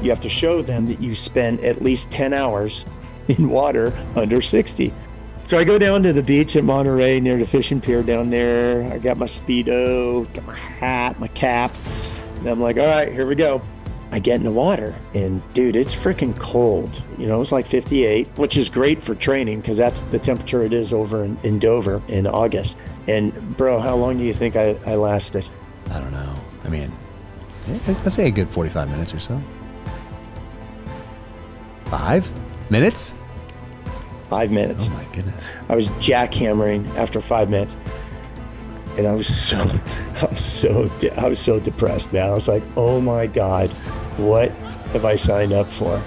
you have to show them that you spend at least 10 hours in water under 60. So I go down to the beach at Monterey near the fishing pier down there. I got my Speedo, got my hat, my cap, and I'm like, all right, here we go. I get in the water and dude, it's freaking cold. You know, it's like 58, which is great for training because that's the temperature it is over in Dover in August. And bro, how long do you think I lasted? I don't know. I mean, let's say a good 45 minutes or so. 5 minutes? 5 minutes. Oh my goodness. I was jackhammering after 5 minutes. And I was so depressed, man. I was like, oh my God, what have I signed up for?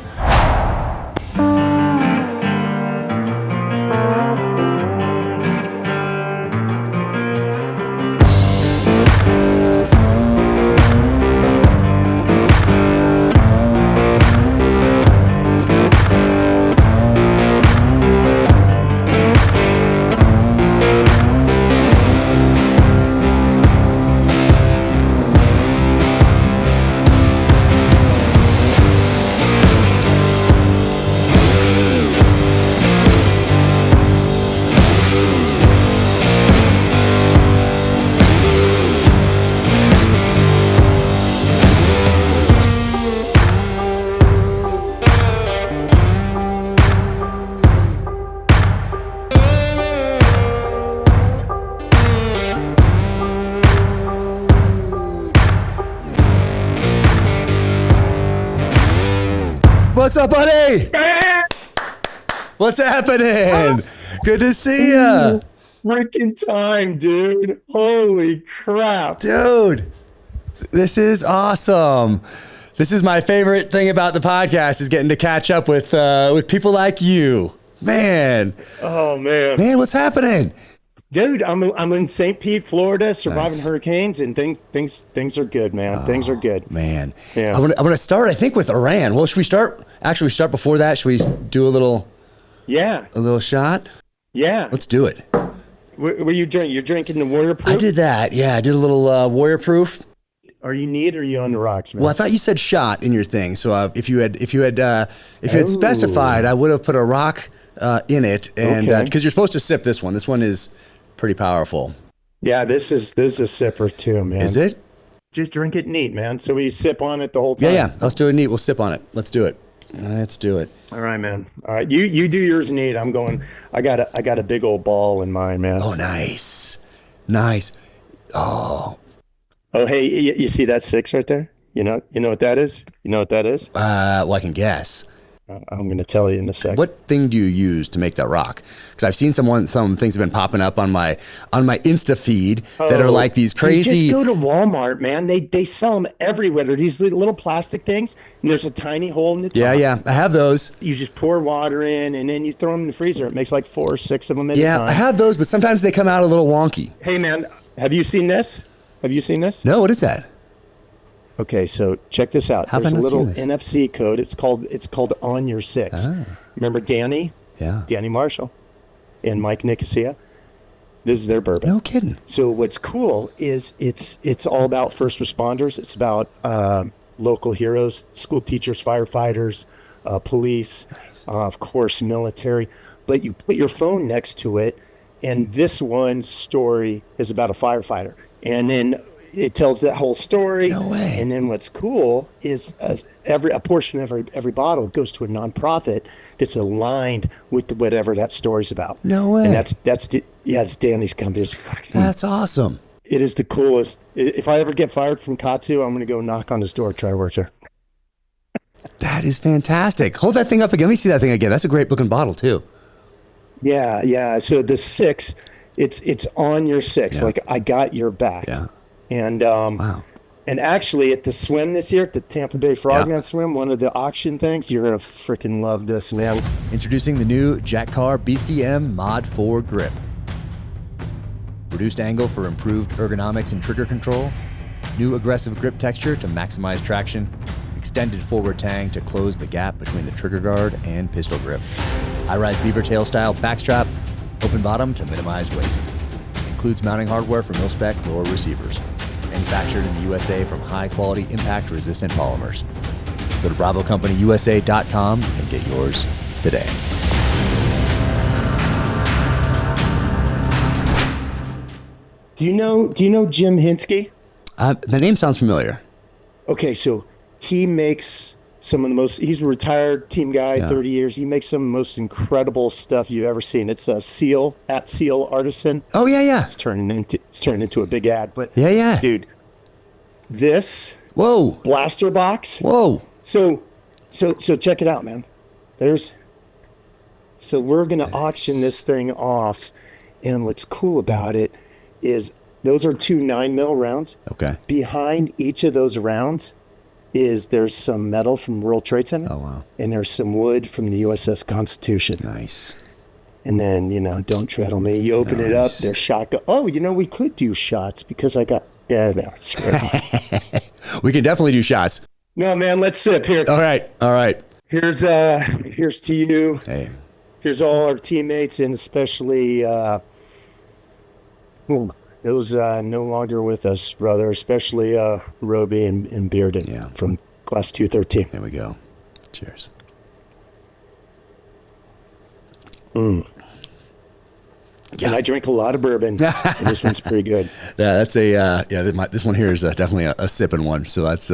What's up, buddy? What's happening? Good to see ya. Freaking time, dude. Holy crap. Dude, this is awesome. This is my favorite thing about the podcast is getting to catch up with people like you. Man. Oh, man. Man, what's happening? Dude, I'm in St. Pete, Florida, surviving hurricanes, and things are good, man. Things are good. Man. Yeah. I'm gonna start, I think, with Iran. Well, should we start before that? Should we do a little shot? Yeah. Let's do it. What you drink? You're drinking the Warrior Proof? I did that. Yeah, I did a little Warrior Proof. Are you neat or are you on the rocks, man? Well, I thought you said shot in your thing. So if you had specified, I would have put a rock in it, and because you're supposed to sip this one. This one is pretty powerful. Yeah, this is a sipper too, man. Is it? Just drink it neat, man. So we sip on it the whole time. Yeah. Let's do it neat. We'll sip on it. Let's do it. All right, man. All right, you do yours neat. I'm going. I got a big old ball in mine, man. Oh, nice. Oh, hey, you see that 6 right there? You know what that is? Well, I can guess. I'm going to tell you in a second. What thing do you use to make that rock? Because I've seen some things have been popping up on my Insta feed that are like these crazy. Just go to Walmart, man. They sell them everywhere. They're these little plastic things, and there's a tiny hole in the top. Yeah, I have those. You just pour water in, and then you throw them in the freezer. It makes like 4 or 6 of them at a time. Yeah, I have those, but sometimes they come out a little wonky. Hey, man, have you seen this? No, what is that? Okay, so check this out. How There's have I a not little seen this? NFC code. It's called On Your 6. Ah. Remember Danny? Yeah. Danny Marshall and Mike Nicosia. This is their bourbon. No kidding. So what's cool is it's all about first responders. It's about local heroes, school teachers, firefighters, police, of course, military. But you put your phone next to it, and this one story is about a firefighter. And then it tells that whole story. No way. And then what's cool is a portion of every bottle goes to a nonprofit that's aligned with whatever that story's about. No way. And it's Danny's company. That's awesome. It is the coolest. If I ever get fired from KAATSU, I'm going to go knock on his door, try to work there. That is fantastic. Hold that thing up again. Let me see that thing again. That's a great looking bottle too. Yeah. So the 6, it's On Your 6. Yeah. Like I got your back. Yeah. And Wow. And actually at the swim this year, at the Tampa Bay Frogman Swim, one of the auction things, you're going to freaking love this, man. Introducing the new Jack Carr BCM Mod 4 grip. Reduced angle for improved ergonomics and trigger control. New aggressive grip texture to maximize traction. Extended forward tang to close the gap between the trigger guard and pistol grip. High-rise beaver tail style backstrap. Open bottom to minimize weight. Includes mounting hardware for mil-spec lower receivers. Manufactured in the USA from high-quality impact-resistant polymers. Go to BravoCompanyUSA.com and get yours today. Do you know Jim Hinsky? The name sounds familiar. Okay, so he makes some of the most, he's a retired team guy, 30 years. He makes some of the most incredible stuff you've ever seen. It's a Seal Artisan. Oh, yeah. It's turning into a big ad. But Yeah. Dude, this Whoa. blaster box. Whoa. So check it out, man. So we're going to auction this thing off. And what's cool about it is those are 2 9mm rounds. Okay. Behind each of those rounds there's some metal from World Trade Center. Oh, wow. And there's some wood from the USS Constitution. Nice. And then, don't tread on me. You open it up, there's shotgun. Oh, we could do shots because I got, no, screw it. We can definitely do shots. No, man, let's sip here. All right. Here's to you. Hey. Here's all our teammates, and especially those no longer with us, brother, especially Roby and Bearden from Class 213. There we go. Cheers. Yeah, and I drink a lot of bourbon. And this one's pretty good. Yeah, that's this one here is definitely a sipping one, so that's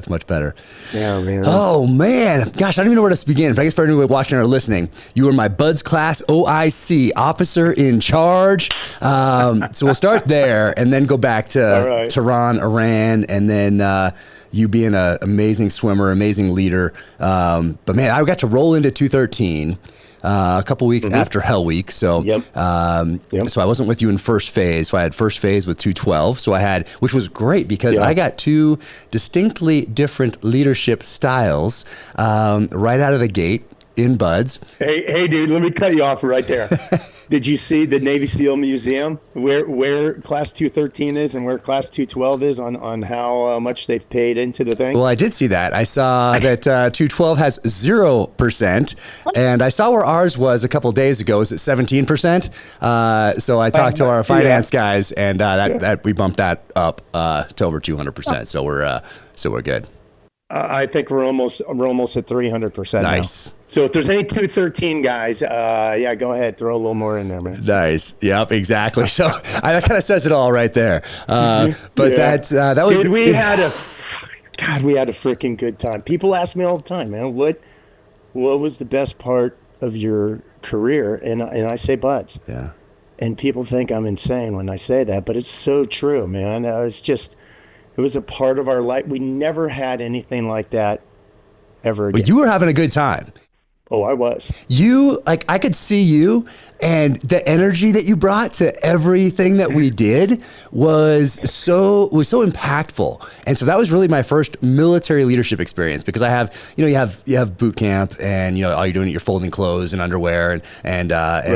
much better. Yeah, man. Oh man, gosh, I don't even know where to begin. But I guess for anyone watching or listening, you were my Buds Class OIC officer in charge. So we'll start there and then go back to Tehran, Iran, and then you being an amazing swimmer, amazing leader. But man, I got to roll into 213. A couple weeks after Hell Week. So, so I wasn't with you in first phase. So I had first phase with 212. So which was great because I got 2 distinctly different leadership styles right out of the gate in Buds. Hey, dude, let me cut you off right there. Did you see the Navy SEAL Museum where Class 213 is and where Class 212 is on how much they've paid into the thing? Well, I did see that. I saw that 212 has 0%, and I saw where ours was a couple days ago. Is it 17%? So I talked to our finance guys, and that we bumped that up to over 200%. So we're good. I think we're almost at 300% Nice. now. So if there's any 213 guys, go ahead, throw a little more in there, man. Nice. Yep, exactly. So that kind of says it all right there. But that was. Dude, we had a freaking good time. People ask me all the time, man, what was the best part of your career? And I say Buds. Yeah. And people think I'm insane when I say that, but it's so true, man. It was a part of our life. We never had anything like that ever again. But you were having a good time. Oh, I was. I could see you, and the energy that you brought to everything that we did was so impactful. And so that was really my first military leadership experience, because I have, you have boot camp, and all you're doing, you're folding clothes and underwear and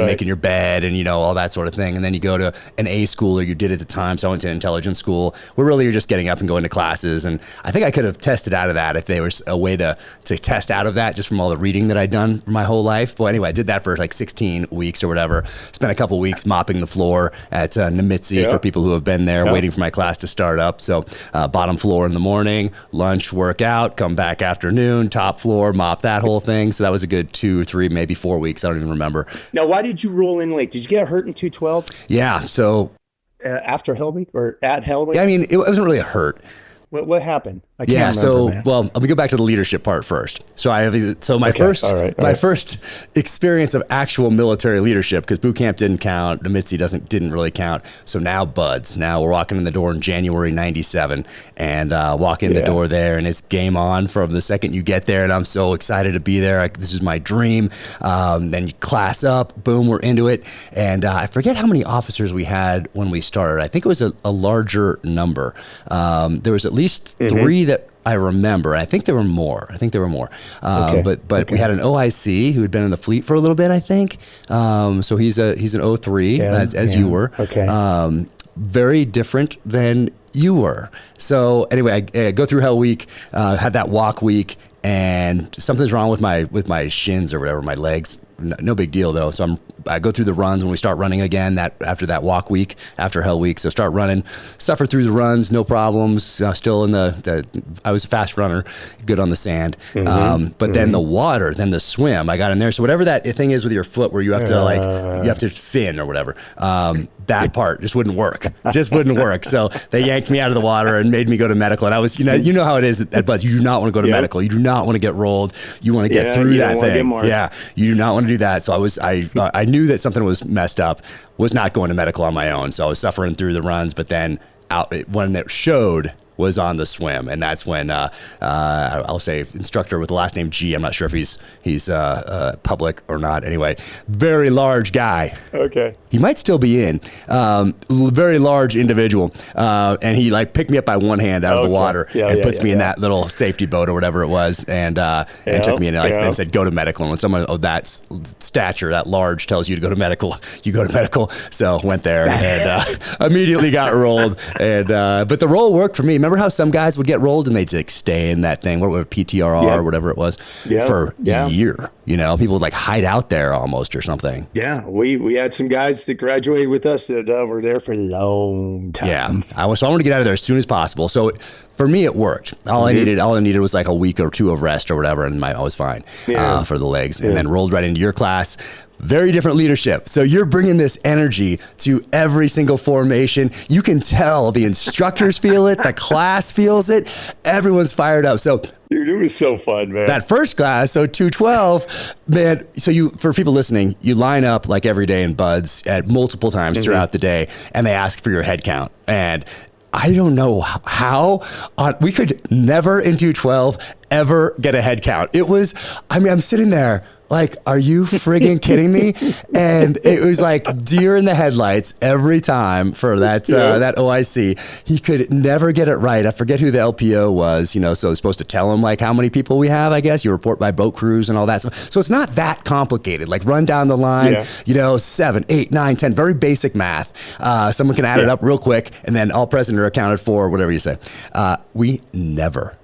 making your bed and all that sort of thing. And then you go to an A school, or you did at the time. So I went to an intelligence school where really you're just getting up and going to classes. And I think I could have tested out of that if there was a way to test out of that just from all the reading that I'd done my whole life. But anyway, I did that for like 16 weeks or whatever. Spent a couple weeks mopping the floor at Nemitzi for people who have been there, waiting for my class to start up. So bottom floor in the morning, lunch, workout, come back afternoon, top floor, mop that whole thing. So that was a good 2 or 3, maybe 4 weeks. I don't even remember. Now, why did you roll in late? Did you get hurt in 212? Yeah. So after Hell Week or at Hell Week? I mean, it wasn't really a hurt. What happened? I can't remember, man. Well, let me go back to the leadership part first. So my first experience of actual military leadership, because boot camp didn't count, Nemitzi didn't really count. So now Buds. Now we're walking in the door in January '97, and walk in the door there, and it's game on from the second you get there. And I'm so excited to be there. This is my dream. Then you class up, boom, we're into it. And I forget how many officers we had when we started. I think it was a larger number. There was at least 3 that I remember. I think there were more. But we had an OIC who had been in the fleet for a little bit, I think. So he's an 03 as you were. Okay. Very different than you were. So anyway, I go through Hell Week, had that walk week, and something's wrong with my shins or whatever, my legs. no big deal though. So I go through the runs when we start running again, after that walk week, after Hell Week. So start running, suffer through the runs, no problems. Still in I was a fast runner, good on the sand. But then the water, then the swim, I got in there. So whatever that thing is with your foot where you have to you have to fin or whatever, that part just wouldn't work. So they yanked me out of the water and made me go to medical. And I was, you know how it is at Buds. You do not want to go to medical. You do not want to get rolled. You want to get through that thing. Yeah, you do not want to do that. So I knew that something was messed up. Was not going to medical on my own. So I was suffering through the runs, but then when it showed was on the swim, and that's when I'll say instructor with the last name G. I'm not sure if he's public or not. Anyway, very large guy. Okay. He might still be in. Very large individual, and he like picked me up by one hand out of the water and puts me in that little safety boat or whatever it was, and took me in and said go to medical. And when someone of that stature, that large, tells you to go to medical, you go to medical. So went there and immediately got rolled. And but the roll worked for me. Remember how some guys would get rolled and they'd like stay in that thing, what PTRR or whatever it was, for a year. People would like hide out there almost or something. Yeah, we had some guys that graduated with us that were there for a long time. Yeah, I wanted to get out of there as soon as possible. So for me, it worked. All I needed was like a week or two of rest or whatever, and I was fine for the legs. And then rolled right into your class. Very different leadership. So you're bringing this energy to every single formation. You can tell the instructors feel it, the class feels it. Everyone's fired up. So dude, it was so fun, man. That first class, so 212, man. So for people listening, you line up like every day in Buds at multiple times throughout the day, and they ask for your head count. And I don't know how we could never in 212 ever get a head count. It was, I'm sitting there like, are you friggin' kidding me? And it was like deer in the headlights every time for that OIC. He could never get it right. I forget who the LPO was, so it's supposed to tell him like how many people we have, I guess. You report by boat crews and all that stuff. So it's not that complicated. Like run down the line, 7, 8, 9, 10, very basic math. Someone can add it up real quick and then all present are accounted for, whatever you say. We never,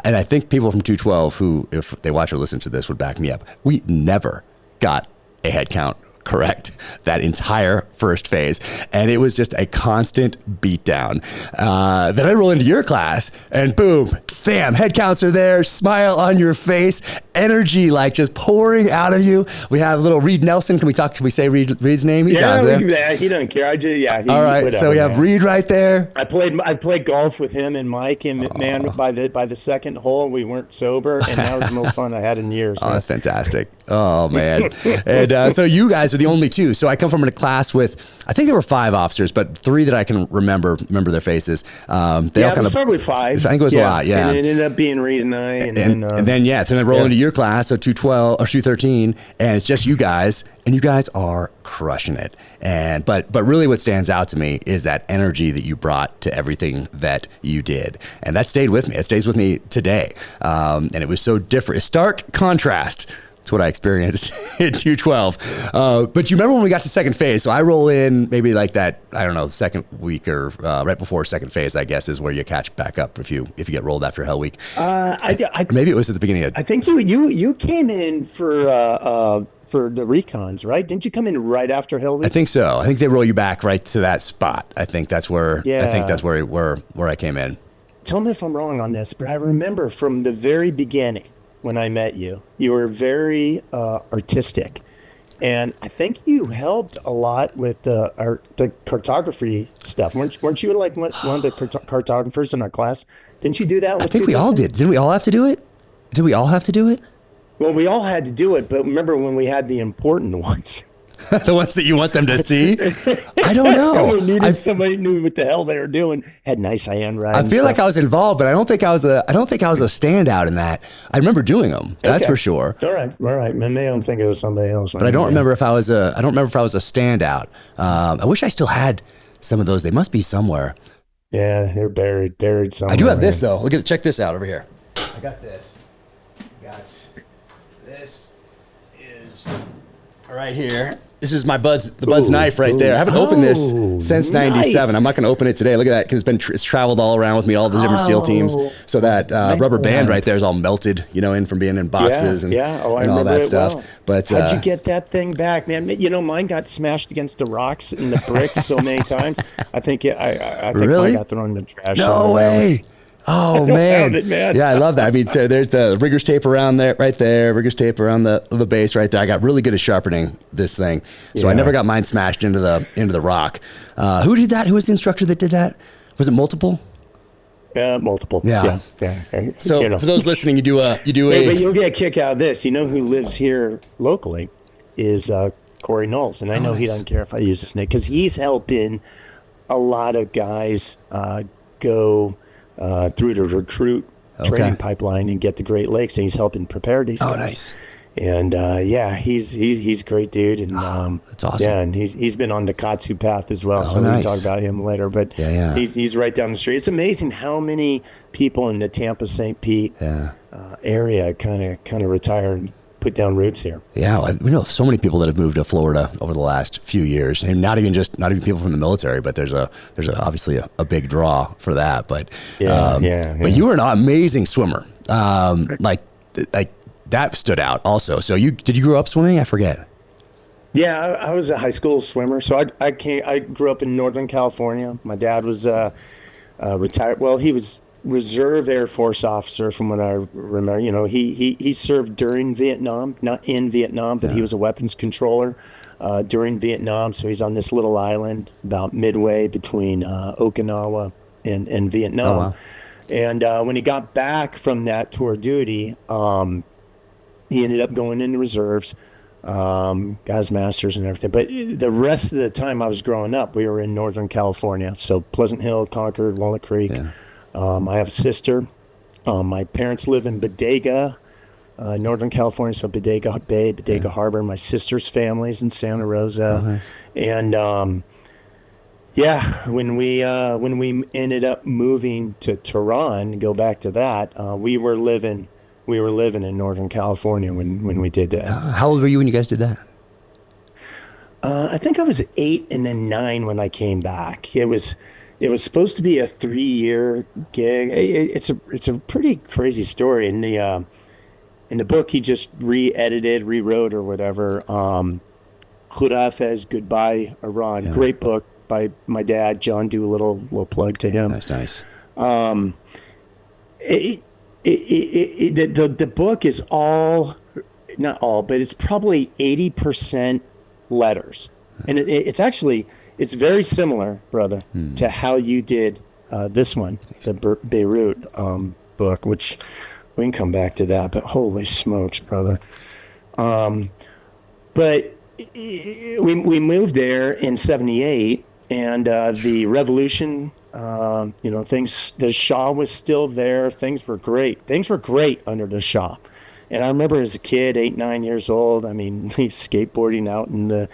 and I think people from 212 who, if they watch or listen to this, would back me up. We never got a head count correct that entire first phase. And it was just a constant beatdown. Then I roll into your class and boom, bam, head counts are there, smile on your face, energy like just pouring out of you. We have little Reed Nelson. Can we say Reed's name? He's out there. Yeah, he doesn't care. All right, whatever, so we have Reed right there. I played golf with him and Mike, and man, by the second hole, we weren't sober, and that was the most fun I had in years. Oh, that's fantastic. Oh, man. And so you guys are the only two. So I come from a class with, I think there were 5 officers, but 3 that I can remember their faces. They all kind of started with 5. I think it was a lot, yeah. And it ended up being Reed and I. And then I roll into your class, so 212 or 213, and it's just you guys, and you guys are crushing it. But really what stands out to me is that energy that you brought to everything that you did. And that stayed with me. It stays with me today. And it was so different. A stark contrast. That's what I experienced in 212. But you remember when we got to second phase? So I roll in maybe like that, I don't know, second week or right before second phase, I guess, is where you catch back up if you get rolled after Hell Week. Maybe it was at the beginning of. I think you came in for the recons, right? Didn't you come in right after Hell Week? I think so. I think they roll you back right to that spot. I think that's where. Yeah. I think that's where I came in. Tell me if I'm wrong on this, but I remember from the very beginning. When I met you, you were very artistic, and I think you helped a lot with the cartography stuff. Weren't you like one of the cartographers in our class? Didn't you do that? I think we all did. Didn't we all have to do it? Did we all have to do it? Well, we all had to do it, but remember when we had the important ones? The ones that you want them to see? I don't know. Somebody knew what the hell they were doing. Had nice handwriting. I feel like I was involved, but I don't think I was a standout in that. I remember doing them. That's for sure. All right. Man, they don't think it was somebody else. But I don't remember if I was a standout. I wish I still had some of those. They must be somewhere. Yeah, they're buried somewhere. I do have this though. Check this out over here. I got this. This is Right here. This is my Bud's knife right there. I haven't opened this since '97. Nice. I'm not going to open it today. Look at that, because it's traveled all around with me, all the different SEAL teams. So that rubber band right there is all melted, in from being in boxes and I all that stuff. Well. But how'd you get that thing back, man? Mine got smashed against the rocks and the bricks so many times. I think I think really? I got thrown in the trash. No way. Oh man. Man. Yeah, I love that. I mean, so there's the rigger's tape around there, right there. Rigger's tape around the base right there. I got really good at sharpening this thing, so I never got mine smashed into the rock. Who did that? Who was the instructor that did that? Was it multiple? Multiple. Yeah. So for those listening, you do But you'll get a kick out of this. You know who lives here locally is Corey Knowles, and I know he doesn't care if I use his name because he's helping a lot of guys go through the recruit training pipeline and get the Great Lakes, and he's helping prepare these guys. Nice. And he's a great dude, and that's awesome. Yeah, and he's been on the KAATSU path as well, so nice. we can talk about him later. But he's right down the street. It's amazing how many people in the Tampa St. Pete area kind of retire and put down roots here. Yeah, we know so many people that have moved to Florida over the last few years, and not even people from the military, but there's obviously a big draw for that. But but you were an amazing swimmer. Like that stood out also. So did you grow up swimming? I forget. Yeah, I was a high school swimmer. So I grew up in Northern California. My dad was retired. Well, he was Reserve Air Force officer from what I remember. He served during Vietnam, not in Vietnam, but he was a weapons controller during Vietnam. So he's on this little island about midway between Okinawa and Vietnam. Oh, wow. And when he got back from that tour duty, he ended up going into reserves, got his master's and everything. But the rest of the time I was growing up, we were in Northern California. So Pleasant Hill, Concord, Walnut Creek. Yeah. I have a sister. My parents live in Bodega, Northern California, so Bodega Bay, Bodega Harbor. My sister's family's in Santa Rosa. And when we ended up moving to Tehran, go back to that, we were living in Northern California when we did that. How old were you when you guys did that? I think I was 8 and then 9 when I came back. It was supposed to be a 3-year gig. It's a pretty crazy story. In the book, he just rewrote or whatever. Khurafez, Goodbye Iran. Yeah. Great book by my dad, John Doolittle. Little plug to him. That's nice. The book is not all, but it's probably 80% letters, and it's very similar, brother, to how you did this one, the Beirut book, which we can come back to that. But holy smokes, brother! But we moved there in '78, and the revolution. The Shah was still there. Things were great under the Shah. And I remember as a kid, 8, 9 years old, I mean, skateboarding out in the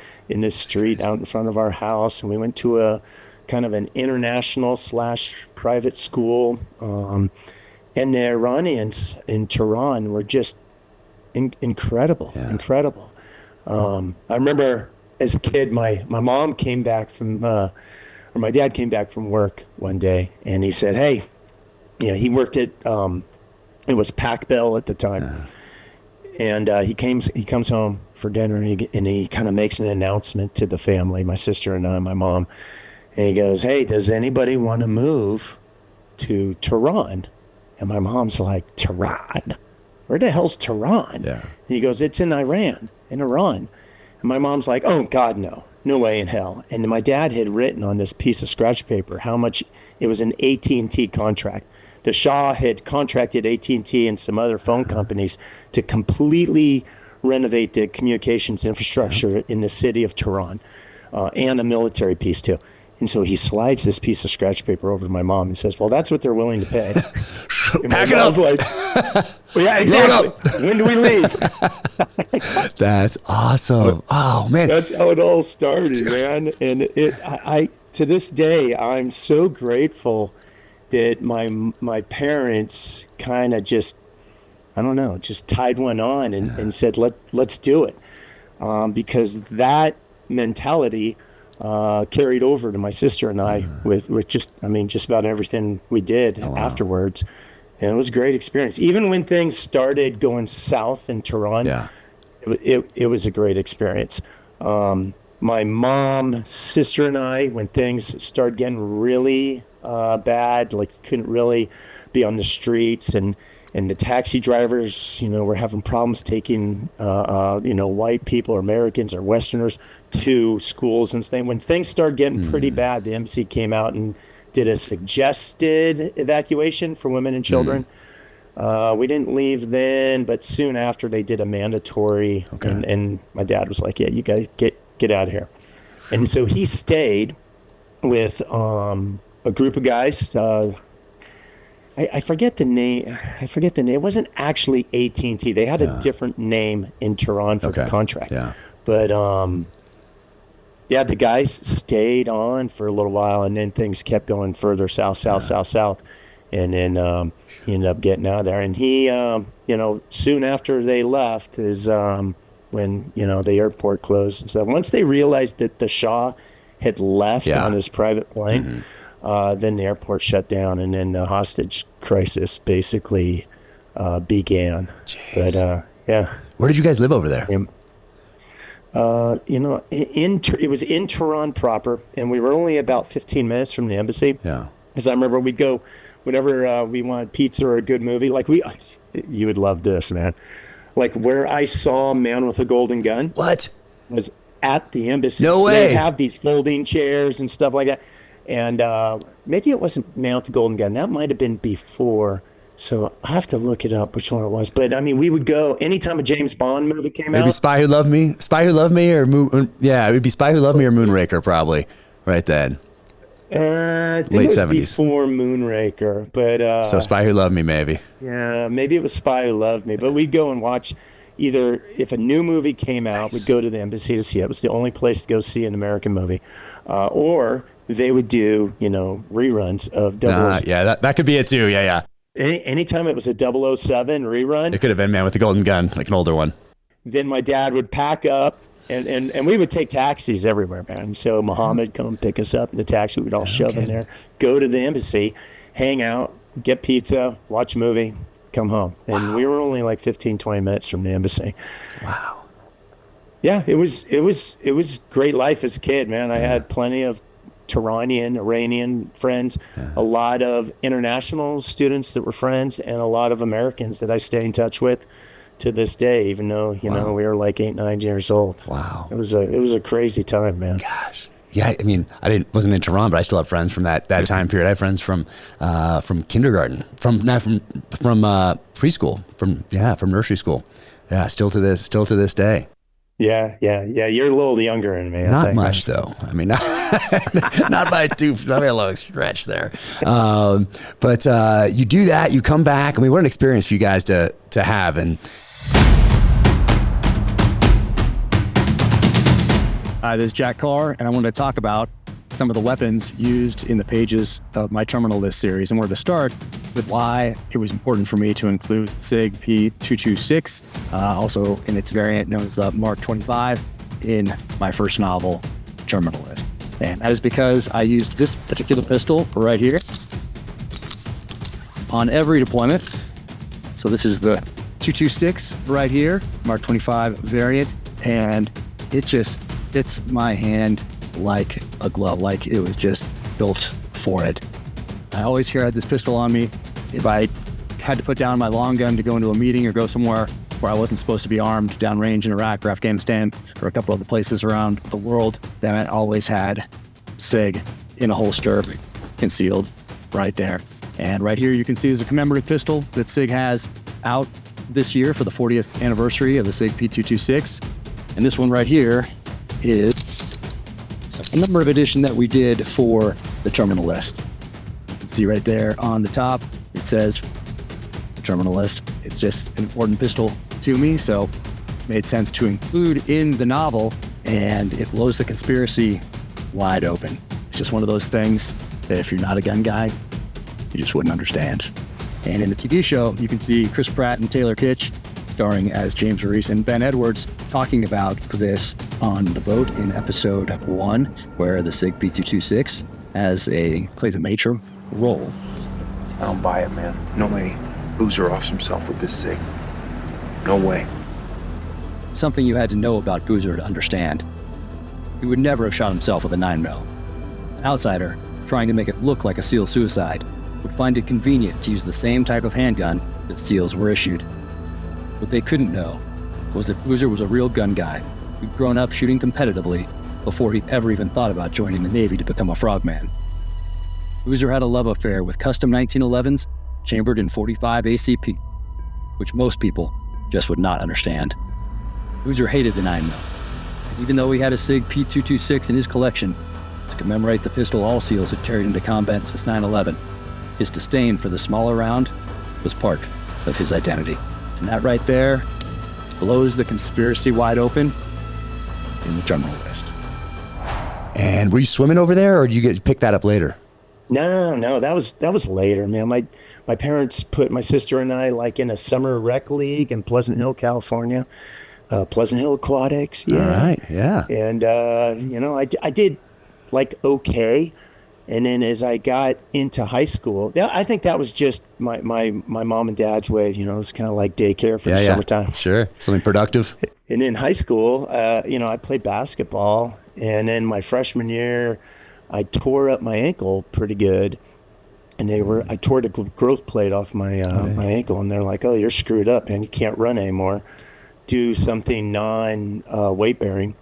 street out in front of our house. And we went to a kind of an international/private school. And the Iranians in Tehran were just incredible. I remember as a kid, my mom came back from, my dad came back from work one day, and he said, hey, he worked at, it was Pac Bell at the time. And he comes home for dinner, and he kind of makes an announcement to the family, my sister and I, my mom. And he goes, hey, does anybody want to move to Tehran? And my mom's like, Tehran? Where the hell's Tehran? Yeah. And he goes, it's in Iran. And my mom's like, oh, God, no. No way in hell. And my dad had written on this piece of scratch paper how much it was an AT&T contract. The Shah had contracted AT&T and some other phone companies to completely renovate the communications infrastructure in the city of Tehran, and a military piece too. And so he slides this piece of scratch paper over to my mom and says, well, that's what they're willing to pay. Pack it up. Like, well, yeah, exactly. When do we leave? That's awesome. Oh, man. That's how it all started, man. And I to this day, I'm so grateful that my parents kind of just, I don't know, just tied one on and said, let's do it. because that mentality carried over to my sister and I with just about everything we did afterwards. And it was a great experience. Even when things started going south in Tehran, it was a great experience. My mom, sister, and I, when things started getting really bad, like couldn't really be on the streets, and the taxi drivers, were having problems taking, white people or Americans or Westerners to schools and things. When things started getting pretty bad, the embassy came out and did a suggested evacuation for women and children. We didn't leave then, but soon after they did a mandatory, and my dad was like, yeah, you guys get out of here. And so he stayed with a group of guys. I forget the name. It wasn't actually AT&T. They had a different name in Tehran for the contract. Yeah. But the guys stayed on for a little while, and then things kept going further south. And then he ended up getting out of there. And he, soon after they left is when, the airport closed. And so once they realized that the Shah had left on his private plane, then the airport shut down, and then the hostage crisis basically began. Jeez. But where did you guys live over there? It was in Tehran proper, and we were only about 15 minutes from the embassy. Yeah. Because I remember we'd go whenever we wanted pizza or a good movie. Like you would love this, man. Like where I saw Man with a Golden Gun. What? Was at the embassy. No way. They have these folding chairs and stuff like that. And maybe it wasn't Man with the Golden Gun. That might have been before. So I have to look it up which one it was. But we would go anytime a James Bond movie came out. Maybe Spy Who Loved Me, or it would be Spy Who Loved Me or Moonraker probably right then. I think Late it was 70s. Before Moonraker, but so Spy Who Loved Me maybe. Yeah, maybe it was Spy Who Loved Me. But we'd go and watch. Either if a new movie came out, we'd go to the embassy to see it. It was the only place to go see an American movie, or they would do reruns of 007. Yeah, that could be it too. Yeah. Anytime it was a 007 rerun, it could have been Man with the Golden Gun, like an older one. Then my dad would pack up, and we would take taxis everywhere, man. So Muhammad come pick us up in the taxi. We'd all shove in there, go to the embassy, hang out, get pizza, watch a movie, come home. And we were only like 15, 20 minutes from the embassy. Wow. Yeah, it was great life as a kid, man. I had plenty of Iranian friends, a lot of international students that were friends, and a lot of Americans that I stay in touch with to this day, even though we were like 8, 9 years old. Wow. It was a crazy time, man. Gosh. Yeah, wasn't in Tehran, but I still have friends from that time period. I have friends from kindergarten, from preschool, from nursery school. Yeah, still to this day. Yeah. You're a little younger than me. Not much, though. Not by a long stretch there. But you do that, you come back. What an experience for you guys to have. And hi, this is Jack Carr, and I wanted to talk about some of the weapons used in the pages of my terminal list series. And wanted to start with why it was important for me to include SIG P226, also in its variant known as the Mark 25, in my first novel, Terminal List. And that is because I used this particular pistol right here on every deployment. So this is the 226 right here, Mark 25 variant, and it just fits my hand like a glove, like it was just built for it. I always carried this pistol on me. If I had to put down my long gun to go into a meeting or go somewhere where I wasn't supposed to be armed downrange in Iraq or Afghanistan or a couple other places around the world, then I always had SIG in a holster, concealed right there. And right here you can see is a commemorative pistol that SIG has out this year for the 40th anniversary of the SIG P226. And this one right here is a number of edition that we did for the Terminal List. You can see right there on the top, it says the Terminal List. It's just an important pistol to me, so it made sense to include in the novel, and it blows the conspiracy wide open. It's just one of those things that if you're not a gun guy, you just wouldn't understand. And in the TV show, you can see Chris Pratt and Taylor Kitsch starring as James Reese and Ben Edwards, talking about this on the boat in episode 1, where the SIG P226 plays a major role. I don't buy it, man. No way. Boozer offs himself with this SIG. No way. Something you had to know about Boozer to understand. He would never have shot himself with a 9mm. An outsider, trying to make it look like a SEAL suicide, would find it convenient to use the same type of handgun that SEALs were issued. What they couldn't know was that Boozer was a real gun guy who'd grown up shooting competitively before he'd ever even thought about joining the Navy to become a frogman. Boozer had a love affair with custom 1911s chambered in .45 ACP, which most people just would not understand. Boozer hated the 9mm, and even though he had a SIG P226 in his collection to commemorate the pistol all SEALs had carried into combat since 9/11, his disdain for the smaller round was part of his identity. And that right there blows the conspiracy wide open in the general list. And were you swimming over there, or did you pick that up later? No, that was later, man. My parents put my sister and I like in a summer rec league in Pleasant Hill, California. Pleasant Hill Aquatics. Yeah. All right. Yeah. And I did like okay. And then as I got into high school, I think that was just my mom and dad's way. It was kind of like daycare for the summertime. Sure. Something productive. And in high school, I played basketball. And then my freshman year, I tore up my ankle pretty good. And I tore the growth plate off my ankle. And they're like, oh, you're screwed up, man. You can't run anymore. Do something non-weight bearing.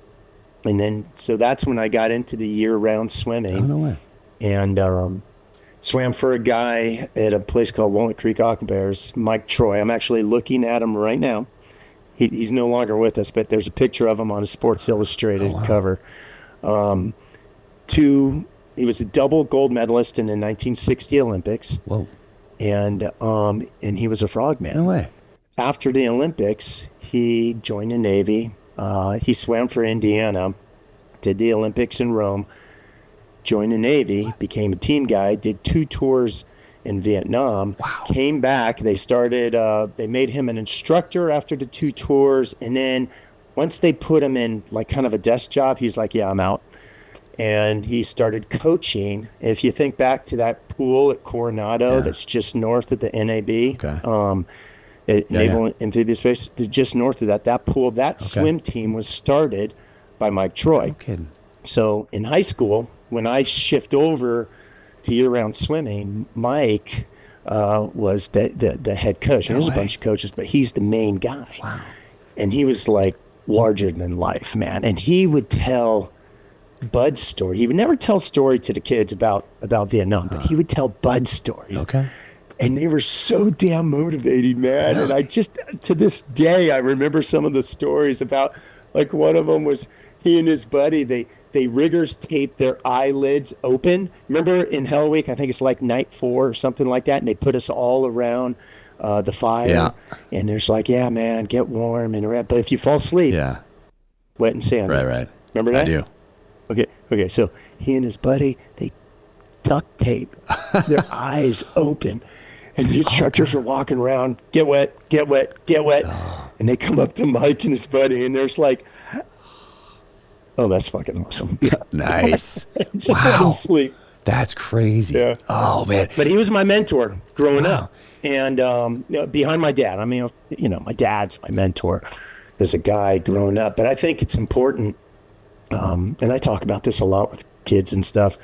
And then, so that's when I got into the year-round swimming. Oh, no way. And swam for a guy at a place called Walnut Creek Aqua Bears, Mike Troy. I'm actually looking at him right now. He's no longer with us, but there's a picture of him on a Sports Illustrated cover. He was a double gold medalist in the 1960 Olympics. Whoa. And he was a frogman. No way. After the Olympics, he joined the Navy. He swam for Indiana, did the Olympics in Rome, joined the Navy, became a team guy, did 2 tours in Vietnam, came back. They made him an instructor after the 2 tours. And then once they put him in like kind of a desk job, he's like, yeah, I'm out. And he started coaching. If you think back to that pool at Coronado, that's just north of the NAB, Naval Amphibious Base, just north of that pool, that swim team was started by Mike Troy. No kidding. So in high school, when I shift over to year-round swimming, Mike was the head coach. There's a bunch of coaches, but he's the main guy. Wow. And he was like larger than life, man. And he would tell Bud's story. He would never tell a story to the kids about Vietnam, but he would tell Bud's stories. Okay. And they were so damn motivating, man. And I just, to this day, I remember some of the stories about, like one of them was he and his buddy, they riggers taped their eyelids open. Remember in Hell Week, I think it's like night 4 or something like that, and they put us all around the fire. Yeah. And there's like, yeah, man, get warm. But if you fall asleep, wet and sandy. Right. Remember that? I do. Okay. So he and his buddy, they duct tape their eyes open. And the instructors are walking around, get wet. And they come up to Mike and his buddy, and there's like, oh, that's fucking awesome. Nice. Just let him sleep. That's crazy. Yeah. Oh, man. But he was my mentor growing up. And behind my dad, I mean, my dad's my mentor as a guy growing up. But I think it's important, and I talk about this a lot with kids and stuff,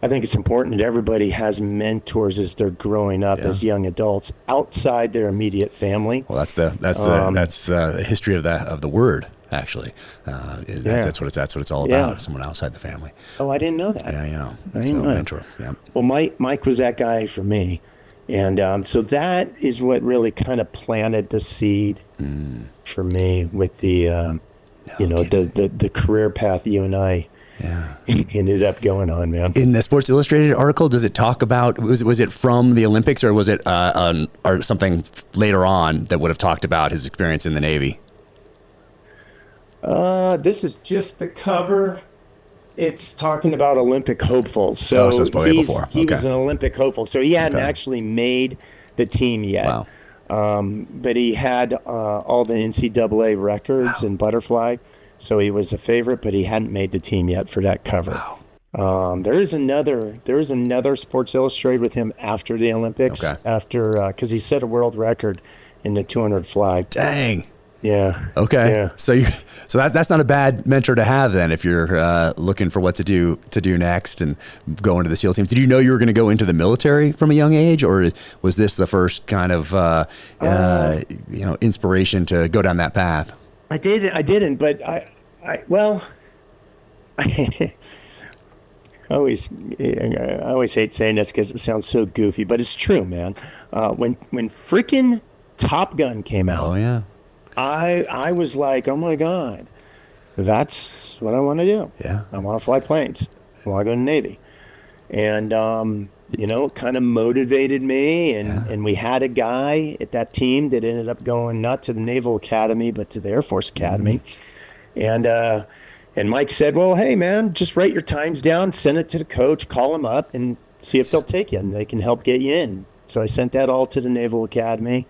I think it's important that everybody has mentors as they're growing up as young adults outside their immediate family. Well, that's the history of the word. Actually, that's what it's all about. Someone outside the family. Oh, I didn't know that. Yeah. I didn't know that. Yeah. Well, Mike was that guy for me, and so that is what really kind of planted the seed for me with the the career path you and I ended up going on, man. In the Sports Illustrated article, does it talk about, was it from the Olympics, or was it or something later on that would have talked about his experience in the Navy? This is just the cover. It's talking about Olympic hopefuls. So it's way before. He was an Olympic hopeful. So he hadn't actually made the team yet. Wow. But he had all the NCAA records in butterfly, so he was a favorite, but he hadn't made the team yet for that cover. There is another Sports Illustrated with him after the Olympics, because he set a world record in the 200 fly. Dang. Yeah. Okay. Yeah. So that's not a bad mentor to have then, if you're looking for what to do next and go into the SEAL teams. Did you know you were going to go into the military from a young age, or was this the first kind of inspiration to go down that path? I didn't, but I always hate saying this because it sounds so goofy, but it's true, man. When freaking Top Gun came out, Oh yeah. I was like, oh my God, that's what I want to do. Yeah. I want to fly planes. I want to go to the Navy. And, it kind of motivated me. And we had a guy at that team that ended up going not to the Naval Academy, but to the Air Force Academy. And Mike said, well, hey, man, just write your times down, send it to the coach, call him up and see if they'll take you and they can help get you in. So I sent that all to the Naval Academy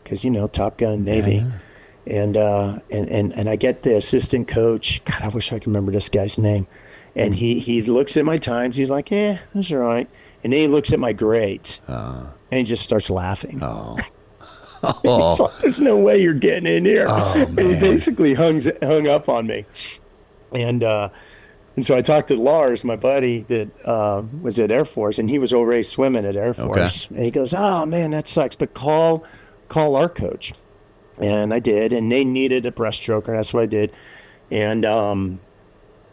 because, Top Gun, Navy. Yeah. And I get the assistant coach. God, I wish I could remember this guy's name. And he looks at my times. He's like, that's all right. And then he looks at my grades. And he just starts laughing. Oh. He's like, there's no way you're getting in here. And he basically hung up on me. And so I talked to Lars, my buddy that was at Airforce, and he was already swimming at Airforce. Okay. And he goes, oh, man, that sucks. But call our coach. And I did, and they needed a breaststroker. That's what I did. And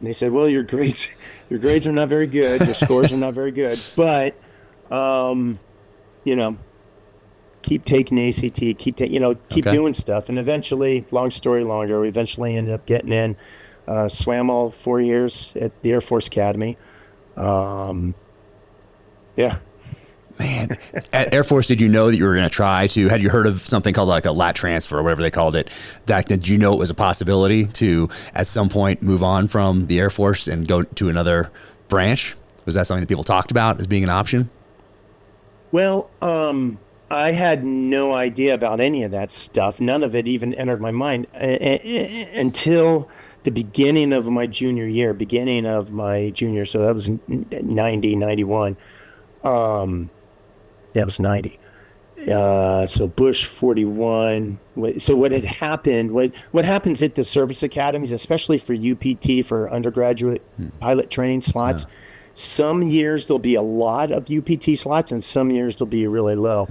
they said, well, your grades are not very good. Your scores are not very good. But, keep taking the ACT, keep doing stuff. And eventually, long story longer, we eventually ended up getting in. Swam all 4 years at the Air Force Academy. Yeah. Man, at Air Force, did you know that you were going to had you heard of something called like a lat transfer or whatever they called it? Did you know it was a possibility to, at some point, move on from the Air Force and go to another branch? Was that something that people talked about as being an option? Well, I had no idea about any of that stuff. None of it even entered my mind until the beginning of my junior year, so that was 90, 91. That was 90. So Bush 41. So what had happened, what happens at the service academies, especially for UPT, for undergraduate pilot training slots, some years there'll be a lot of UPT slots and some years there'll be really low.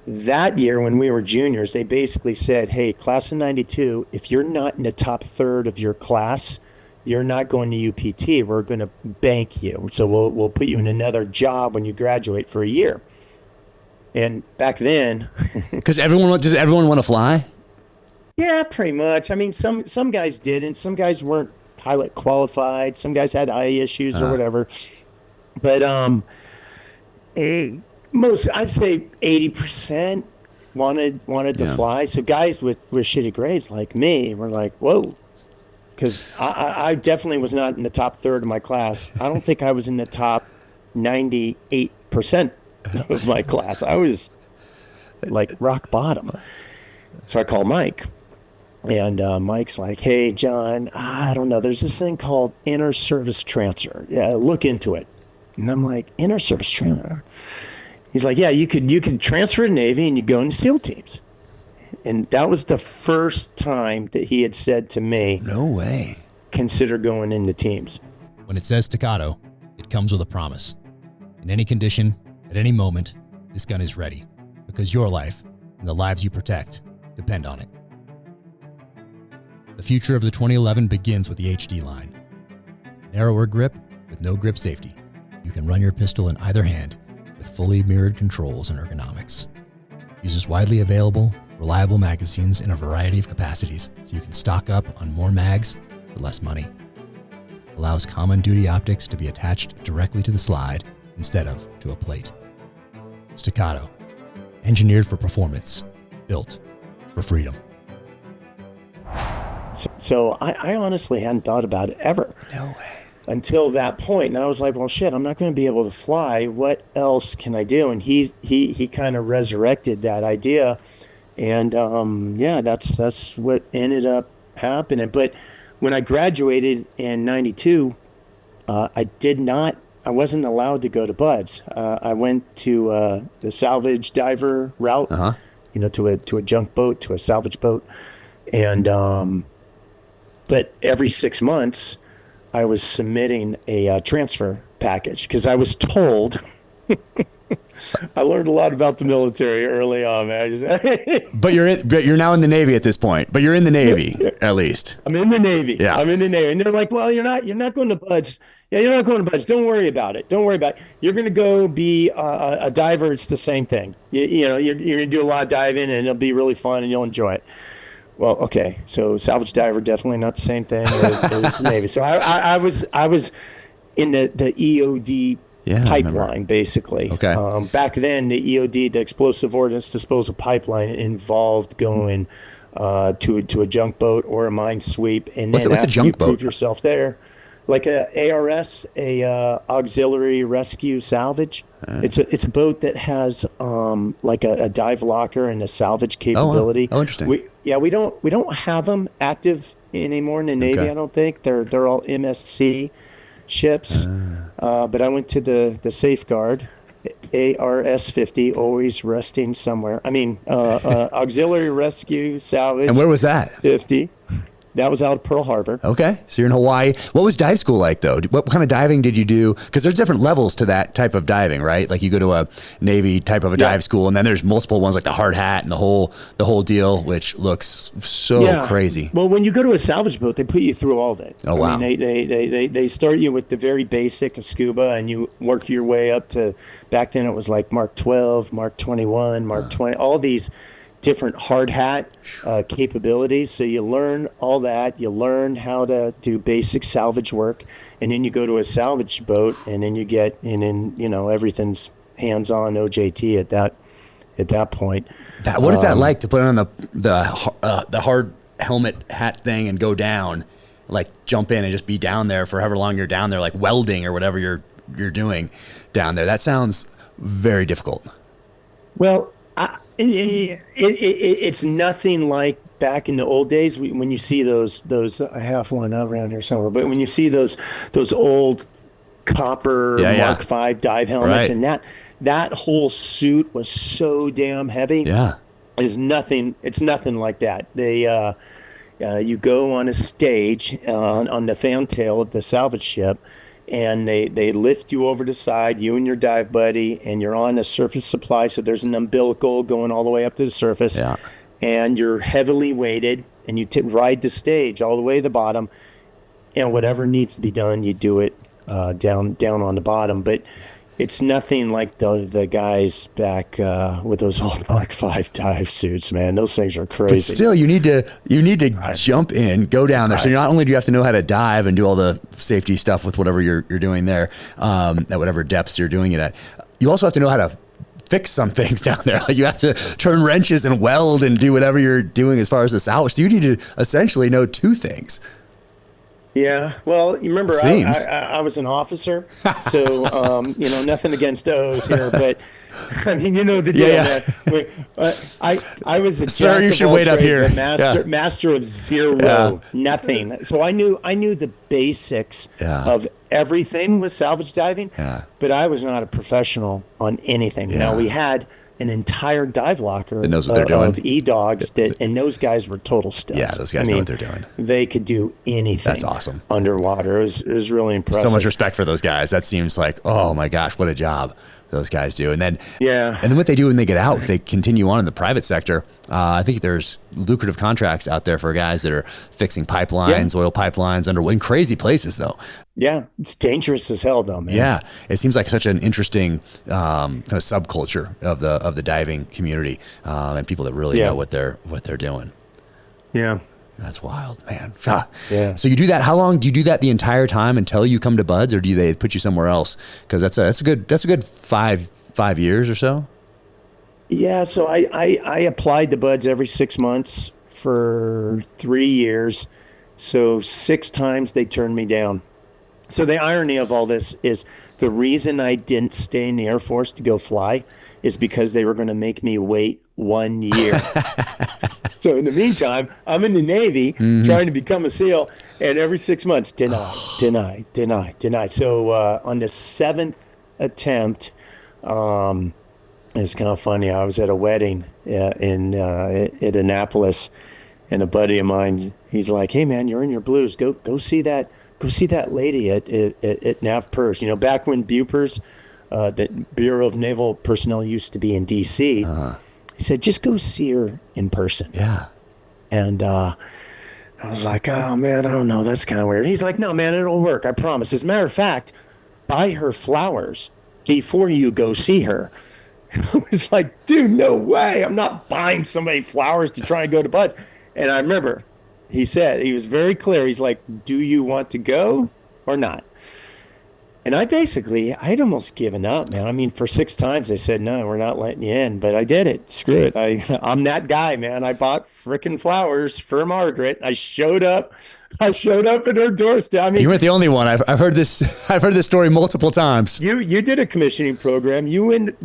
That year when we were juniors, they basically said, hey, class of 92, if you're not in the top third of your class, you're not going to UPT. We're going to bank you. So we'll put you in another job when you graduate for a year. And back then, because does everyone want to fly? Yeah, pretty much. I mean, some guys didn't. Some guys weren't pilot qualified. Some guys had eye issues or whatever. But I'd say 80% wanted to fly. So guys with shitty grades like me were like, whoa. Because I definitely was not in the top third of my class. I don't think I was in the top 98% of my class. I was like rock bottom. So I called Mike. And Mike's like, hey, John, I don't know. There's this thing called Interservice transfer. Yeah, look into it. And I'm like, Interservice transfer? He's like, yeah, you could transfer to Navy and you go into SEAL teams. And that was the first time that he had said to me, no way, consider going into teams. When it says staccato, it comes with a promise. In any condition, at any moment, this gun is ready because your life and the lives you protect depend on it. The future of the 2011 begins with the HD line. Narrower grip with no grip safety. You can run your pistol in either hand with fully mirrored controls and ergonomics. Uses widely available, reliable magazines in a variety of capacities so you can stock up on more mags for less money. Allows common duty optics to be attached directly to the slide instead of to a plate. Staccato. Engineered for performance. Built for freedom. So I honestly hadn't thought about it ever. No way. Until that point. And I was like, well, shit, I'm not going to be able to fly. What else can I do? And he kind of resurrected that idea. And yeah, that's what ended up happening. But when I graduated in '92, I wasn't allowed to go to Buds. I went to the salvage diver route, to a junk boat, to a salvage boat, and but every 6 months, I was submitting a transfer package because I was told. I learned a lot about the military early on, man. But you're now in the Navy at this point. But you're in the Navy at least. I'm in the Navy. Yeah. I'm in the Navy. And they're like, well, you're not going to Buds. Yeah, you're not going to Buds. Don't worry about it. Don't worry about it. You're going to go be a diver. It's the same thing. You're going to do a lot of diving, and it'll be really fun, and you'll enjoy it. Well, okay. So salvage diver, definitely not the same thing as the Navy. So I was in the EOD pipeline, basically. Okay. Back then, the EOD, the explosive ordnance disposal pipeline, involved going to a junk boat or a mine sweep, and then what's a junk you boat? prove yourself there, like a ARS, auxiliary rescue salvage. It's a boat that has like a dive locker and a salvage capability. Oh, interesting. We don't have them active anymore in the Navy. Okay. I don't think they're all MSC ships. But I went to the Safeguard, ARS 50, always resting somewhere. I mean, auxiliary rescue salvage. And where was that? 50. That was out of Pearl Harbor. Okay, so you're in Hawaii. What was dive school like, though? What kind of diving did you do? Because there's different levels to that type of diving, right? Like you go to a Navy type of a dive school, and then there's multiple ones like the hard hat and the whole deal, which looks so crazy. Well, when you go to a salvage boat, they put you through all that. Oh, wow. I mean, they start you with the very basic scuba, and you work your way up to, back then it was like Mark 12, Mark 21, Mark 20, all these different hard hat capabilities. So you learn all that. You learn how to do basic salvage work, and then you go to a salvage boat, and then everything's hands-on OJT at that point. What is that like to put on the hard helmet hat thing and go down, like jump in and just be down there for however long you're down there, like welding or whatever you're doing down there? That sounds very difficult. Well, it's nothing like back in the old days when you see those. I have one around here somewhere, but when you see those old copper Mark V dive helmets, and that whole suit was so damn heavy. Yeah, it's nothing like that. They you go on a stage on the fantail of the salvage ship, and they lift you over the side, you and your dive buddy, and you're on a surface supply. So there's an umbilical going all the way up to the surface, and you're heavily weighted, and you ride the stage all the way to the bottom, and whatever needs to be done, you do it down on the bottom. But it's nothing like the guys back with those old Mark V dive suits, man. Those things are crazy. But still, you need to jump in, go down there. So not only do you have to know how to dive and do all the safety stuff with whatever you're doing there, at whatever depths you're doing it at, you also have to know how to fix some things down there. Like you have to turn wrenches and weld and do whatever you're doing as far as the salvage. So you need to essentially know two things. Yeah, well, you remember I was an officer, so nothing against those here, but I mean, you know the deal, man. I was a sir. You should wait up here. Master of zero, nothing. So I knew the basics of everything with salvage diving, but I was not a professional on anything. Now we had an entire dive locker that knows what they're doing. Of E-dogs and those guys were total studs. Yeah, those guys know what they're doing. They could do anything. That's awesome. Underwater. It was really impressive. So much respect for those guys. That seems like, oh my gosh, what a job those guys do. And then what they do when they get out, they continue on in the private sector. I think there's lucrative contracts out there for guys that are fixing pipelines, oil pipelines in crazy places though. Yeah, it's dangerous as hell though, man. Yeah, it seems like such an interesting kind of subculture of the diving community, and people that really know what they're doing. Yeah, that's wild, man. Yeah. So you do that? How long do you do that? The entire time until you come to Buds, or do they put you somewhere else? Because that's a good 5 years or so. Yeah. So I applied to Buds every 6 months for 3 years. So 6 times they turned me down. So the irony of all this is the reason I didn't stay in the Air Force to go fly is because they were going to make me wait 1 year. So in the meantime, I'm in the Navy trying to become a SEAL, and every 6 months, deny. So on the 7th attempt, it's kind of funny. I was at a wedding at Annapolis, and a buddy of mine, he's like, "Hey man, you're in your blues. Go see that lady at NAVPERS. You know, back when BUPERS, the Bureau of Naval Personnel, used to be in D.C. He said, just go see her in person." Yeah. And I was like, "Oh man, I don't know. That's kind of weird." He's like, "No man, it'll work. I promise. As a matter of fact, buy her flowers before you go see her." I was like, "Dude, no way. I'm not buying somebody flowers to try and go to Bud's." And I remember he was very clear. He's like, "Do you want to go or not?" And I had almost given up, man. I mean, for 6 times they said, "No, we're not letting you in." But I did it. Screw it. I'm that guy, man. I bought frickin' flowers for Margaret. I showed up at her doorstep. I mean, You weren't the only one. I've heard this. I've heard this story multiple times. you did a commissioning program. You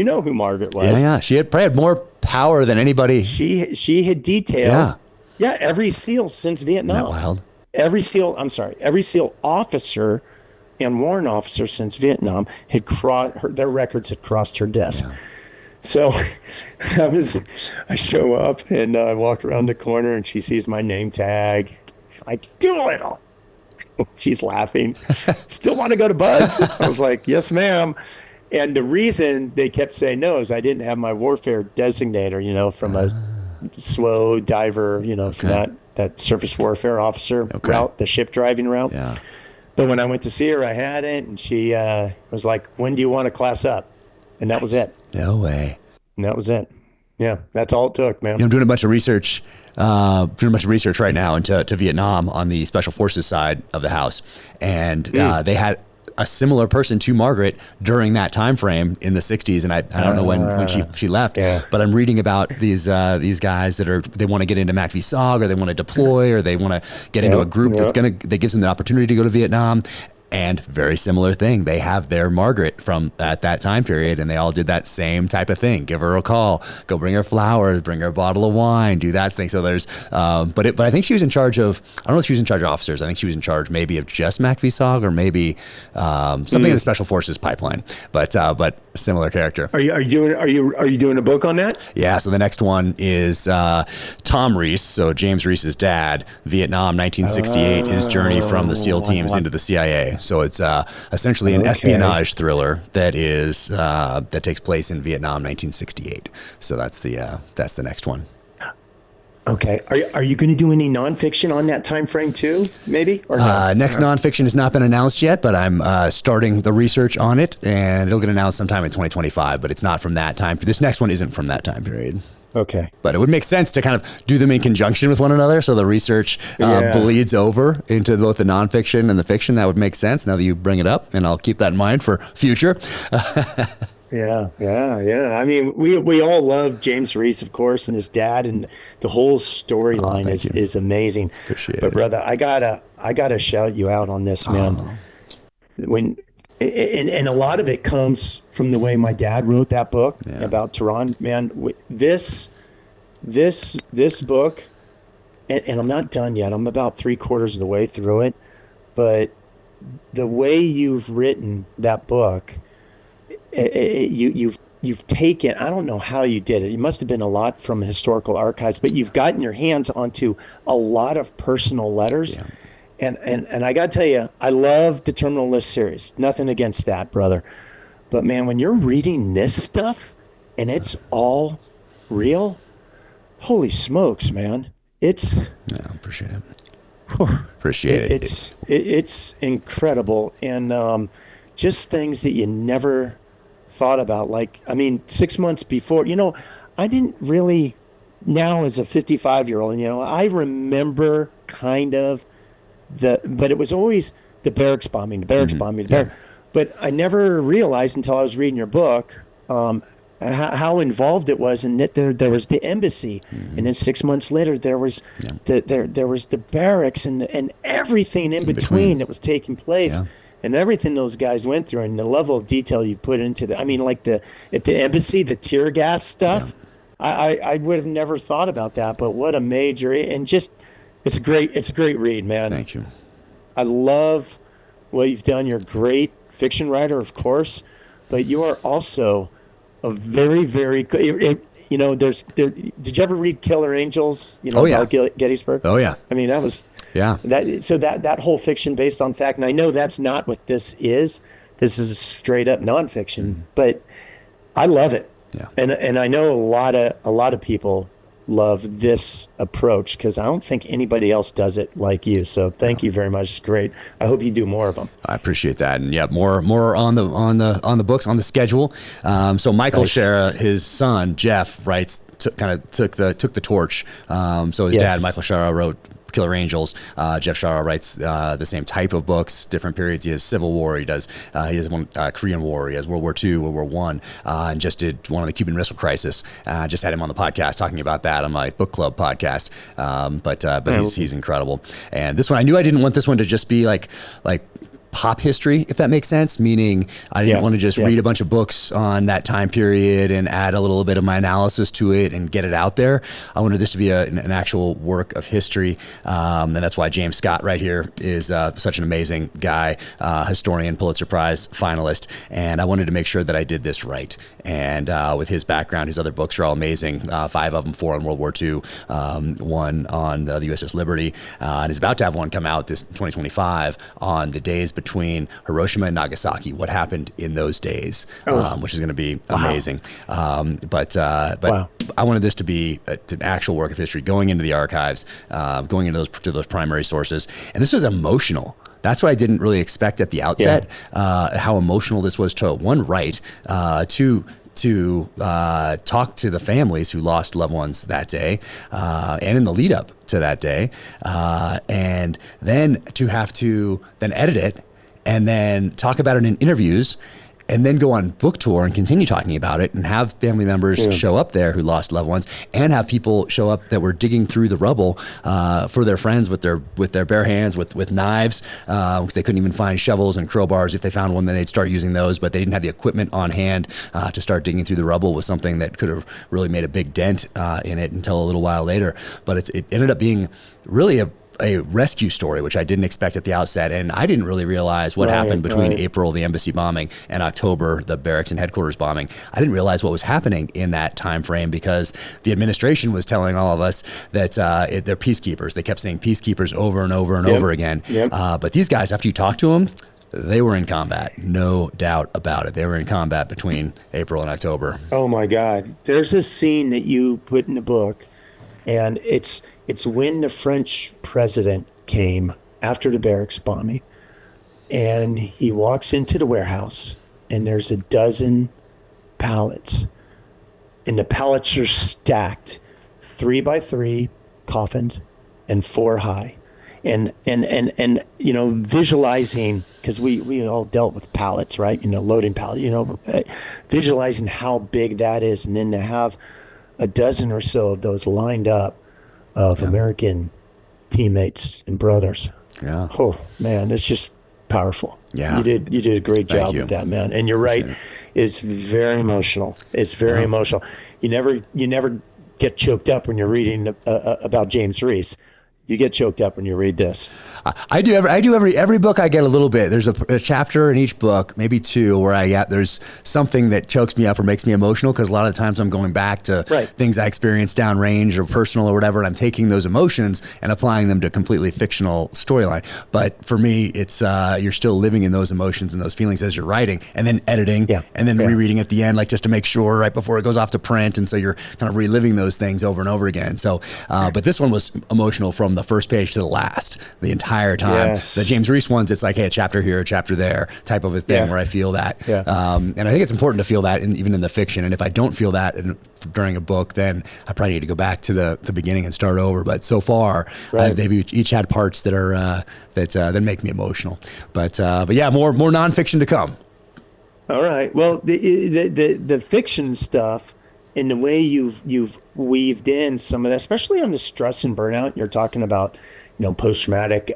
know who Margaret was. Yeah. She had probably had more power than anybody. She had detailed. Yeah, every SEAL since Vietnam. Isn't that wild? Every SEAL officer and warrant officer since Vietnam had their records had crossed her desk. Yeah. So I show up and I walk around the corner and she sees my name tag. Like, Doolittle. She's laughing. "Still want to go to Bud's?" I was like, "Yes, ma'am." And the reason they kept saying no is I didn't have my warfare designator, you know, from a SWO diver, you know, from that surface warfare officer route, the ship driving route. Yeah. But when I went to see her, I had it, and she was like, "When do you want to class up?" And that was it. No way. And that was it. Yeah, that's all it took, man. You know, I'm doing a bunch of research right now into Vietnam on the Special Forces side of the house, and they had a similar person to Margaret during that time frame in the 60s, and I don't know when she left, but I'm reading about these guys they want to get into MACV-SOG, or they want to deploy, or they want to get into a group that gives them the opportunity to go to Vietnam. And very similar thing. They have their Margaret from at that time period, and they all did that same type of thing. Give her a call, go bring her flowers, bring her a bottle of wine, do that thing. So there's, but I think she was in charge of, I don't know if she was in charge of officers. I think she was in charge maybe of just MACV-SOG, or maybe something in the Special Forces pipeline. But similar character. Are you doing a book on that? Yeah. So the next one is Tom Reese, so James Reese's dad, Vietnam, 1968, his journey from the SEAL teams into the CIA. So it's essentially an espionage thriller that takes place in Vietnam, 1968. So that's the next one. Okay. Are you going to do any nonfiction on that time frame too? Maybe or not? Next nonfiction has not been announced yet, but I'm starting the research on it, and it'll get announced sometime in 2025. But it's not from that time. This next one isn't from that time period. Okay. But it would make sense to kind of do them in conjunction with one another, so the research bleeds over into both the nonfiction and the fiction. That would make sense now that you bring it up, and I'll keep that in mind for future. Yeah. I mean, we all love James Reese, of course, and his dad, and the whole storyline is amazing. Appreciate but it. brother, I gotta shout you out on this, man. And a lot of it comes from the way my dad wrote that book about Tehran, man. This book, and I'm not done yet. I'm about 3/4 of the way through it, but the way you've written that book, you've taken, I don't know how you did it. It must have been a lot from historical archives, but you've gotten your hands onto a lot of personal letters. Yeah. And I got to tell you, I love the Terminal List series. Nothing against that, brother. But man, when you're reading this stuff and it's all real, holy smokes, man. Appreciate it. Appreciate it. It's incredible. And just things that you never thought about. Like, I mean, 6 months before, I didn't really, now as a 55-year-old, I remember kind of, but it was always the barracks bombing, but I never realized until I was reading your book how involved it was, and that there was the embassy, and then 6 months later there was there was the barracks and everything in between that was taking place, and everything those guys went through, and the level of detail you put into I mean, like at the embassy, the tear gas stuff. I would have never thought about that, but what a major, and just, it's a great read, man. Thank you. I love what you've done. You're a great fiction writer, of course, but you are also a very, very good, you know, did you ever read Killer Angels? You know, about Gettysburg? Oh yeah. I mean, that was, that whole fiction based on fact. And I know that's not what this is. This is straight up nonfiction, but I love it. Yeah. And I know a lot of people love this approach, because I don't think anybody else does it like you. So thank you very much. It's great. I hope you do more of them. I appreciate that. And yeah, more on the books, on the schedule. So Michael Shara, his son Jeff, writes, took the torch. So his dad, Michael Shara, wrote Killer Angels. Jeff Shara writes the same type of books, different periods. He has Civil War. He has one Korean War. He has World War II, World War I, and just did one on the Cuban Missile Crisis. Just had him on the podcast talking about that on my book club podcast. But he's incredible. And this one, I knew I didn't want this one to just be like pop history, if that makes sense, meaning I didn't want to just read a bunch of books on that time period and add a little bit of my analysis to it and get it out there. I wanted this to be an actual work of history, and that's why James Scott right here is such an amazing guy, historian, Pulitzer Prize finalist, and I wanted to make sure that I did this right. And with his background, his other books are all amazing, 5 of them, 4 on World War II, 1 on the USS Liberty, and he's about to have one come out this 2025 on the days between Hiroshima and Nagasaki, what happened in those days, which is going to be amazing. But I wanted this to be an actual work of history, going into the archives, going into those primary sources. And this was emotional. That's what I didn't really expect at the outset, how emotional this was to write, to talk to the families who lost loved ones that day, and in the lead up to that day, and then to have to then edit it and then talk about it in interviews, and then go on book tour and continue talking about it, and have family members show up there who lost loved ones, and have people show up that were digging through the rubble for their friends with their bare hands, with knives, because they couldn't even find shovels and crowbars. If they found one, then they'd start using those, but they didn't have the equipment on hand to start digging through the rubble with something that could have really made a big dent in it until a little while later. But it ended up being really a rescue story, which I didn't expect at the outset. And I didn't really realize what happened between April, the embassy bombing, and October, the barracks and headquarters bombing. I didn't realize what was happening in that time frame, because the administration was telling all of us that they're peacekeepers. They kept saying peacekeepers over and over and over again. But these guys, after you talk to them, they were in combat, no doubt about it. They were in combat between April and October. Oh my God. There's a scene that you put in the book, and it's when the French president came after the barracks bombing, and he walks into the warehouse, and there's a dozen pallets, and the pallets are stacked 3 by 3 coffins and 4 high. And you know, visualizing, because we all dealt with pallets, right? You know, loading pallets, you know, visualizing how big that is, and then to have a dozen or so of those lined up of American teammates and brothers. Yeah. Oh man, it's just powerful. Yeah. You did a great job with that, man. And you're right. It's very emotional. It's very emotional. You never get choked up when you're reading about James Reese. You get choked up when you read this. I do every book I get a little bit. There's a chapter in each book, maybe 2, where there's something that chokes me up or makes me emotional, because a lot of the times I'm going back to things I experienced downrange or personal or whatever, and I'm taking those emotions and applying them to a completely fictional storyline. But for me, it's you're still living in those emotions and those feelings as you're writing, and then editing, and then rereading at the end, like just to make sure right before it goes off to print, and so you're kind of reliving those things over and over again. So, but this one was emotional from the first page to the last, the entire time. The James Reese ones, it's like, hey, a chapter here, a chapter there, type of a thing, where I feel that. And I think it's important to feel that even in the fiction. And if I don't feel that during a book, then I probably need to go back to the beginning and start over. But so far, they've each had parts that are that make me emotional. But yeah, more nonfiction to come. All right. Well, the fiction stuff, and the way you've weaved in some of that, especially on the stress and burnout, you're talking about, you know, post-traumatic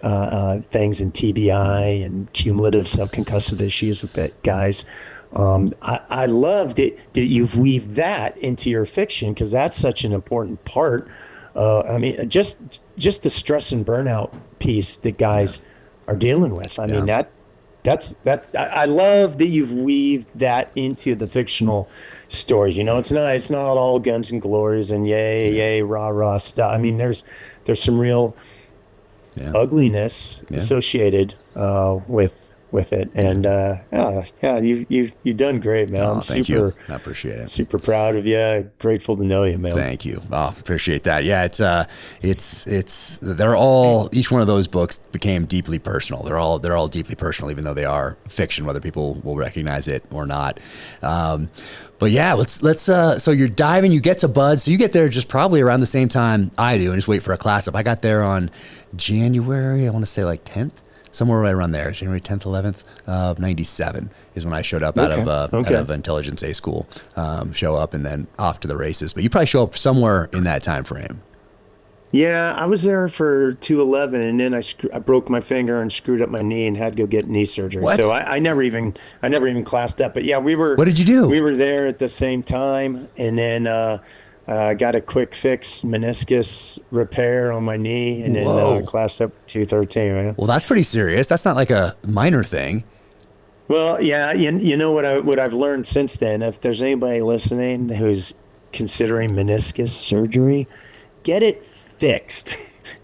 things and TBI and cumulative subconcussive issues with guys I love that you've weaved that into your fiction because that's such an important part. I mean, just the stress and burnout piece that guys are dealing with. I mean, that's I love that you've weaved that into the fictional stories. You know, it's not all guns and glories and yay rah rah stuff. I mean, there's some real ugliness associated with it, and you've done great, man. I'm thank you. I appreciate it. Super proud of you. Grateful to know you, man. Thank you. Oh, appreciate that. Yeah, they're all, each one of those books became deeply personal. They're all deeply personal, even though they are fiction, whether people will recognize it or not. But yeah, let's so you're diving, you get to Bud, so you get there just probably around the same time I do, and just wait for a class up. I got there on January, I want to say like 10th. Somewhere right around there, January 10th, 11th of 97 is when I showed up out of Intelligence A school, show up and then off to the races. But you probably show up somewhere in that time frame. Yeah, I was there for 211, and then I broke my finger and screwed up my knee and had to go get knee surgery. What? So I never even classed up. But yeah, we were. What did you do? We were there at the same time, and then got a quick fix meniscus repair on my knee, and then classed up 213. Man. Well, that's pretty serious. That's not like a minor thing. Well, yeah, you know what I've learned since then. If there's anybody listening who's considering meniscus surgery, get it fixed.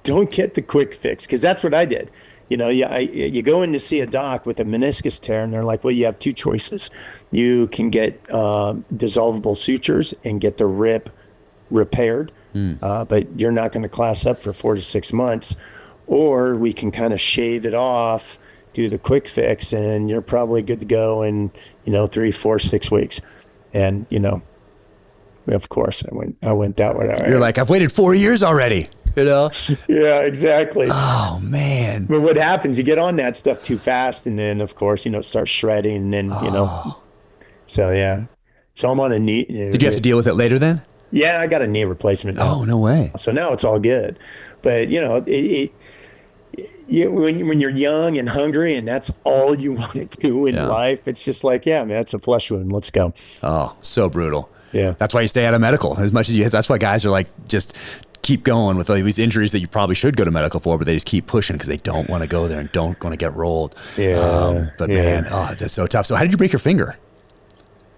Don't get the quick fix, because that's what I did. You know, you go in to see a doc with a meniscus tear, and they're like, well, you have two choices. You can get dissolvable sutures and get the rip repaired, but you're not going to class up for 4 to 6 months, or we can kind of shave it off, do the quick fix, and you're probably good to go in 3, 4, 6 weeks. And of course I went that way. You're like, I've waited 4 years already, Yeah, exactly. Oh man. But what happens, you get on that stuff too fast, and then of course it starts shredding, and then so yeah, so I'm on a knee. Did you have to deal with it later then? Yeah, I got a knee replacement now. Oh, no way. So now it's all good. But, when you're young and hungry and that's all you want to do in life, it's just like, yeah, man, it's a flesh wound. Let's go. Oh, so brutal. Yeah. That's why you stay out of medical as much as you. That's why guys are like, just keep going with all these injuries that you probably should go to medical for, but they just keep pushing because they don't want to go there and don't want to get rolled. Yeah. Man, that's so tough. So how did you break your finger?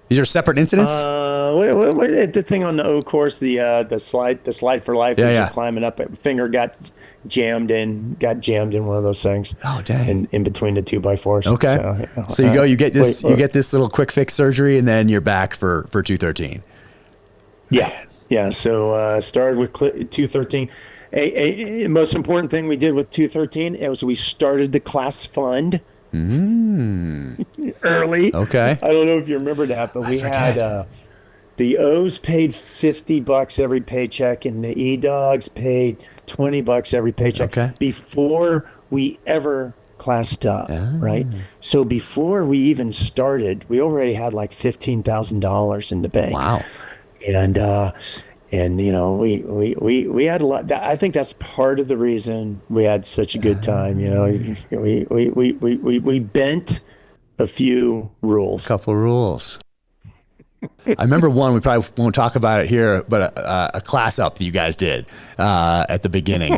These are separate incidents? The thing on the O course, the slide for life, you're climbing up, finger got jammed in one of those things. Oh, dang. In between the 2x4s. Okay. So you get this little quick fix surgery, and then you're back for 213. Yeah. Yeah. So started with 213. A most important thing we did with 213 was we started the class fund. Early. Okay. I don't know if you remember that, but we had the O's paid $50 every paycheck, and the E-Dogs paid $20 every paycheck before we ever classed up, right? So before we even started, we already had like $15,000 in the bank. Wow. And we had a lot. I think that's part of the reason we had such a good time. We bent a few rules. Couple rules. I remember one, we probably won't talk about it here, but a class up that you guys did at the beginning.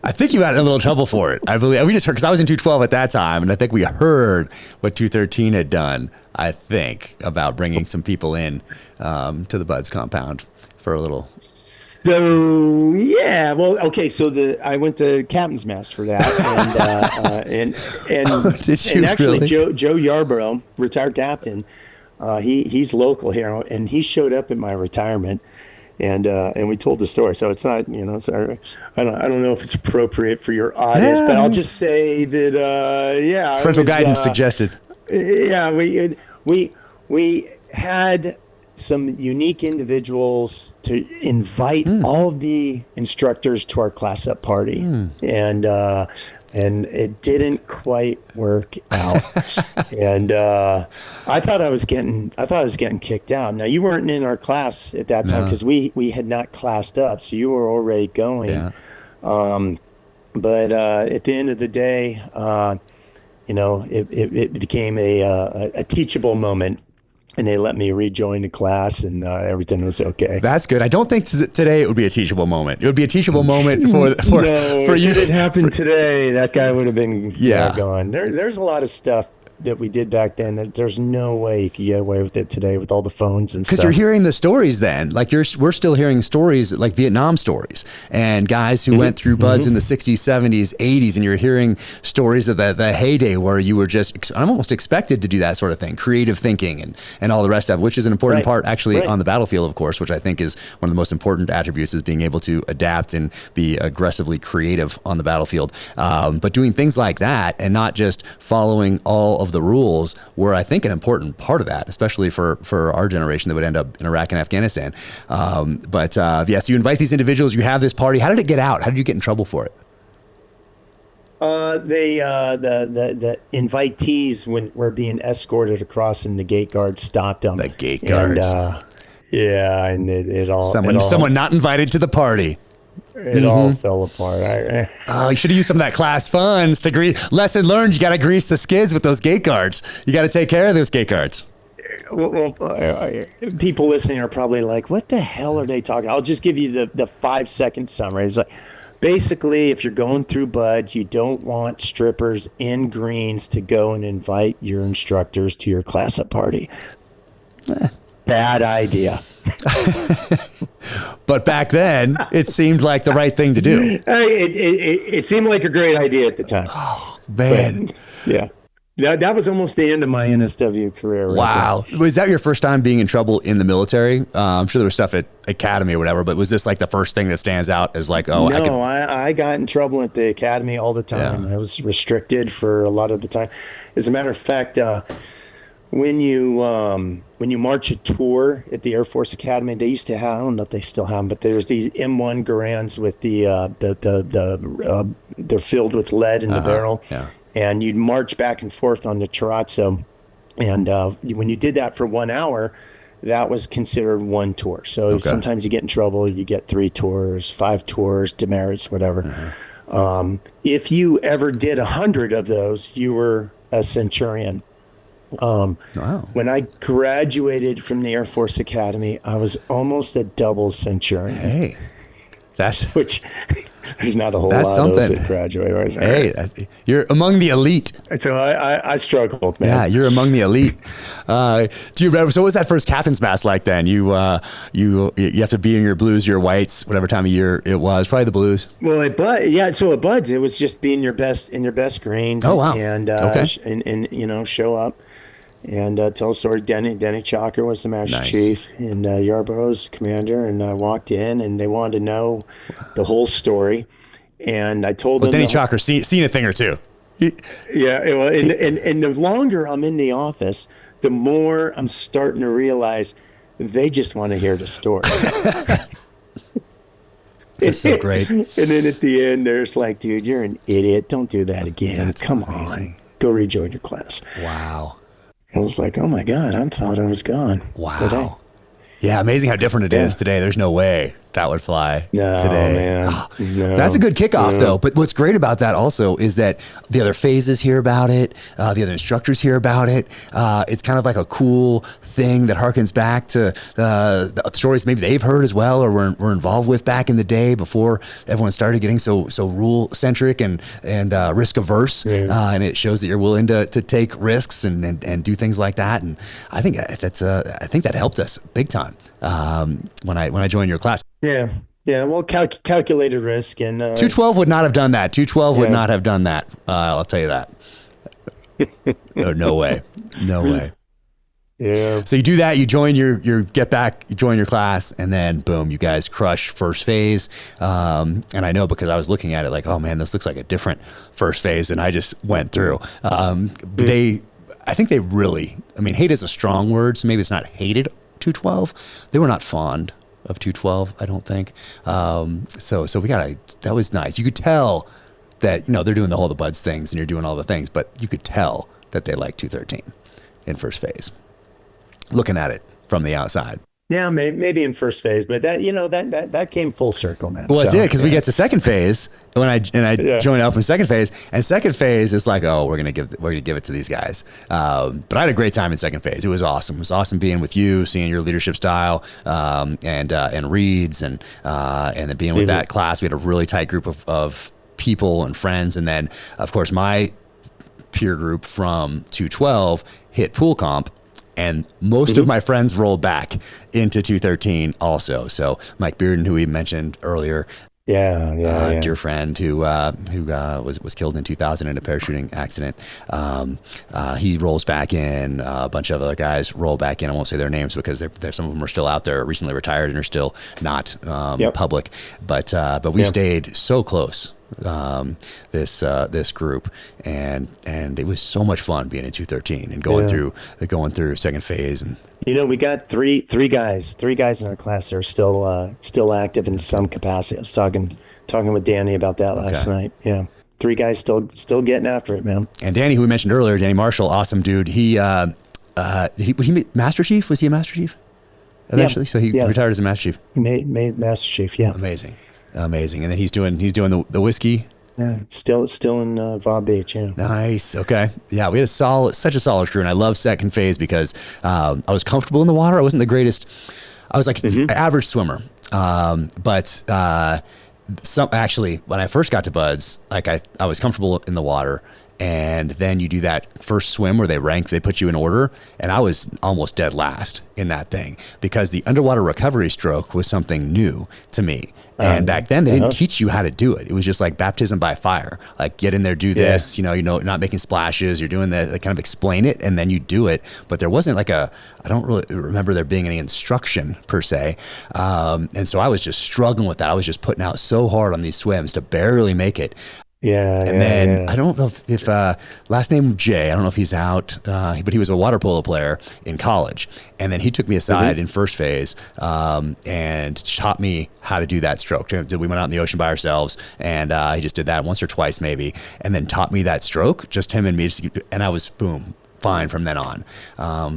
I think you got in a little trouble for it. I believe we just heard, because I was in 212 at that time, and I think we heard what 213 had done. I think about bringing some people in to the Buds compound for a little. So yeah, well, okay. So I went to captain's mess for that, and did you and actually really? Joe Yarborough, retired captain. He's local here, and he showed up at my retirement, and we told the story. So it's not, sorry, I don't know if it's appropriate for your audience, but I'll just say that parental guidance suggested. Yeah, we had some unique individuals to invite all of the instructors to our class up party, and it didn't quite work out. And I thought I was getting kicked out. Now, you weren't in our class at that time because we had not classed up, so you were already going. Yeah. But at the end of the day, it became a teachable moment, and they let me rejoin the class, and everything was okay. That's good. I don't think today it would be a teachable moment. It would be a teachable moment for you. If it happened today, that guy would have been gone. There's a lot of stuff that we did back then that there's no way you could get away with it today with all the phones and stuff. Because you're hearing the stories then. Like we're still hearing stories like Vietnam stories and guys who went through buds in the 60s, 70s, 80s, and you're hearing stories of the heyday where you were just almost expected to do that sort of thing, creative thinking and all the rest of it, which is an important part actually on the battlefield, of course, which I think is one of the most important attributes, is being able to adapt and be aggressively creative on the battlefield. But doing things like that and not just following all of the rules were, I think, an important part of that, especially for our generation that would end up in Iraq and Afghanistan. So you invite these individuals, you have this party. How did it get out? How did you get in trouble for it? The invitees were being escorted across, and the gate guard stopped them. The gate guards. And it all someone not invited to the party. It all fell apart. You should have used some of that class funds to grease. Lesson learned: you got to grease the skids with those gate guards. You got to take care of those gate guards. Well, people listening are probably like, "What the hell are they talking?" I'll just give you the 5-second summary. It's like, basically, if you're going through buds, you don't want strippers in greens to go and invite your instructors to your class up party. Bad idea. But back then, it seemed like the right thing to do. It seemed like a great idea at the time. Oh, man. But, yeah. That was almost the end of my NSW career. Wow. Was that your first time being in trouble in the military? I'm sure there was stuff at academy or whatever, but was this like the first thing that stands out as like, oh, no, I got in trouble at the academy all the time. Yeah. I was restricted for a lot of the time. As a matter of fact, when you march a tour at the Air Force Academy, they used to have, I don't know if they still have them, but there's these M1 Garands with they're filled with lead in the barrel. Yeah. And you'd march back and forth on the terrazzo. And when you did that for 1 hour, that was considered one tour. So sometimes you get in trouble, you get 3 tours, 5 tours, demerits, whatever. If you ever did 100 of those, you were a centurion. When I graduated from the Air Force Academy, I was almost a double centurion. Hey, which there's not a whole lot of those that graduate. Hey, you're among the elite. So I struggled, man. Yeah, you're among the elite. Do you remember? So what was that first captain's mass like then? You have to be in your blues, your whites, whatever time of year it was. Probably the blues. Well, so at Buds, it was just being your best in your best greens. Oh wow. And and show up. And tell a story. Denny Chalker was the master chief, and Yarborough's commander. And I walked in, and they wanted to know the whole story. And I told them. Denny Chalker seen a thing or two. Yeah. Well, and the longer I'm in the office, the more I'm starting to realize they just want to hear the story. That's so great. And then at the end, there's like, dude, you're an idiot. Don't do that again. That's Come amazing. on. Go rejoin your class. Wow. I was like, oh my God, I thought I was gone. Wow. Today. Yeah, amazing how different it is today. There's no way that would fly today. Man. No. That's a good kickoff, though. But what's great about that also is that the other phases hear about it. The other instructors hear about it. It's kind of like a cool thing that harkens back to the stories maybe they've heard as well or were involved with back in the day before everyone started getting so rule-centric and risk-averse. Yeah. And it shows that you're willing to take risks and do things like that. And I think that helped us big time when I joined your class. Yeah. Well, calculated risk and 212 would not have done that. 212 would not have done that. I'll tell you that. No way. Yeah. So you do that. You join your get back. You join your class, and then boom, you guys crush first phase. And I know because I was looking at it like, oh man, this looks like a different first phase, and I just went through. I think they really. I mean, hate is a strong word, so maybe it's not hated. 212. They were not fond of 212, I don't think. So that was nice. You could tell that, they're doing the buds things and you're doing all the things, but you could tell that they like 213 in first phase, looking at it from the outside. Yeah, maybe in first phase, but that came full circle, man. Well, it So, did, because we get to second phase when I Yeah. joined up in second phase, and second phase is like, oh, we're gonna give it to these guys. But I had a great time in second phase. It was awesome. It was awesome being with you, seeing your leadership style, and Reed's, and then being with that class. We had a really tight group of people and friends, and then of course my peer group from 212 hit pool comp. And most of my friends rolled back into 213 also. So Mike Bearden, who we mentioned earlier, Yeah. dear friend who was killed in 2000 in a parachuting accident. He rolls back in. A bunch of other guys roll back in. I won't say their names because they're some of them are still out there, recently retired, and are still not public. But we stayed so close. This group, and it was so much fun being in 213 and going through second phase. And we got three guys in our class that are still active in some capacity. I was talking with Danny about that last night. Yeah, 3 guys still getting after it, man. And Danny, who we mentioned earlier, Danny Marshall, awesome dude. He Master Chief? Was he a Master Chief eventually? So he retired as a Master Chief. He made Master Chief. Yeah, amazing. And then he's doing the whiskey. Yeah, still in Vaw Beach. Yeah. Nice. Okay. Yeah, we had such a solid crew, and I love second phase because I was comfortable in the water. I wasn't the greatest. I was like an average swimmer, but actually when I first got to Buds, like I was comfortable in the water. And then you do that first swim where they put you in order. And I was almost dead last in that thing because the underwater recovery stroke was something new to me. And back then they didn't teach you how to do it. It was just like baptism by fire, like get in there, do this, not making splashes. You're doing that, like kind of explain it and then you do it. But there wasn't I don't really remember there being any instruction per se. And so I was just struggling with that. I was just putting out so hard on these swims to barely make it. And then I don't know if last name Jay, I don't know if he's out, but he was a water polo player in college. And then he took me aside in first phase and taught me how to do that stroke. We went out in the ocean by ourselves, and he just did that once or twice maybe, and then taught me that stroke, just him and me, and I was boom. Fine from then on.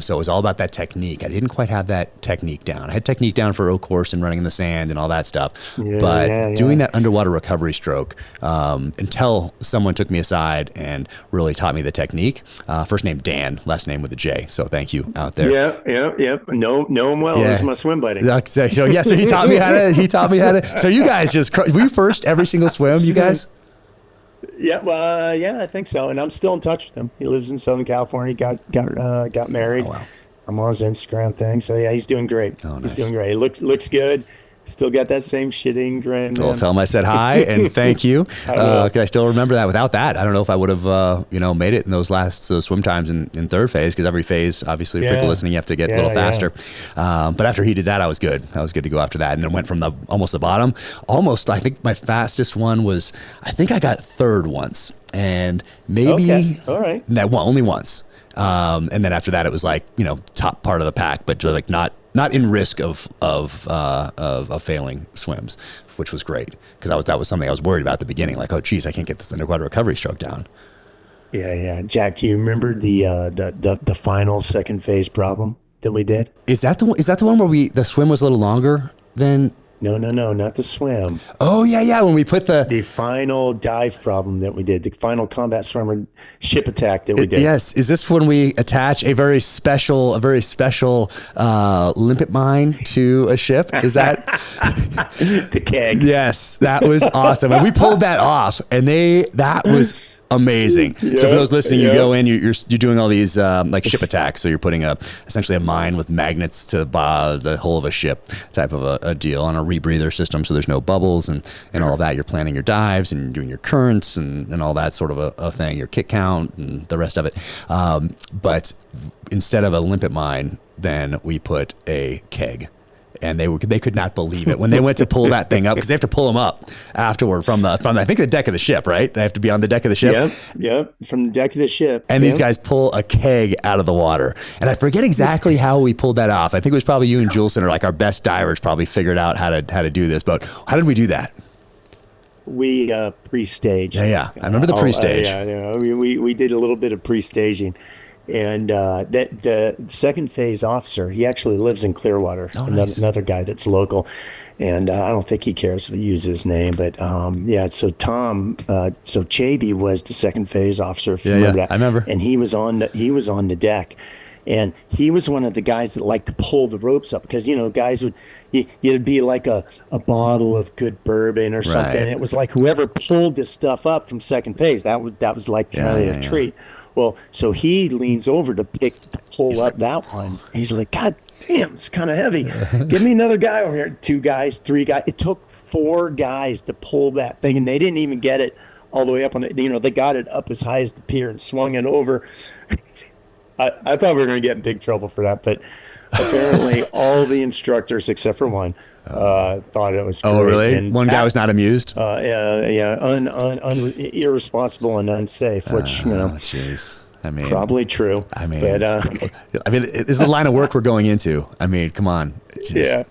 So it was all about that technique. I didn't quite have that technique down. I had technique down for oak course and running in the sand and all that stuff. But doing that underwater recovery stroke until someone took me aside and really taught me the technique. First name Dan, last name with a J. So thank you out there. Yeah. Know him well. This is my swim buddy. So he taught me how to. So you guys were you first every single swim, you guys? Yeah, I think so. And I'm still in touch with him. He lives in Southern California. Got married. Oh, wow. I'm on his Instagram thing. So yeah, he's doing great. Oh, nice. He's doing great. He looks good. Still got that same shitting grin. Well, tell him I said hi and thank you. I still remember that. Without that, I don't know if I would have, made it in those swim times in third phase, because every phase, obviously, for people listening, you have to get a little faster. But after he did that, I was good. I was good to go after that, and then went from almost the bottom. I think my fastest one was, I think I got third once, and maybe all right. Only once. And then after that, it was like top part of the pack, but like not in risk of failing swims, which was great, because that was something I was worried about at the beginning. Like, oh geez, I can't get this underwater recovery stroke down. Yeah. Jack, do you remember the final second phase problem that we did? Is that the one where the swim was a little longer than? No, not the swim. Oh yeah. When we put the final dive problem that we did, the final combat swimmer ship attack that we did. Yes, is this when we attach a very special limpet mine to a ship? Is that the keg? Yes, that was awesome, and we pulled that off, and that was amazing. So for those listening, you go in, you're doing all these like ship attacks. So you're putting essentially a mine with magnets to the hull of a ship type of a deal on a rebreather system. So there's no bubbles and all of that. You're planning your dives and doing your currents and all that sort of a thing, your kick count and the rest of it. But instead of a limpet mine, then we put a keg. And they could not believe it when they went to pull that thing up, because they have to pull them up afterward from I think the deck of the ship, right? They have to be on the deck of the ship. Yep, from the deck of the ship. And these guys pull a keg out of the water, and I forget exactly how we pulled that off. I think it was probably you and Juleson, or like our best divers, probably figured out how to do this. But how did we do that? We pre-staged. Yeah. I remember the pre-stage. We did a little bit of pre-staging. And that the second phase officer, he actually lives in Clearwater. Oh, nice. Another guy that's local. And I don't think he cares if we use his name, but yeah. So Tom, so Chaby was the second phase officer. If you remember that, I remember. And he was on the deck, and he was one of the guys that liked to pull the ropes up because guys would it'd be like a bottle of good bourbon or something. Right. And it was like whoever pulled this stuff up from second phase, that was like kind of a treat. Well, so he leans over to pull up that one. He's like, God damn, it's kind of heavy. Give me another guy over here. 2 guys, 3 guys. It took 4 guys to pull that thing, and they didn't even get it all the way up on it. They got it up as high as the pier and swung it over. I thought we were going to get in big trouble for that, but apparently all the instructors except for one thought it was great. Oh, really? And One guy was not amused? Irresponsible and unsafe, which, Jeez. I mean, probably true. I mean, but, this is the line of work we're going into. I mean, come on. Yeah.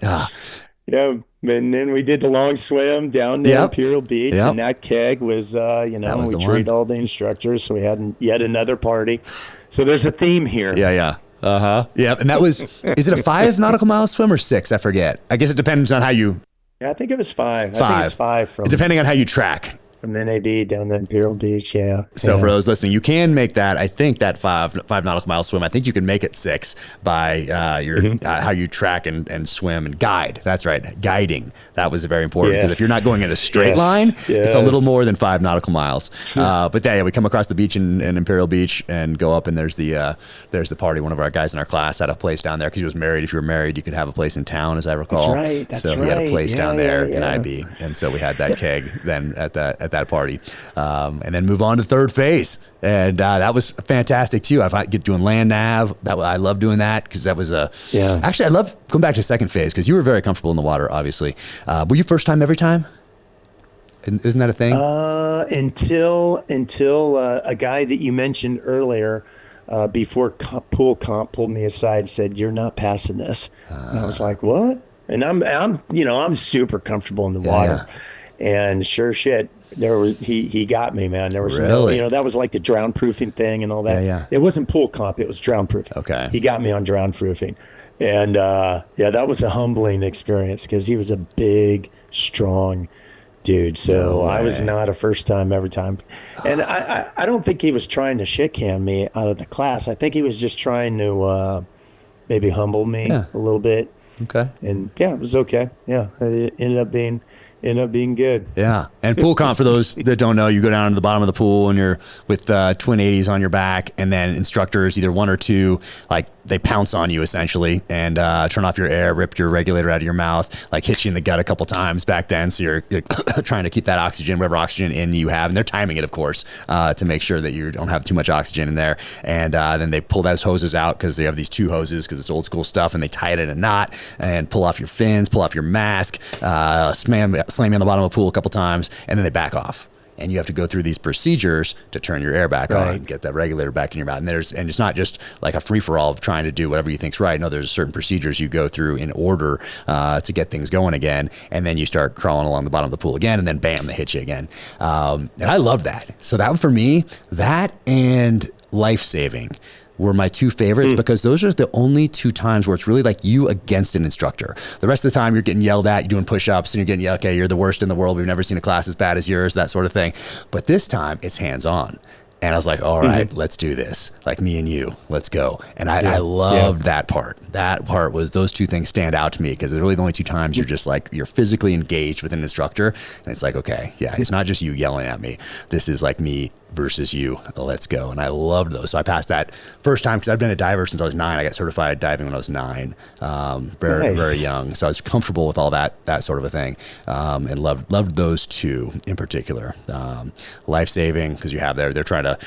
And then we did the long swim down there Imperial Beach, and that keg was, we treated all the instructors, so we had yet another party. So there's a theme here. Yeah. Yeah. And that was, is it a 5 nautical mile swim or 6? I forget. I guess it depends on how you. Yeah, I think it was 5. I think it's 5 depending on how you track. From the NAB down to Imperial Beach, So for those listening, you can make that. I think that five nautical mile swim. I think you can make it 6 by your how you track and swim and guide. That's right, guiding. That was very important because if you're not going in a straight line, it's a little more than 5 nautical miles. But we come across the beach in Imperial Beach and go up, and there's the party. One of our guys in our class had a place down there because he was married. If you were married, you could have a place in town, as I recall. That's right. So he had a place down there in IB, and so we had that keg then at that party, and then move on to third phase, and that was fantastic too. I get doing land nav. I love doing that because that was Actually, I love going back to second phase because you were very comfortable in the water. Obviously, were you first time every time? Isn't that a thing? Until a guy that you mentioned earlier. Before pool comp pulled me aside and said, "You're not passing this." And I was like, "What?" And I'm super comfortable in the water, and sure shit. He got me, man. There was that was like the drown proofing thing and all that. Yeah. It wasn't pool comp, it was drown proofing. Okay. He got me on drown proofing. And that was a humbling experience because he was a big, strong dude. So I was not a first time every time. And I don't think he was trying to shit can me out of the class. I think he was just trying to maybe humble me a little bit. Okay. And it was okay. Yeah. It ended up being good. Yeah. And pool comp, for those that don't know, you go down to the bottom of the pool and you're with twin 80s on your back, and then instructors, either 1 or 2, like they pounce on you essentially and turn off your air, rip your regulator out of your mouth, like hit you in the gut a couple times back then. So you're trying to keep that oxygen, whatever oxygen in you have. And they're timing it, of course, to make sure that you don't have too much oxygen in there. And then they pull those hoses out because they have these 2 hoses because it's old school stuff, and they tie it in a knot and pull off your fins, pull off your mask, slam you on the bottom of the pool a couple times, and then they back off. And you have to go through these procedures to turn your air back on, get that regulator back in your mouth. And it's not just like a free-for-all of trying to do whatever you think's right. No, there's certain procedures you go through in order to get things going again. And then you start crawling along the bottom of the pool again, and then bam, they hit you again. And I love that. So that for me, that and life-saving were my 2 favorites because those are the only 2 times where it's really like you against an instructor. The rest of the time you're getting yelled at, you're doing push-ups, and you're getting yelled, okay, you're the worst in the world. We've never seen a class as bad as yours, that sort of thing. But this time it's hands-on. And I was like, all right, let's do this. Like me and you, let's go. And I loved that part. That part was, those 2 things stand out to me because it's really the only 2 times you're just like, you're physically engaged with an instructor. And it's like, okay, it's not just you yelling at me. This is like me versus you. Let's go. And I loved those. So I passed that first time because I've been a diver since I was 9. I got certified diving when I was 9, very young. So I was comfortable with all that sort of a thing, and loved those 2 in particular. Life-saving because you have they're trying to,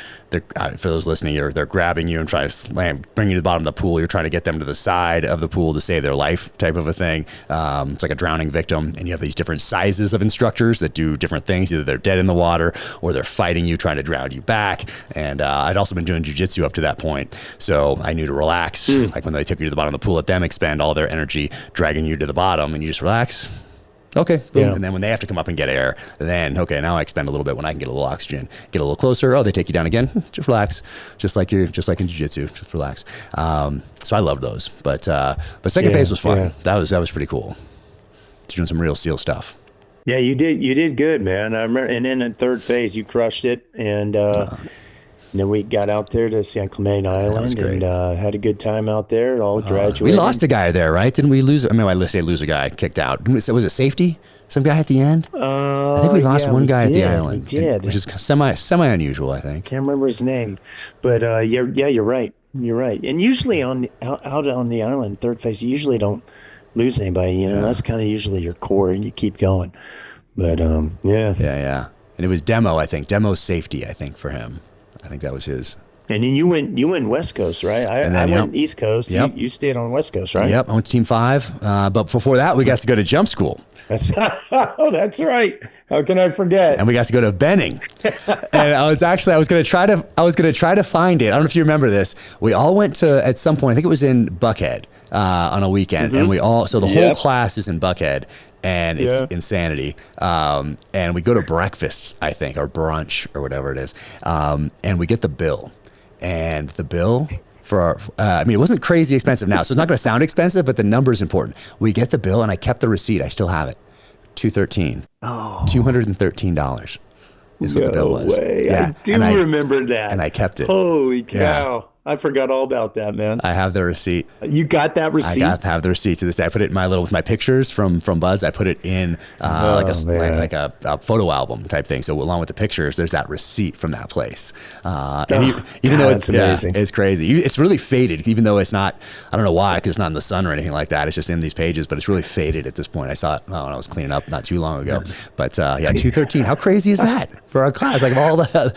for those listening, they're grabbing you and trying to bring you to the bottom of the pool. You're trying to get them to the side of the pool to save their life, type of a thing. It's like a drowning victim, and you have these different sizes of instructors that do different things. Either they're dead in the water or they're fighting you, trying to drown you back. And I'd also been doing jiu-jitsu up to that point, so I knew to relax. Like when they took you to the bottom of the pool, let them expend all their energy dragging you to the bottom, and you just relax. Okay. Boom. Yeah. And then when they have to come up and get air, then, okay, now I expend a little bit when I can get a little oxygen, get a little closer. Oh, they take you down again. Just relax. Just like in jiu-jitsu, just relax. So I loved those, but second phase was fun. Yeah. That was pretty cool. Doing some real SEAL stuff. Yeah, you did good, man. I remember, and then in third phase, you crushed it, and then we got out there to San Clemente Island and had a good time out there. All graduated. We lost a guy there, right? Didn't we lose? I mean, I say lose a guy, kicked out. Was it safety? Some guy at the end? I think we lost one guy at the island. We did. Which is semi unusual, I think. Can't remember his name, but you're right. You're right. And usually out on the island, third phase, you usually don't lose anybody. You know, that's kind of usually your core, and you keep going. But yeah. And it was demo safety, I think, for him. I think that was his. And then you went West Coast, right? I went East Coast. Yep. You stayed on West Coast, right? Yep. I went to Team 5. But before that, we got to go to jump school. That's right. How can I forget? And we got to go to Benning. And I was going to try to find it. I don't know if you remember this. We all went to, at some point, I think it was in Buckhead on a weekend. And so the whole class is in Buckhead. And it's insanity. And we go to breakfast, I think, or brunch or whatever it is. And we get the bill. And the bill for our, it wasn't crazy expensive now, so it's not going to sound expensive, but the number is important. We get the bill, and I kept the receipt. I still have it. $213. Oh. $213 is what the bill was. Way. Yeah. I do remember that. And I kept it. Holy cow. Yeah. I forgot all about that, man. I have the receipt. You got that receipt? I have the receipt to this day. I put it in with my pictures from Buds. I put it in like a photo album type thing. So along with the pictures, there's that receipt from that place. Even though it's amazing, it's crazy. It's really faded, even though it's not. I don't know why, because it's not in the sun or anything like that. It's just in these pages, but it's really faded at this point. I saw it when I was cleaning up not too long ago. But 213. How crazy is that for our class? Like of all the,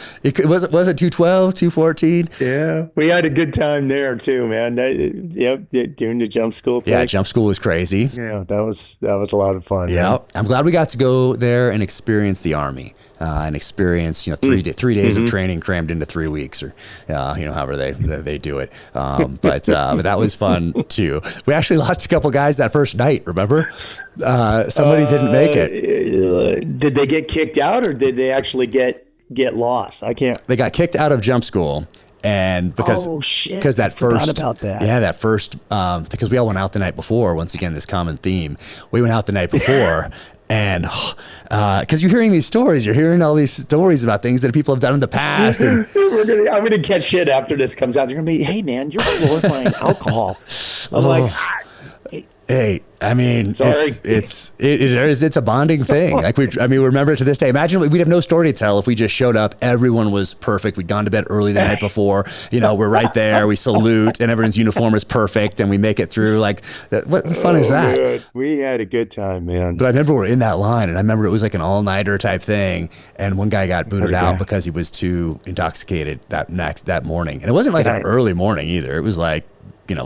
was it 212, 214? Yeah, we had a good time there too, man. Doing the jump school thing. Yeah, jump school was crazy. Yeah, that was a lot of fun. Yeah, man. I'm glad we got to go there and experience the Army and experience 3 days of training crammed into 3 weeks, or however they do it. But that was fun too. We actually lost a couple guys that first night. Remember, somebody didn't make it. Did they get kicked out, or did they actually get lost? I can't. They got kicked out of jump school. And because that first, because we all went out the night before, once again, this common theme, we went out the night before and because you're hearing these stories, you're hearing all these stories about things that people have done in the past. And I'm going to catch shit after this comes out. They're going to be, hey man, you're glorifying alcohol. I'm like, hey, sorry. It's a bonding thing. Like we remember it to this day. Imagine we'd have no story to tell if we just showed up. Everyone was perfect. We'd gone to bed early the night before. We're right there. We salute, and everyone's uniform is perfect, and we make it through. Like, what fun is that? Man. We had a good time, man. But I remember we're in that line, and I remember it was like an all-nighter type thing, and one guy got booted out because he was too intoxicated that morning, and it wasn't like an early morning either. It was like 8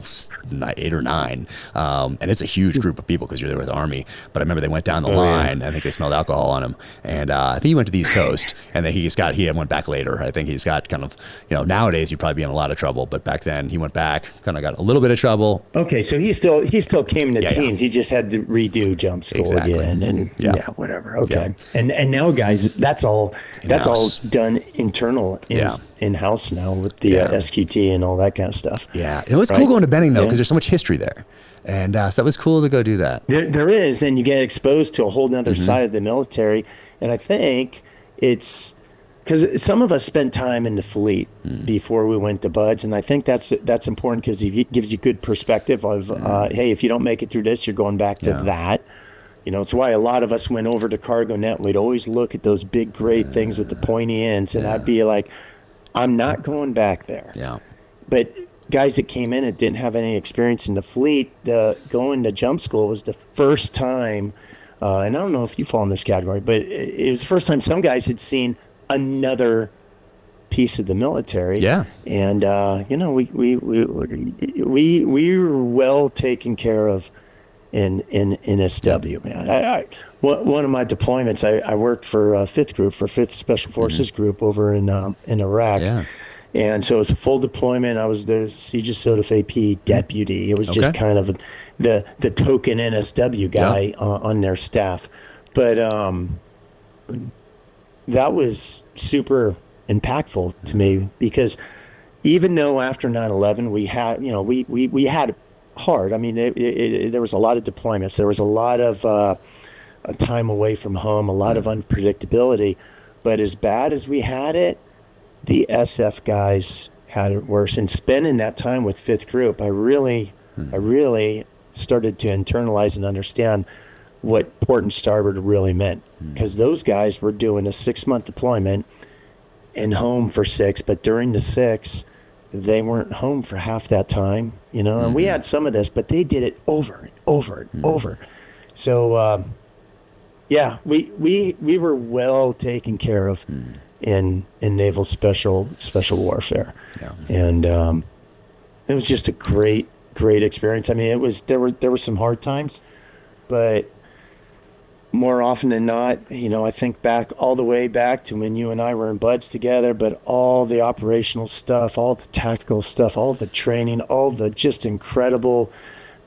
or 9. And it's a huge group of people because you're there with the Army. But I remember they went down the line. I think they smelled alcohol on him. And I think he went to the East Coast, and then he went back later. I think he's got kind of, nowadays you'd probably be in a lot of trouble. But back then he went back, kind of got a little bit of trouble. Okay, so he still came into teams. He just had to redo jump school again. And whatever. Okay. Yeah. And now, guys, that's all done internal in-house now with the SQT and all that kind of stuff. Yeah. It was cool going to Benning, though, because there's so much history there. And so that was cool to go do that. There is, and you get exposed to a whole nother side of the military. And I think it's because some of us spent time in the fleet before we went to Buds. And I think that's important because it gives you good perspective of, hey, if you don't make it through this, you're going back to that. It's why a lot of us went over to Cargo Net. We'd always look at those big, great things with the pointy ends. And I'd be like, I'm not going back there. Yeah. But guys that came in and didn't have any experience in the fleet, going to jump school was the first time, and I don't know if you fall in this category, but it was the first time some guys had seen another piece of the military. Yeah. And we were well taken care of in SW, man. One of my deployments, I worked for 5th Group, for 5th Special Forces Group over in Iraq. Yeah. And so it was a full deployment. I was the CJS SOTF AP deputy. It was just kind of the token NSW guy on their staff. But that was super impactful to me, because even though after 9/11 we had, we had it hard. I mean, there was a lot of deployments. There was a lot of a time away from home, a lot of unpredictability. But as bad as we had it, the SF guys had it worse. And spending that time with 5th Group, I really started to internalize and understand what port and starboard really meant. Because those guys were doing a 6-month deployment and home for 6, but during the 6, they weren't home for half that time, and we had some of this, but they did it over and over and over. So, we were well taken care of in naval special warfare. And it was just a great experience. I mean, there were some hard times, but more often than not, I think back all the way back to when you and I were in buds together, but all the operational stuff, all the tactical stuff, all the training, all the just incredible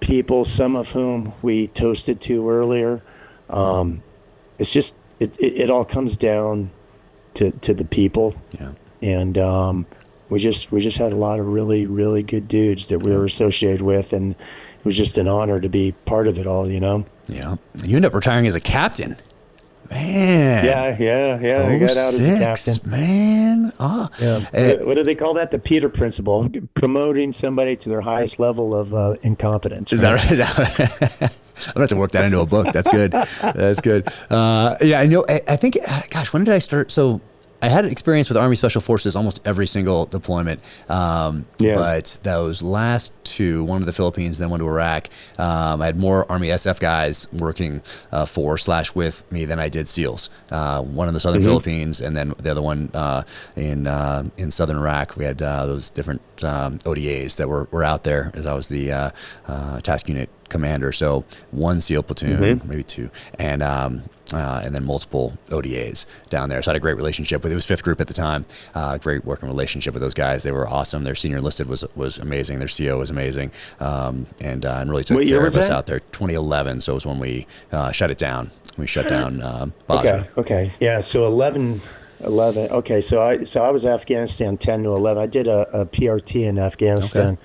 people, some of whom we toasted to earlier. It's just, it all comes down to the people. And we just had a lot of really, really good dudes that we were associated with, and it was just an honor to be part of it all, Yeah. You end up retiring as a captain. Man. Yeah. I got out as a captain. Man. What do they call that? The Peter principle, promoting somebody to their highest level of incompetence. Is that right? I'm going to have to work that into a book. That's good. That's good. I know. I think, gosh, when did I start? So I had experience with Army Special Forces almost every single deployment. But those last 2, one to the Philippines, then one to Iraq, I had more Army SF guys working for/with me than I did SEALs. One in the Southern Philippines, and then the other one in Southern Iraq. We had those different ODAs that were out there, as I was the task unit commander. So 1 SEAL platoon, maybe 2, and then multiple ODAs down there. So I had a great relationship with, it was 5th Group at the time, great working relationship with those guys. They were awesome. Their senior enlisted was amazing. Their CO was amazing. And really took care of us out there. 2011. So it was when we shut it down. We shut down Basra. Okay. Yeah. So 11. Okay. So I was Afghanistan 10 to 11. I did a PRT in Afghanistan.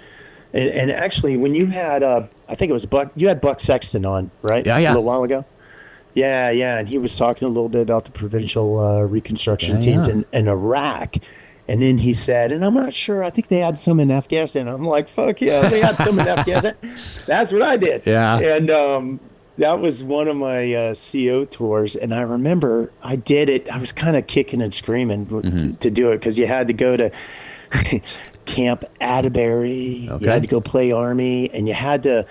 And actually, when you had, I think it was you had Buck Sexton on, right? Yeah. A little while ago. Yeah, and he was talking a little bit about the provincial reconstruction teams in Iraq. And then he said, and I'm not sure, I think they had some in Afghanistan. I'm like, fuck yeah, they had some in Afghanistan. That's what I did. Yeah. And that was one of my CO tours. And I remember I did it. I was kind of kicking and screaming to do it, because you had to go to Camp Atterbury. You had to go play Army, and you had to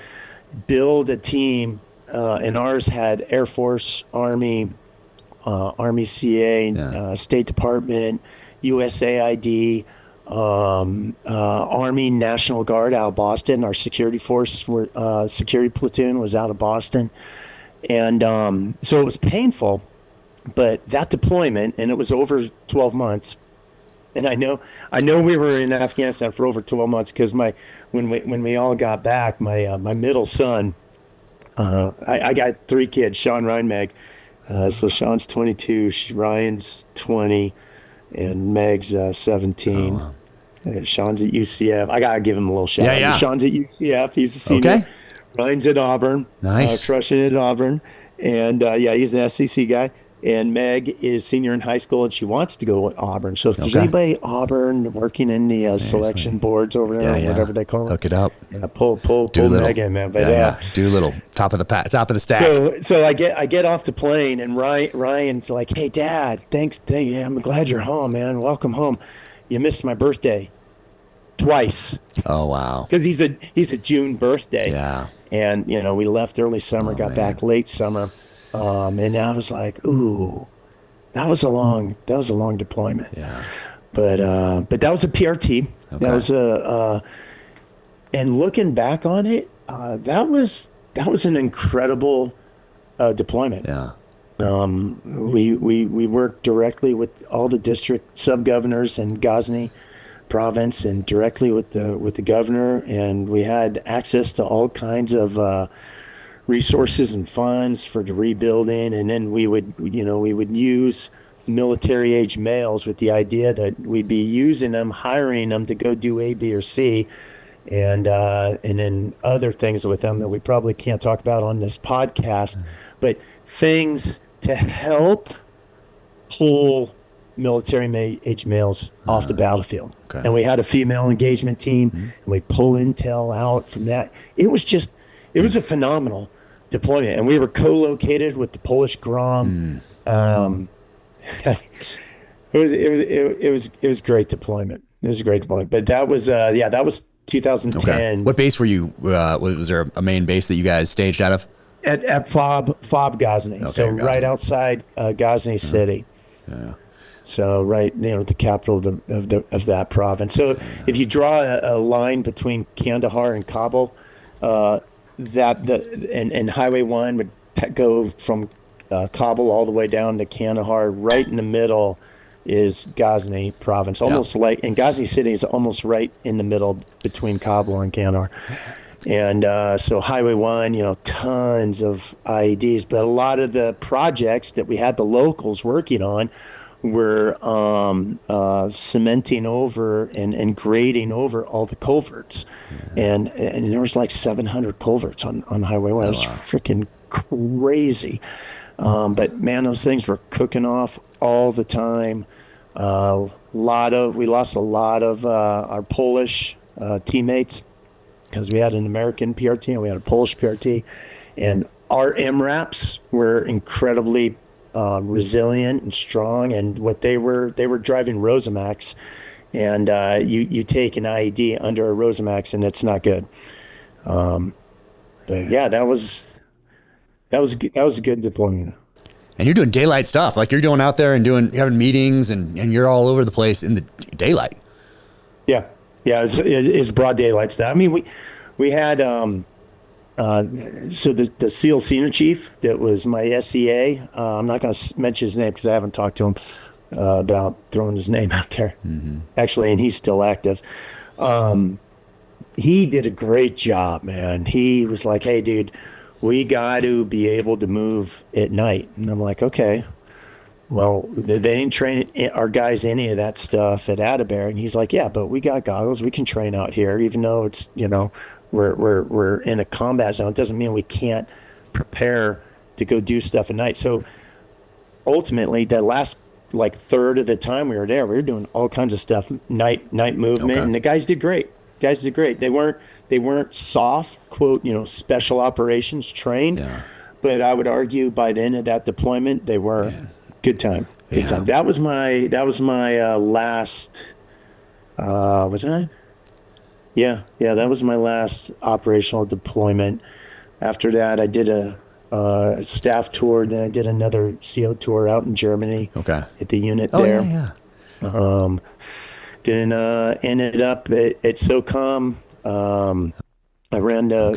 build a team. And ours had Airforce, Army, Army CA, State Department, USAID, Army National Guard out of Boston. Our security force, security platoon was out of Boston. And so it was painful, but that deployment, and it was over 12 months. And I know we were in Afghanistan for over 12 months, because when we all got back, my middle son, I got 3 kids, Sean, Ryan, Meg. So Sean's 22, Ryan's 20, and Meg's 17. Oh, wow. Sean's at UCF. I gotta give him a little shout out. Yeah. Sean's at UCF. He's a senior. Okay. Ryan's at Auburn. Nice. Crushing it at Auburn. And he's an SEC guy. And Meg is senior in high school, and she wants to go at Auburn. So if there's anybody at Auburn working in the selection boards over there, or whatever they call it, hook it up. Yeah, pull Meg in, man. But Doolittle, top of the stack. So I get off the plane, and Ryan's like, "Hey, Dad, thanks. I'm glad you're home, man. Welcome home. You missed my birthday twice." Oh wow! Because he's a June birthday. Yeah. And we left early summer, got back late summer. And I was like, ooh, that was a long deployment. Yeah. But that was a PRT. Okay. That was and looking back on it, that was an incredible deployment. Yeah. We worked directly with all the district sub-governors in Ghazni, province and directly with the governor, and we had access to all kinds of resources and funds for the rebuilding. And then we would use military age males with the idea that we'd be using them, hiring them to go do A, B, or C, and then other things with them that we probably can't talk about on this podcast, but things to help pull military age males off the battlefield. Okay. And we had a female engagement team, and we pull intel out from that. It was a phenomenal deployment, and we were co-located with the Polish Grom. It was great deployment. It was a great deployment. But that was 2010. Okay. What base were you? Was there a main base that you guys staged out of? At FOB Ghazni. Okay, So Ghazni. right outside Ghazni City. Yeah. So right, the capital of that province. So if you draw a line between Kandahar and Kabul, and Highway 1 would go from Kabul all the way down to Kandahar. Right in the middle is Ghazni province, and Ghazni City is almost right in the middle between Kabul and Kandahar. And so Highway 1, tons of IEDs, but a lot of the projects that we had the locals working on were cementing over and grading over all the culverts. And there was like 700 culverts on Highway 1. It was freaking crazy. But man, those things were cooking off all the time. We lost a lot of our Polish teammates, because we had an American PRT and we had a Polish PRT, and our MRAPs were incredibly resilient and strong. And what they were driving Rosamax, and you take an IED under a Rosamax and it's not good. But yeah, that was a good deployment. And you're doing daylight stuff. Like, you're going out there and having meetings, and you're all over the place in the daylight. Yeah, it's broad daylight stuff. I mean, we had so the SEAL senior chief that was my SEA. I'm not going to mention his name because I haven't talked to him about throwing his name out there. Actually, and he's still active. He did a great job, man. He was like, "Hey, dude, we got to be able to move at night." And I'm like, okay. Well, they didn't train our guys any of that stuff at Adaber. And he's like, yeah, but we got goggles. We can train out here, even though it's, we're in a combat zone. It doesn't mean we can't prepare to go do stuff at night. So ultimately, that last third of the time we were there, we were doing all kinds of stuff, night movement, and the guys did great. They weren't soft, quote, special operations trained, but I would argue by the end of that deployment, they were. Good time. That was my last. Was it? Yeah. That was my last operational deployment. Then I did a staff tour. Then I did another CO tour out in Germany. Okay. At the unit there. Yeah. Then ended up at SOCOM. I ran so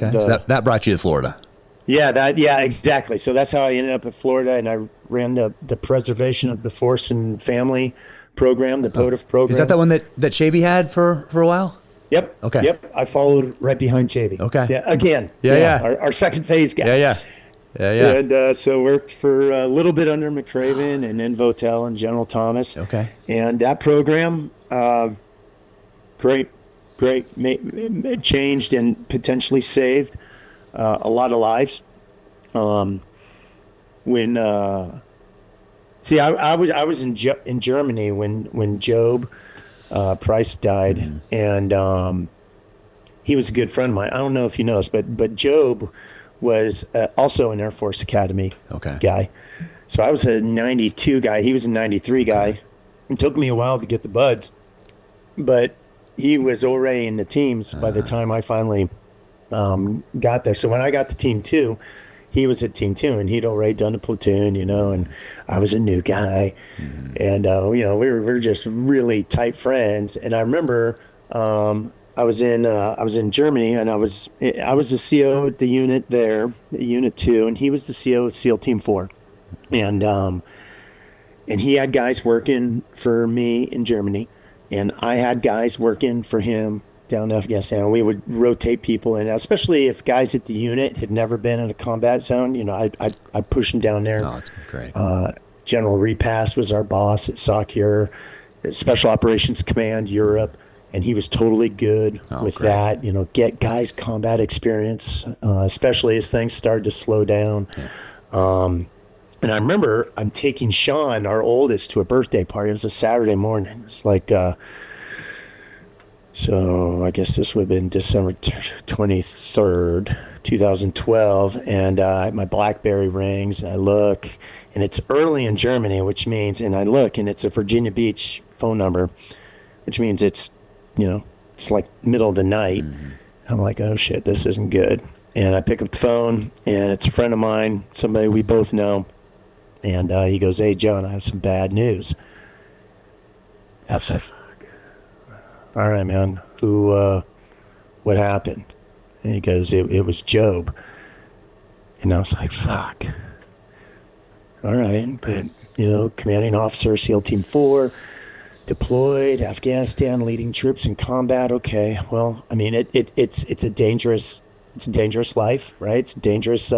that brought you to Florida. Yeah, exactly. So that's how I ended up at Florida, and I ran the Preservation of the Force and Family program, the POTFF program. Is that the one that Chaby had for a while? Yep. Okay. Yep. I followed right behind Chaby. Okay. Yeah. Again. Yeah. Our second phase guy. Yeah. And so worked for a little bit under McCraven and then Votel and General Thomas. Okay. And that program, great. It changed and potentially saved a lot of lives. I was in Germany when Job Price died, and he was a good friend of mine. I don't know if you know this, but Job was also an Air Force Academy guy. So I was a 92 guy. He was a 93 guy. It took me a while to get the buds, but he was already in the teams by the time I finally got there. So when I got to Team 2, he was at Team 2, and he'd already done a platoon, and I was a new guy. And, we were just really tight friends. And I remember I was in Germany, and I was the CO at the unit there, Unit 2, and he was the CO at SEAL Team 4. And he had guys working for me in Germany. And I had guys working for him down in Afghanistan. We would rotate people in, especially if guys at the unit had never been in a combat zone. You know, I'd push them down there. Oh, that's great. General Repass was our boss at SOC here, Special Operations Command Europe, and he was totally good with great. that. You know, get guys combat experience, especially as things started to slow down. Yeah. And I remember I'm taking Sean, our oldest, to a birthday party. It was a Saturday morning. It's like, so I guess this would have been December 23rd, 2012. And my BlackBerry rings, and I look, and it's early in Germany, which means, and I look, and it's a Virginia Beach phone number, which means it's, you know, it's like middle of the night. Mm-hmm. I'm like, oh shit, this isn't good. And I pick up the phone, and it's a friend of mine, somebody we both know. And he goes, hey, John, I have some bad news. I was like, fuck. All right, man. What happened? And he goes, it was Job. And I was like, fuck. All right. But, you know, commanding officer, SEAL Team 4, deployed, Afghanistan, leading troops in combat. Okay. Well, I mean, it's a dangerous life, right? It's a dangerous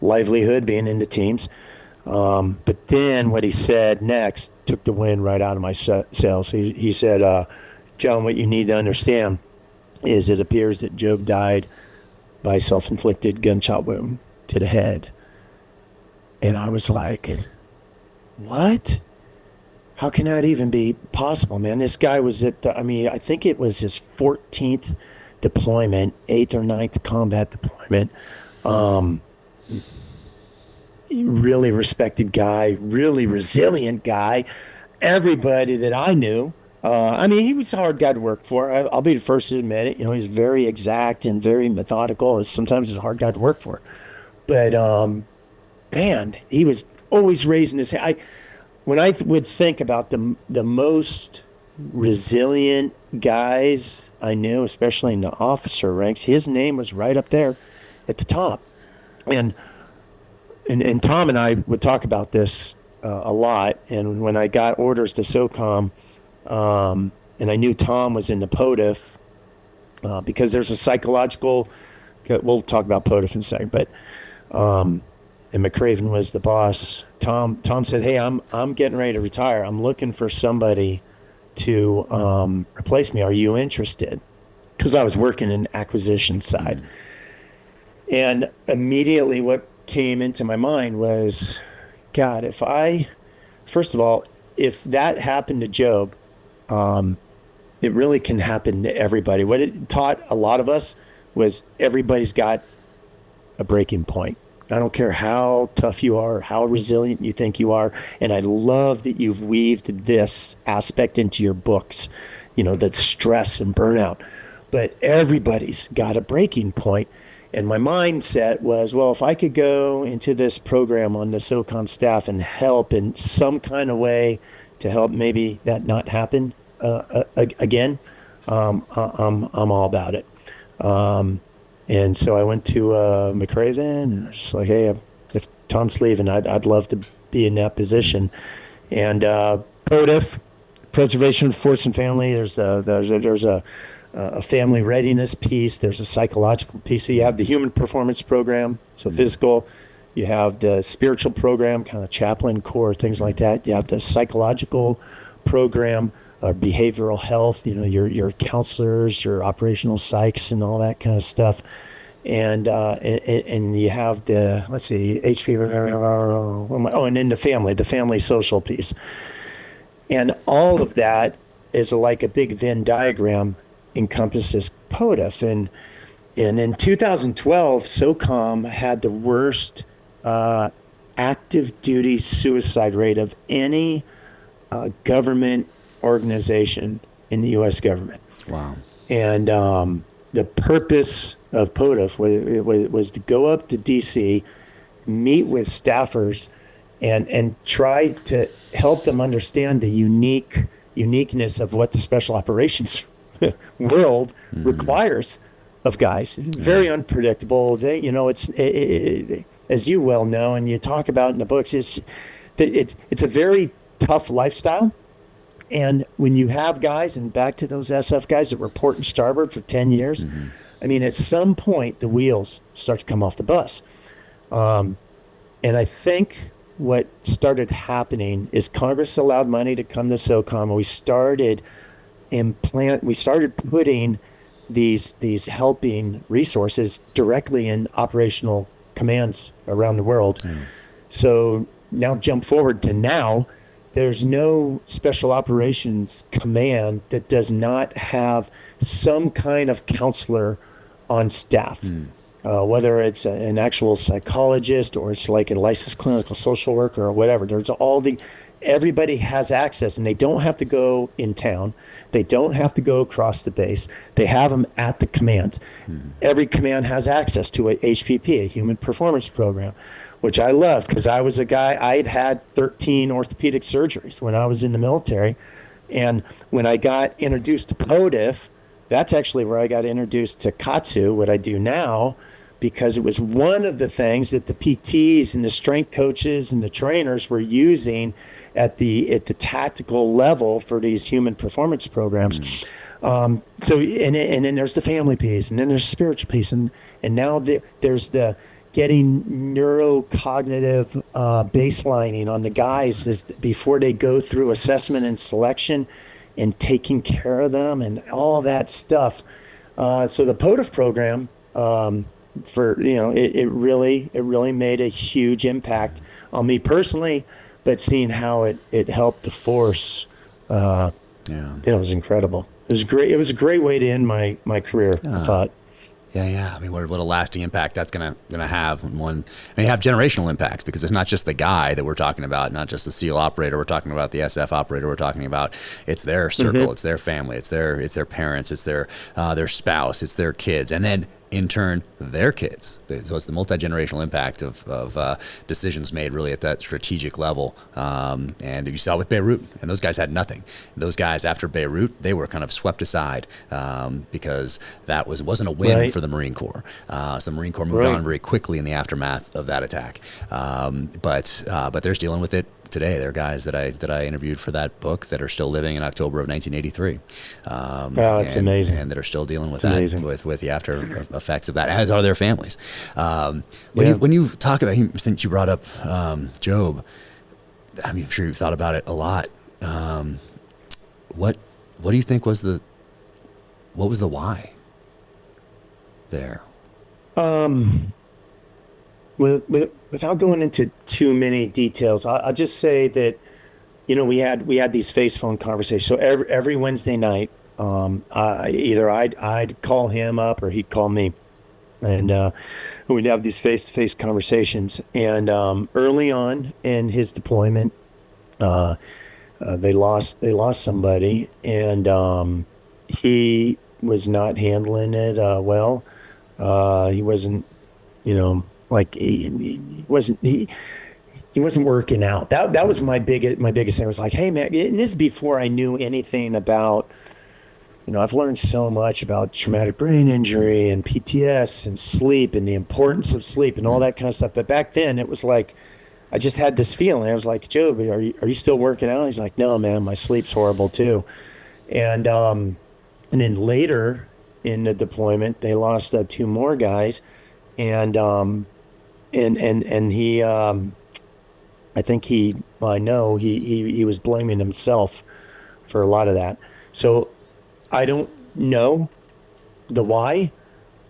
livelihood being in the teams. But then what he said next took the wind right out of my sails. He said, John, what you need to understand is it appears that Job died by self-inflicted gunshot wound to the head. And I was like, what? How can that even be possible, man? This guy was I think it was his 14th deployment, 8th or 9th combat deployment. Really respected guy, really resilient guy. Everybody that I knew, he was a hard guy to work for. I'll be the first to admit it. You know, he's very exact and very methodical. Sometimes he's a hard guy to work for. But, man, he was always raising his hand. When I would think about the most resilient guys I knew, especially in the officer ranks, his name was right up there at the top. And Tom and I would talk about this a lot. And when I got orders to SOCOM, and I knew Tom was in the POTFF, because there's a psychological, we'll talk about POTFF in a second, but, and McCraven was the boss. Tom said, hey, I'm getting ready to retire. I'm looking for somebody to replace me. Are you interested? Because I was working in acquisition side. And immediately what came into my mind was, God, if that happened to Job, it really can happen to everybody. What it taught a lot of us was everybody's got a breaking point. I don't care how tough you are, how resilient you think you are. And I love that you've weaved this aspect into your books, you know, the stress and burnout. But everybody's got a breaking point. And my mindset was, well, if I could go into this program on the SOCOM staff and help in some kind of way to help maybe that not happen again, I'm all about it. And so I went to McCraven, and I was just like, hey, if Tom's leaving, I'd love to be in that position. And POTFF, Preservation of Force and Family, there's a family readiness piece. There's a psychological piece. So you have the human performance program, so physical. You have the spiritual program, kind of chaplain core, things like that. You have the psychological program, behavioral health, you know, your counselors, your operational psychs and all that kind of stuff. And you have the, let's see, HP, and then the family social piece. And all of that is like a big Venn diagram encompasses POTFF. And in 2012, SOCOM had the worst active duty suicide rate of any government organization in the U.S. government. Wow. And the purpose of POTFF was to go up to D.C., meet with staffers, and try to help them understand the uniqueness of what the special operations world requires of guys. Very unpredictable. It's as you well know, and you talk about in the books, it's a very tough lifestyle. And when you have guys, and back to those SF guys that were port and starboard for 10 years, I mean, at some point the wheels start to come off the bus. And I think what started happening is Congress allowed money to come to SOCOM, and we started putting these helping resources directly in operational commands around the world. So now jump forward to now, there's no special operations command that does not have some kind of counselor on staff. Whether it's an actual psychologist or it's like a licensed clinical social worker or whatever, everybody has access, and they don't have to go in town. They don't have to go across the base. They have them at the command. Every command has access to a HPP, a human performance program, which I loved because I was a guy, I'd had 13 orthopedic surgeries when I was in the military. And when I got introduced to POTFF, that's actually where I got introduced to KAATSU, what I do now, because it was one of the things that the PTs and the strength coaches and the trainers were using at the tactical level for these human performance programs. And then there's the family piece, and then there's the spiritual piece, and now there's the getting neurocognitive baselining on the guys before they go through assessment and selection, and taking care of them and all that stuff. So the POTFF program, it really made a huge impact on me personally, but seeing how it helped the force, it was incredible. It was great. It was a great way to end my career, I thought. Yeah. I mean, what a lasting impact that's gonna have have generational impacts, because it's not just the guy that we're talking about, not just the SEAL operator. We're talking about the SF operator. We're talking about it's their circle, it's their family, it's their parents, it's their spouse, it's their kids, and then in turn their kids. So it's the multi-generational impact of decisions made really at that strategic level. And you saw with Beirut, and those guys had nothing. Those guys after Beirut, they were kind of swept aside because that wasn't a win for the Marine Corps. So the Marine Corps moved on very quickly in the aftermath of that attack. But they're dealing with it today. There are guys that I interviewed for that book that are still living in October of 1983. It's amazing. And that are still dealing with amazing. with the after effects of that, as are their families. When you talk about him, since you brought up Job, I mean, I'm sure you've thought about it a lot. What do you think was the why there? Without going into too many details, I'll just say that, we had these face phone conversations. So every Wednesday night, either I'd call him up or he'd call me, and we'd have these face-to-face conversations. And early on in his deployment, they lost somebody, and he was not handling it well. He wasn't, like he wasn't working out. That was my biggest thing. I was like, hey man, and this is before I knew anything about, I've learned so much about traumatic brain injury and PTS and sleep and the importance of sleep and all that kind of stuff. But back then it was like, I just had this feeling. I was like, Joe, are you still working out? He's like, no, man, my sleep's horrible too. And then later in the deployment, they lost 2 more guys. And he, I think he was blaming himself for a lot of that. So I don't know the why,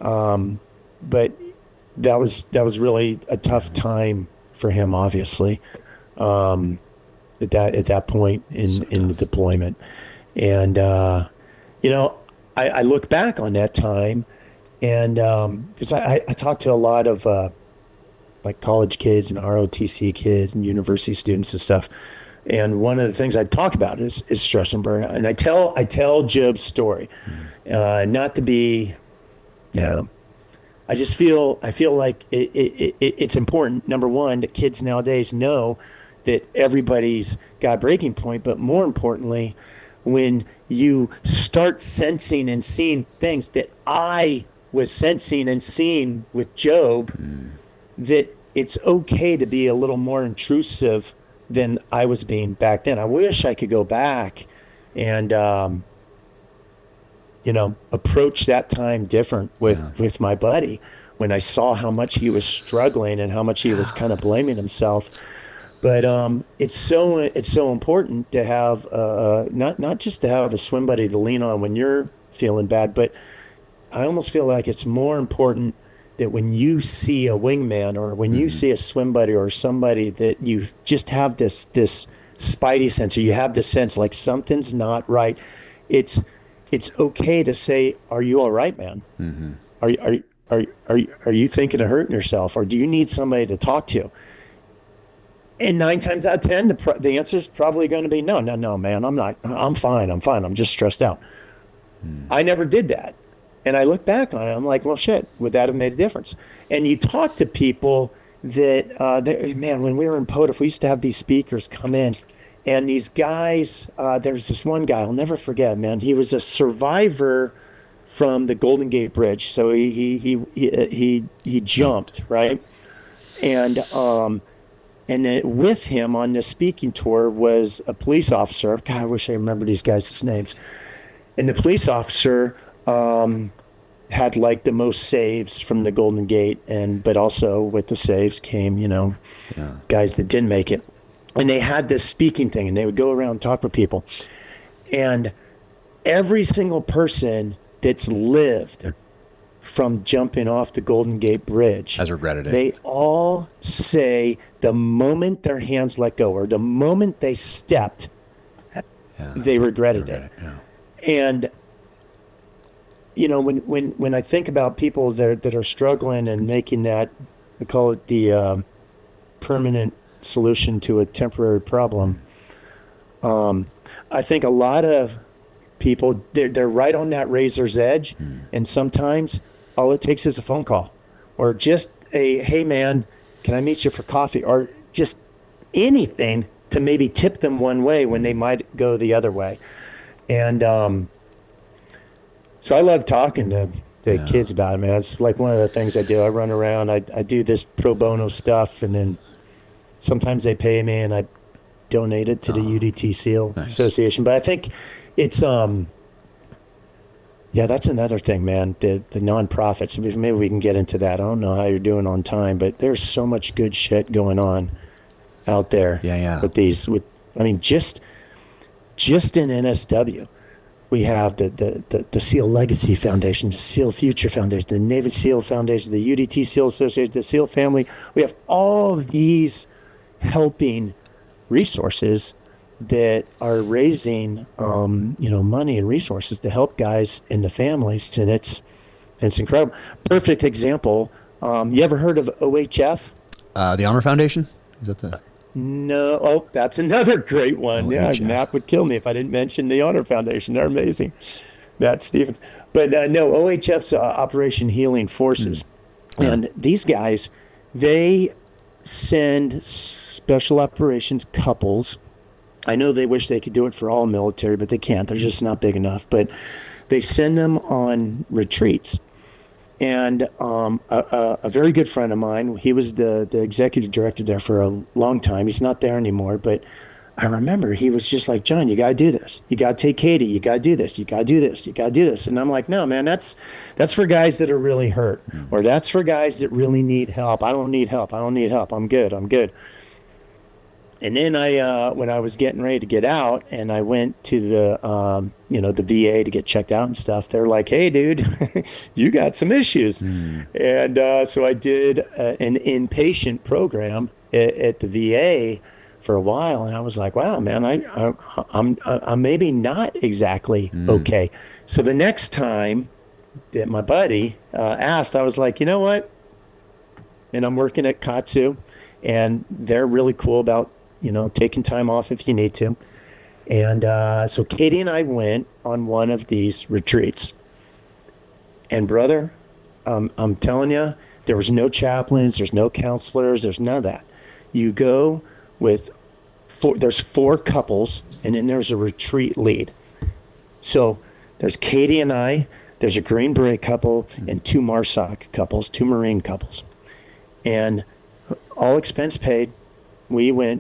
but that was really a tough time for him, obviously, at that point in the deployment. And, I look back on that time, and because I talked to a lot of like college kids and ROTC kids and university students and stuff, and one of the things I talk about is stress and burnout. And I tell Job's story, not to be, I just feel like it's important. Number one, that kids nowadays know that everybody's got a breaking point, but more importantly, when you start sensing and seeing things that I was sensing and seeing with Job, that it's okay to be a little more intrusive than I was being back then. I wish I could go back and approach that time different with my buddy when I saw how much he was struggling and how much he was kind of blaming himself. But it's so important to have not just to have a swim buddy to lean on when you're feeling bad, but I almost feel like it's more important that when you see a wingman or when you see a swim buddy or somebody, that you just have this spidey sense, or you have this sense like something's not right. It's okay to say, "Are you all right, man? Are you thinking of hurting yourself, or do you need somebody to talk to?" And 9 times out of 10, the answer is probably going to be no, man. I'm fine. I'm just stressed out. I never did that. And I look back on it, I'm like, well, shit, would that have made a difference? And you talk to people that, when we were in POTFF, we used to have these speakers come in. And these guys, there's this one guy, I'll never forget, man. He was a survivor from the Golden Gate Bridge. So he jumped, right? And with him on this speaking tour was a police officer. God, I wish I remembered these guys' names. And the police officer had like the most saves from the Golden Gate, but also with the saves came, guys that didn't make it. And they had this speaking thing, and they would go around and talk with people. And every single person that's lived from jumping off the Golden Gate Bridge has regretted it. They all say the moment their hands let go, or the moment they stepped, they regretted it. Yeah. And when I think about people that are struggling and making that, we call it the permanent solution to a temporary problem. I think a lot of people, they're right on that razor's edge, and sometimes all it takes is a phone call, or just a, hey man, can I meet you for coffee, or just anything to maybe tip them one way when they might go the other way. And so I love talking to kids about it, man. It's like one of the things I do. I run around, I do this pro bono stuff, and then sometimes they pay me and I donate it to the UDT SEAL Association. But I think it's, that's another thing, man. The nonprofits, maybe we can get into that. I don't know how you're doing on time, but there's so much good shit going on out there. Just in NSW, we have the SEAL Legacy Foundation, the SEAL Future Foundation, the Navy SEAL Foundation, the UDT SEAL Association, the SEAL family. We have all of these helping resources that are raising, money and resources to help guys and the families, and it's incredible. Perfect example. You ever heard of OHF? The Honor Foundation? Is that the? No. Oh, that's another great one. OHF. Yeah, Matt would kill me if I didn't mention the Honor Foundation. They're amazing. Matt Stevens. But no, OHF's Operation Healing Forces. And these guys, they send special operations couples. I know they wish they could do it for all military, but they can't. They're just not big enough. But they send them on retreats. And a very good friend of mine, he was the executive director there for a long time. He's not there anymore, but I remember he was just like, John, you got to do this. You got to take Katie. You got to do this. You got to do this. You got to do this. And I'm like, no, man, that's for guys that are really hurt, or that's for guys that really need help. I don't need help. I'm good. And then when I was getting ready to get out, and I went to the the VA to get checked out and stuff, they're like, hey, dude, you got some issues. And so I did an inpatient program at the VA for a while, and I was like, wow, man, I'm maybe not exactly okay. So the next time that my buddy asked, I was like, you know what? And I'm working at KAATSU, and they're really cool about taking time off if you need to. And so Katie and I went on one of these retreats. And brother, I'm telling you, there was no chaplains, there's no counselors, there's none of that. You go with there's 4 couples, and then there's a retreat lead. So there's Katie and I, there's a Green Beret couple, and 2 MARSOC couples, 2 Marine couples. And all expense paid.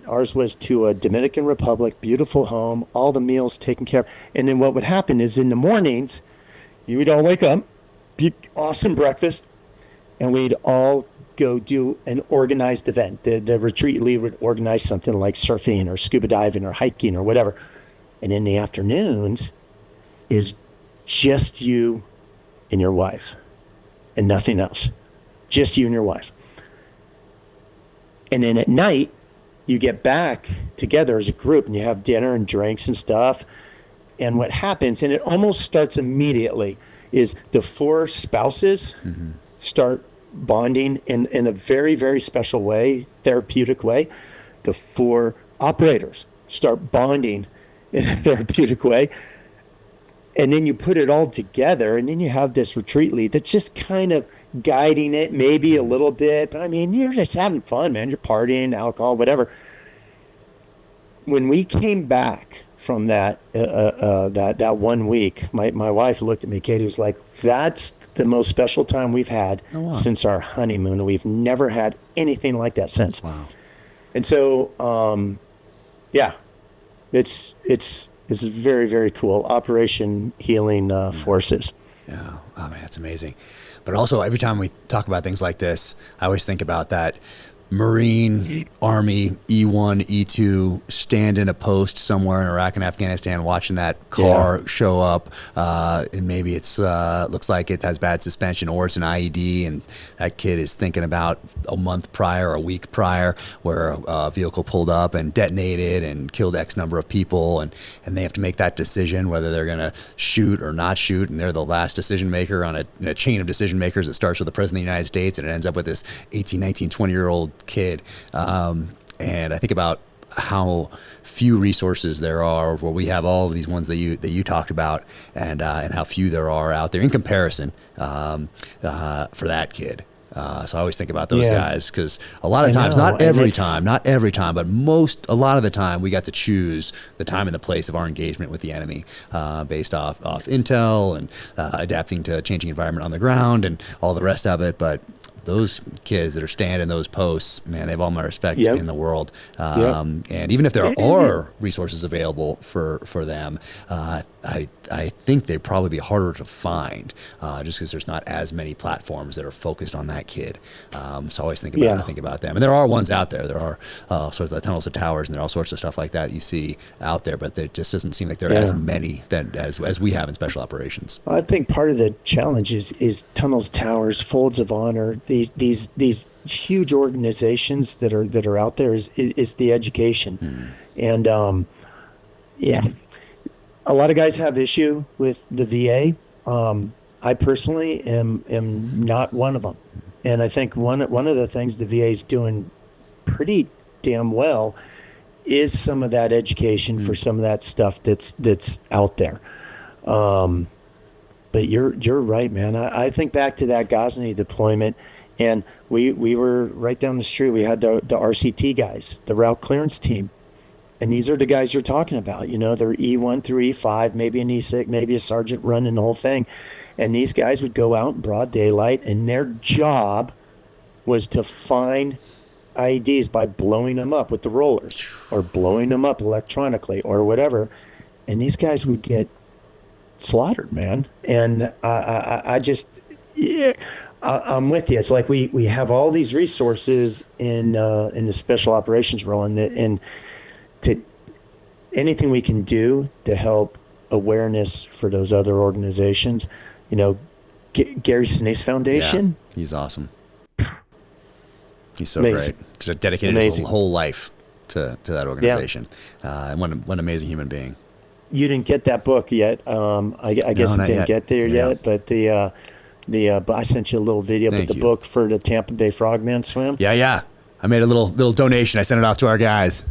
ours was to a Dominican Republic, beautiful home, all the meals taken care of. And then what would happen is in the mornings, you would all wake up, awesome breakfast, and we'd all go do an organized event. The retreat lead would organize something like surfing or scuba diving or hiking or whatever. And in the afternoons is just you and your wife and nothing else. Just you and your wife. And then at night, you get back together as a group and you have dinner and drinks and stuff. And what happens, and it almost starts immediately, is the 4 spouses start bonding in a very, very special way, therapeutic way. The 4 operators start bonding in a therapeutic way. And then you put it all together, and then you have this retreat lead that's just kind of guiding it, maybe a little bit. But I mean, you're just having fun, man. You're partying, alcohol, whatever. When we came back from that 1 week, my wife looked at me, Katie was like, that's the most special time we've had since our honeymoon. And we've never had anything like that since. Wow. And so, yeah, it's very, very cool. Operation Healing Forces. Yeah. Oh man, it's amazing. But also every time we talk about things like this, I always think about that Marine, Army, E1, E2, stand in a post somewhere in Iraq and Afghanistan watching that car show up, and maybe it's looks like it has bad suspension or it's an IED, and that kid is thinking about a month prior or a week prior where a vehicle pulled up and detonated and killed X number of people, and they have to make that decision whether they're going to shoot or not shoot, and they're the last decision maker on a chain of decision makers that starts with the President of the United States, and it ends up with this 18, 19, 20-year-old kid. And I think about how few resources there are, where we have all of these ones that you talked about, and how few there are out there in comparison for that kid. So I always think about those guys, because a lot of times, not every time, but a lot of the time, we got to choose the time and the place of our engagement with the enemy, based off intel and adapting to a changing environment on the ground and all the rest of it. But those kids that are standing those posts, man, they have all my respect in the world. And even if there are resources available for them, I think they'd probably be harder to find, just because there's not as many platforms that are focused on that kid. So I always think about them. And there are ones out there. There are sorts of tunnels of towers, and there are all sorts of stuff like that you see out there, but there just doesn't seem like there are as many as we have in special operations. I think part of the challenge is tunnels, towers, folds of honor. These huge organizations that are out there is the education. And a lot of guys have issue with the VA. I personally am not one of them, and I think one of the things the VA is doing pretty damn well is some of that education for some of that stuff that's out there. But you're right, man. I think back to that Ghazni deployment. And we were right down the street. We had the RCT guys, the route clearance team. And these are the guys you're talking about. You know, they're E1 through E5, maybe an E6, maybe a sergeant running the whole thing. And these guys would go out in broad daylight, and their job was to find IEDs by blowing them up with the rollers or blowing them up electronically or whatever. And these guys would get slaughtered, man. And I just... I'm with you. It's like we have all these resources in the special operations role, and to anything we can do to help awareness for those other organizations. You know, Gary Sinise Foundation. Yeah, he's awesome. He's so great. Just dedicated his whole life to that organization. And what an amazing human being. You didn't get that book yet. I guess it didn't get there yet, but but I sent you a little video, but the book for the Tampa Bay Frogman Swim. Yeah. I made a little donation. I sent it off to our guys.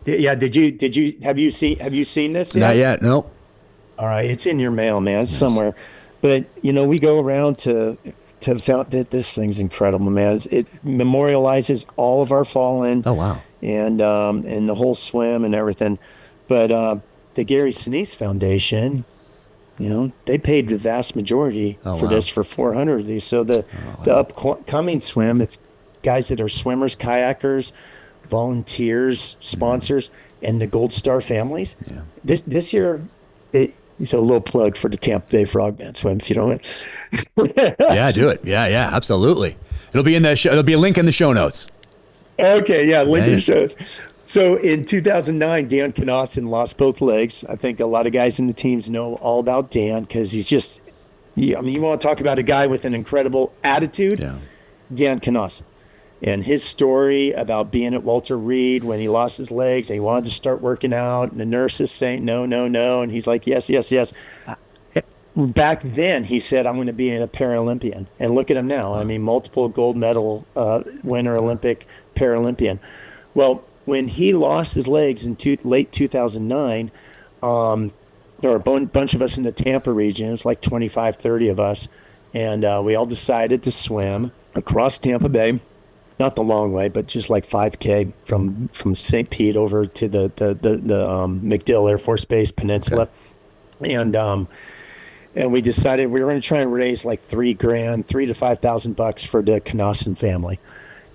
Yeah. Have you seen this yet? Not yet. Nope. All right. It's in your mail, man. It's somewhere. But we go around to found that this thing's incredible, man. It memorializes all of our fallen. Oh, wow. And the whole swim and everything. But the Gary Sinise Foundation, they paid the vast majority for this for 400 of these. So the upcoming swim, if guys that are swimmers, kayakers, volunteers, sponsors, and the Gold Star families. Yeah. This year, it's a little plug for the Tampa Bay Frogman Swim, if you don't mind. Yeah, do it. Yeah, absolutely. It'll be in the it'll be a link in the show notes. Okay, yeah, link in the show notes. So in 2009, Dan Cnossen lost both legs. I think a lot of guys in the teams know all about Dan because he's just, I mean, you want to talk about a guy with an incredible attitude? Yeah. Dan Cnossen. And his story about being at Walter Reed when he lost his legs and he wanted to start working out, and the nurses saying, no, no, no. And he's like, yes, yes, yes. Back then, he said, I'm going to be a Paralympian. And look at him now. I mean, multiple gold medal winner, Olympic, Paralympian. Well, when he lost his legs in late 2009, there were a bunch of us in the Tampa region. It was like 25, 30 of us. And we all decided to swim across Tampa Bay. Not the long way, but just like 5K from St. Pete over to the MacDill Air Force Base Peninsula. Okay. And we decided we were going to try and raise like $3,000 to $5,000 for the Cnossen family.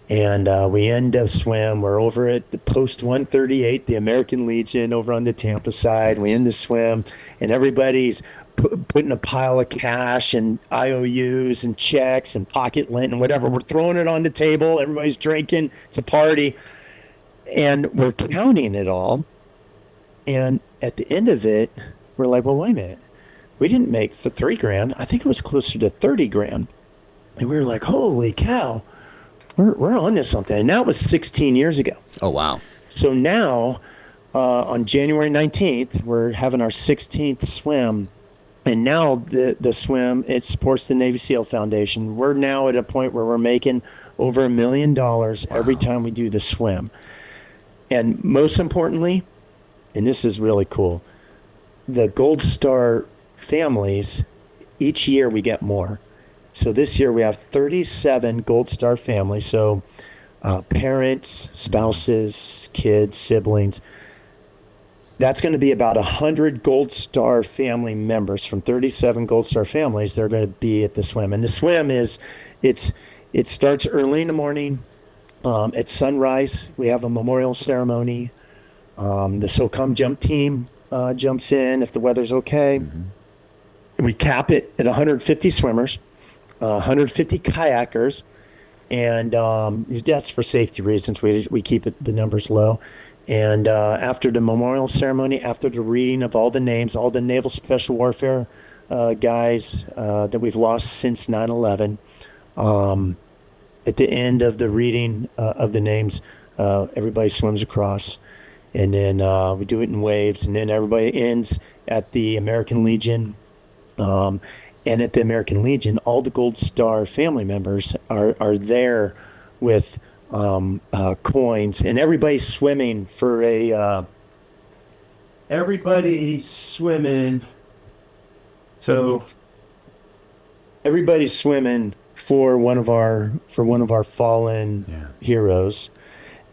And we end the swim. We're over at the Post 138, the American Legion, over on the Tampa side. We end the swim, and everybody's putting a pile of cash and IOUs and checks and pocket lint and whatever. We're throwing it on the table. Everybody's drinking. It's a party. And we're counting it all. And at the end of it, we're like, well, wait a minute. We didn't make the $3,000. I think it was closer to $30,000. And we were like, holy cow. We're on to something. And that was 16 years ago. Oh, wow. So now, on January 19th, we're having our 16th swim. And now the swim, it supports the Navy SEAL Foundation. We're now at a point where we're making over $1 million every time we do the swim. And most importantly, and this is really cool, the Gold Star families, each year we get more. So this year we have 37 Gold Star families. So parents, spouses, kids, siblings. That's going to be about 100 Gold Star family members from 37 Gold Star families. They're going to be at the swim. And the swim it starts early in the morning. At sunrise, we have a memorial ceremony. The SOCOM jump team jumps in if the weather's okay. Mm-hmm. We cap it at 150 swimmers, 150 kayakers, and that's for safety reasons. We keep the numbers low. And after the memorial ceremony, after the reading of all the names, all the Naval Special Warfare guys that we've lost since 9/11, at the end of the reading of the names, everybody swims across. And then we do it in waves. And then everybody ends at the American Legion. And at the American Legion, all the Gold Star family members are there with coins, and everybody's swimming for for one of our fallen heroes,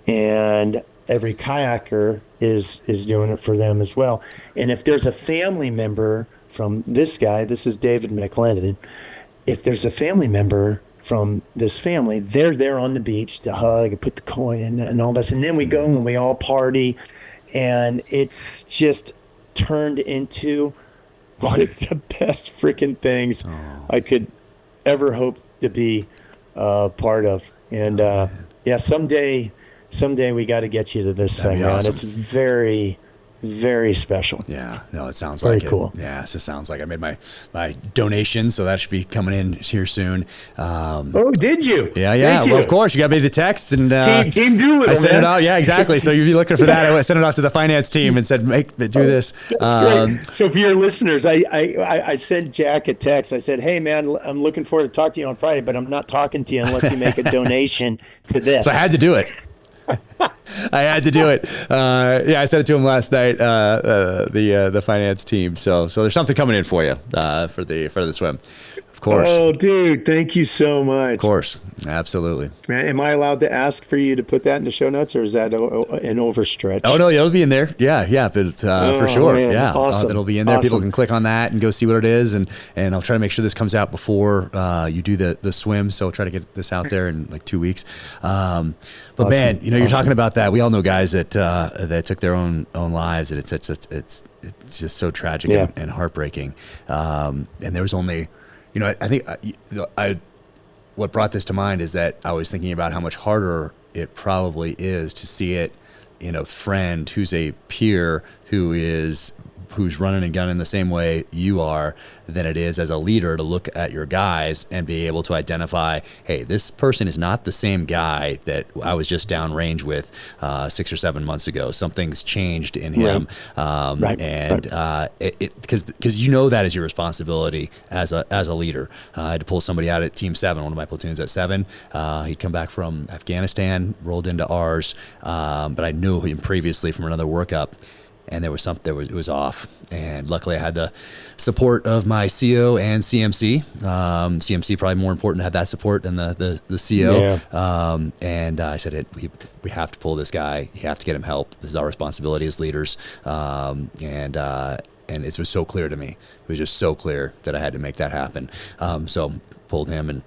and every kayaker is doing it for them as well. And if there's a family member from this guy, this is David McLendon, if there's a family member from this family, they're there on the beach to hug and put the coin in and all this. And then we go and we all party, and it's just turned into one of the best freaking things I could ever hope to be part of. And someday we got to get you to this thing, man. Awesome. It's very, very special. Yeah, no, it sounds very like cool. Yeah, it just sounds like I made my donation, so that should be coming in here soon. Oh, did you? Yeah. Well, of course, you got me the text and Team Doolittle. I sent it out. Yeah, exactly. So you'd be looking for that. I sent it off to the finance team and said, do this. That's great. So for your listeners, I sent Jack a text. I said, hey man, I'm looking forward to talk to you on Friday, but I'm not talking to you unless you make a donation to this. So I had to do it. I had to do it. I sent it to him last night. The finance team. So there's something coming in for you for the swim. Of course. Oh, dude, thank you so much. Of course, absolutely. Man, am I allowed to ask for you to put that in the show notes, or is that an overstretch? Oh no, it'll be in there. Yeah, but for sure. Man, yeah, awesome. It'll be in there. Awesome. People can click on that and go see what it is, and I'll try to make sure this comes out before you do the swim. So I'll try to get this out there in like 2 weeks. But awesome. Man, you're talking about about that. We all know guys that took their own lives, and it's just so tragic and heartbreaking. And there was only, I think what brought this to mind is that I was thinking about how much harder it probably is to see it in a friend who's a peer who's running and gunning the same way you are than it is as a leader to look at your guys and be able to identify, hey, this person is not the same guy that I was just downrange with 6 or 7 months ago. Something's changed in him. Right. Because that is your responsibility as a leader. I had to pull somebody out at Team 7, one of my platoons at 7. He'd come back from Afghanistan, rolled into ours, but I knew him previously from another workup. And there was something, it was off. And luckily I had the support of my CO and CMC. CMC probably more important to have that support than the CO. Yeah. And I said, we have to pull this guy. You have to get him help. This is our responsibility as leaders. And it was so clear to me. It was just so clear that I had to make that happen. So pulled him, and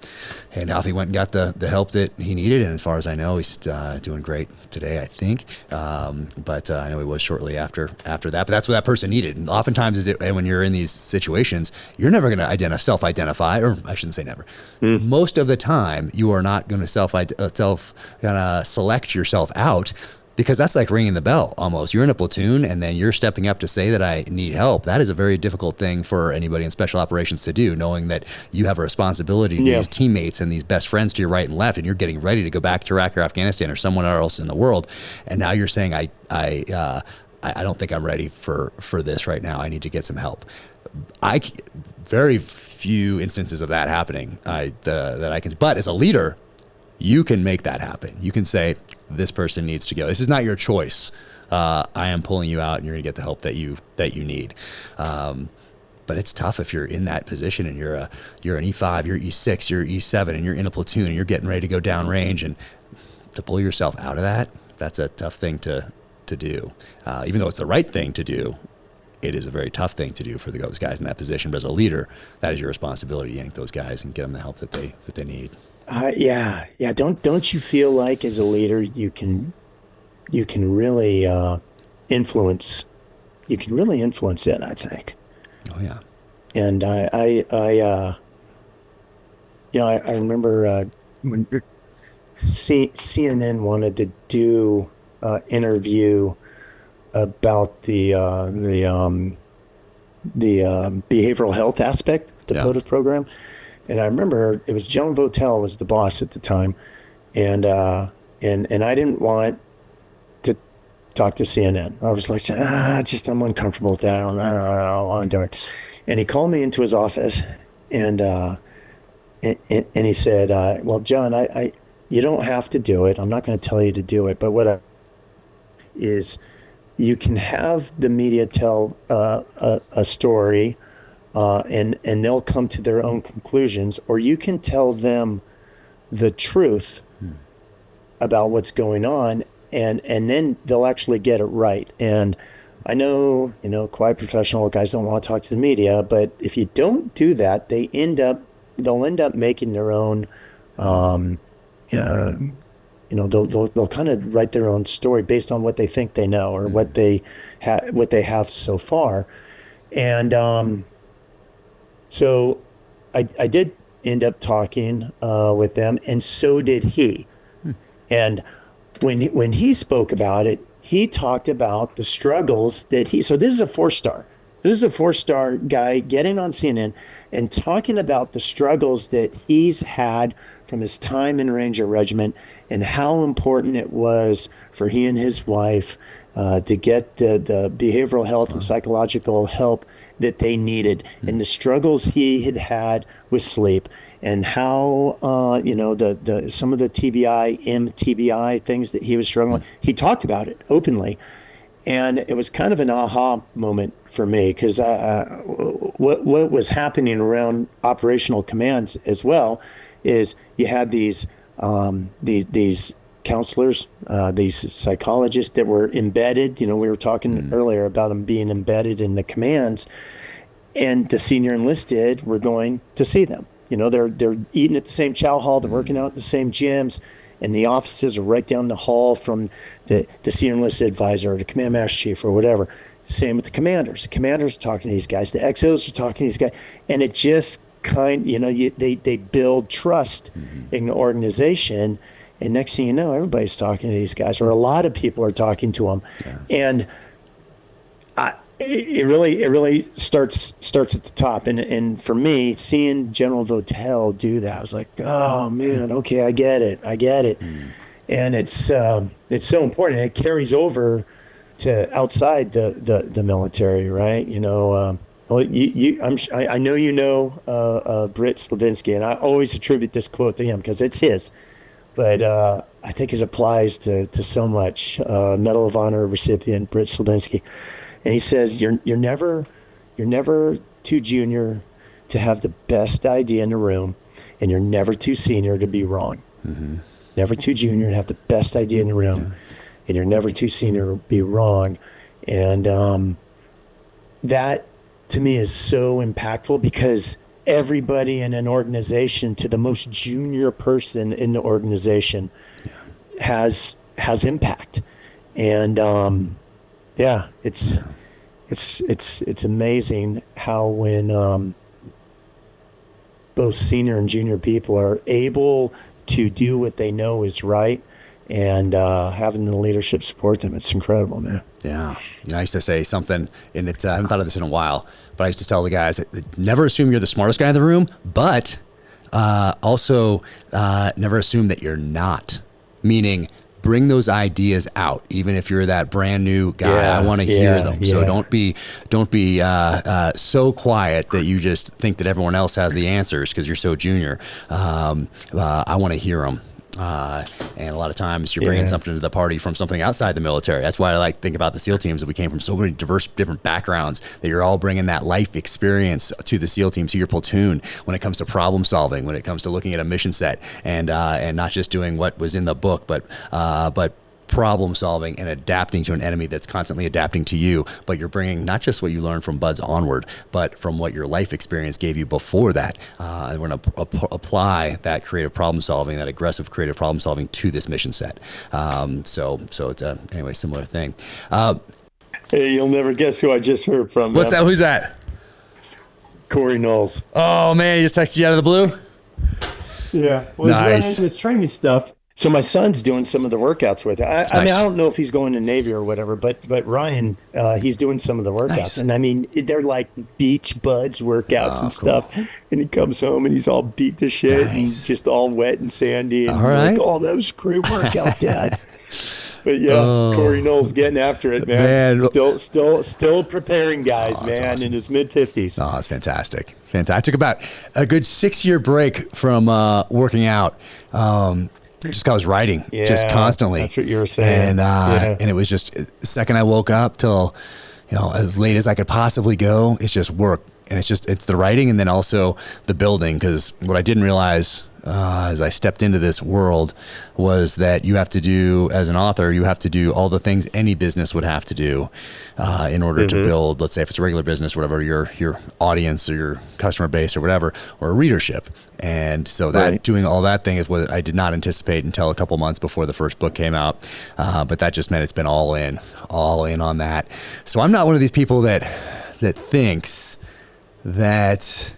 Alfie went and got the help that he needed. And as far as I know, he's doing great today, I think. But I know he was shortly after that. But that's what that person needed. And oftentimes, and when you're in these situations, you're never going to self-identify, or I shouldn't say never. Most of the time, you are not going to select yourself out. Because that's like ringing the bell almost. You're in a platoon and then you're stepping up to say that I need help. That is a very difficult thing for anybody in special operations to do, knowing that you have a responsibility to these teammates and these best friends to your right and left, and you're getting ready to go back to Iraq or Afghanistan or somewhere else in the world. And now you're saying, I don't think I'm ready for this right now. I need to get some help. Very few instances of that happening that I can, but as a leader, you can make that happen. You can say, this person needs to go. This is not your choice. I am pulling you out, and you're going to get the help that you need. But it's tough if you're in that position and you're an E5, you're E6, you're E7, and you're in a platoon and you're getting ready to go downrange, and to pull yourself out of that, that's a tough thing to do. Even though it's the right thing to do, it is a very tough thing to do for those guys in that position. But as a leader, that is your responsibility to yank those guys and get them the help that they need. Yeah. Don't you feel like as a leader you can really influence? You can really influence it, I think. Oh yeah. And I remember when CNN wanted to do an interview about the behavioral health aspect of the POTFF program. And I remember it was Joan Votel was the boss at the time, and I didn't want to talk to CNN. I was like, I'm uncomfortable with that. I don't want to do it. And he called me into his office, and he said, "Well, John, you don't have to do it. I'm not going to tell you to do it. But what you can have the media tell a story." And they'll come to their own conclusions, or you can tell them the truth about what's going on, and then they'll actually get it right. And I know, quiet professional guys don't want to talk to the media, but if you don't do that, they'll end up making their own, they'll kind of write their own story based on what they think they know or what they have so far, and so I did end up talking with them, and so did he. And when he spoke about it, he talked about the struggles that so this is a 4-star. This is a 4-star guy getting on CNN and talking about the struggles that he's had from his time in Ranger Regiment and how important it was for he and his wife to get the behavioral health and psychological help that they needed, and the struggles he had with sleep, and how some of the TBI, MTBI things that he was struggling with. He talked about it openly, and it was kind of an aha moment for me, because what was happening around operational commands as well is you had these counselors, these psychologists that were embedded. We were talking earlier about them being embedded in the commands, and the senior enlisted were going to see them. They're eating at the same chow hall, they're working out at the same gyms, and the offices are right down the hall from the senior enlisted advisor or the command master chief or whatever. Same with the commanders. The commanders are talking to these guys. The XOs are talking to these guys. And it just they build trust in the organization. And next thing you know, everybody's talking to these guys, or a lot of people are talking to them. Yeah. And it really starts at the top. And for me, seeing General Votel do that, I was like, oh man, okay, I get it. And it's so important. It carries over to outside the military, right? I know Britt Slavinsky, and I always attribute this quote to him because it's his. But I think it applies to so much. Medal of Honor recipient Britt Slavinsky. And he says, you're never too junior to have the best idea in the room, and you're never too senior to be wrong. Mm-hmm. Never too junior to have the best idea in the room, and you're never too senior to be wrong. And that, to me, is so impactful because everybody in an organization, to the most junior person in the organization, has impact. And it's amazing how when both senior and junior people are able to do what they know is right, and having the leadership support them, it's incredible, man. Yeah. I used to say something, and I haven't thought of this in a while, but I used to tell the guys, never assume you're the smartest guy in the room, but also never assume that you're not. Meaning, bring those ideas out, even if you're that brand new guy. I want to hear them. So don't be so quiet that you just think that everyone else has the answers because you're so junior. I want to hear them. And a lot of times you're bringing something to the party from something outside the military. That's why I think about the SEAL teams, that we came from so many diverse, different backgrounds, that you're all bringing that life experience to the SEAL team, to your platoon, when it comes to problem solving, when it comes to looking at a mission set, and not just doing what was in the book, but problem solving and adapting to an enemy that's constantly adapting to you. But you're bringing not just what you learned from Buds onward, but from what your life experience gave you before that. And we're going to apply that creative problem solving, that aggressive creative problem solving to this mission set. So it's anyway, similar thing. Hey, you'll never guess who I just heard from. What's that? Who's that? Corey Knowles. Oh man, he just texted you out of the blue? Yeah. Well, nice. His training stuff. So my son's doing some of the workouts with it. I mean, I don't know if he's going to Navy or whatever, but Ryan, he's doing some of the workouts. Nice. And I mean, they're like beach buds workouts and stuff. Cool. And he comes home and he's all beat to shit and just all wet and sandy. And like, oh, that was a great workout, Dad. But Corey Knowles getting after it, man. Still preparing guys, man, awesome. In his mid-50s. Oh, that's fantastic. I took about a good 6-year break from working out. Just 'cause I was writing just constantly. That's what you were saying. And it was just the second I woke up till, as late as I could possibly go, it's just work. And it's the writing and then also the building. Because what I didn't realize as I stepped into this world was that you have to do, as an author, you have to do all the things any business would have to do in order to build, let's say if it's a regular business, whatever, your audience or your customer base or whatever, or a readership. And so that doing all that thing is what I did not anticipate until a couple months before the first book came out. But that just meant it's been all in on that. So I'm not one of these people that thinks that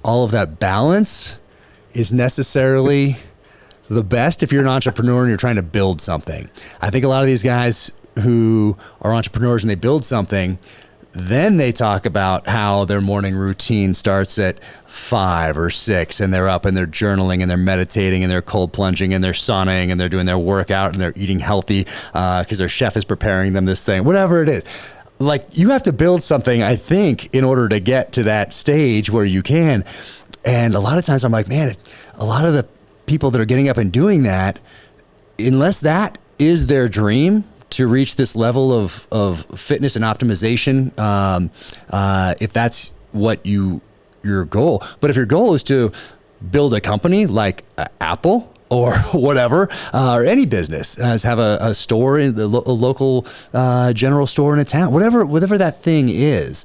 all of that balance is necessarily the best if you're an entrepreneur and you're trying to build something. I think a lot of these guys who are entrepreneurs and they build something, then they talk about how their morning routine starts at 5 or 6 and they're up and they're journaling and they're meditating and they're cold plunging and they're sauning and they're doing their workout and they're eating healthy because their chef is preparing them this thing, whatever it is. Like, you have to build something, I think, in order to get to that stage where you can. And a lot of times I'm like, man, a lot of the people that are getting up and doing that, unless that is their dream to reach this level of fitness and optimization, if that's what your goal. But if your goal is to build a company like Apple, or whatever, or any business, have a store in the local general store in a town, whatever that thing is,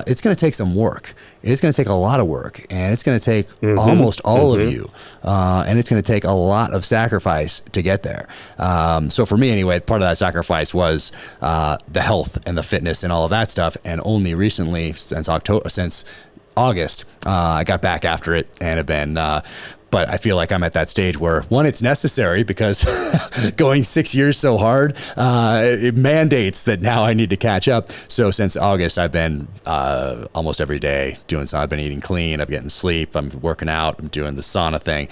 it's going to take some work. It's going to take a lot of work, and it's going to take almost all of you, and it's going to take a lot of sacrifice to get there. So for me, anyway, part of that sacrifice was the health and the fitness and all of that stuff. And only recently, since August, I got back after it and have been. But I feel like I'm at that stage where, one, it's necessary because going 6 years so hard, it mandates that now I need to catch up. So since August, I've been almost every day doing something. I've been eating clean. I'm getting sleep. I'm working out. I'm doing the sauna thing.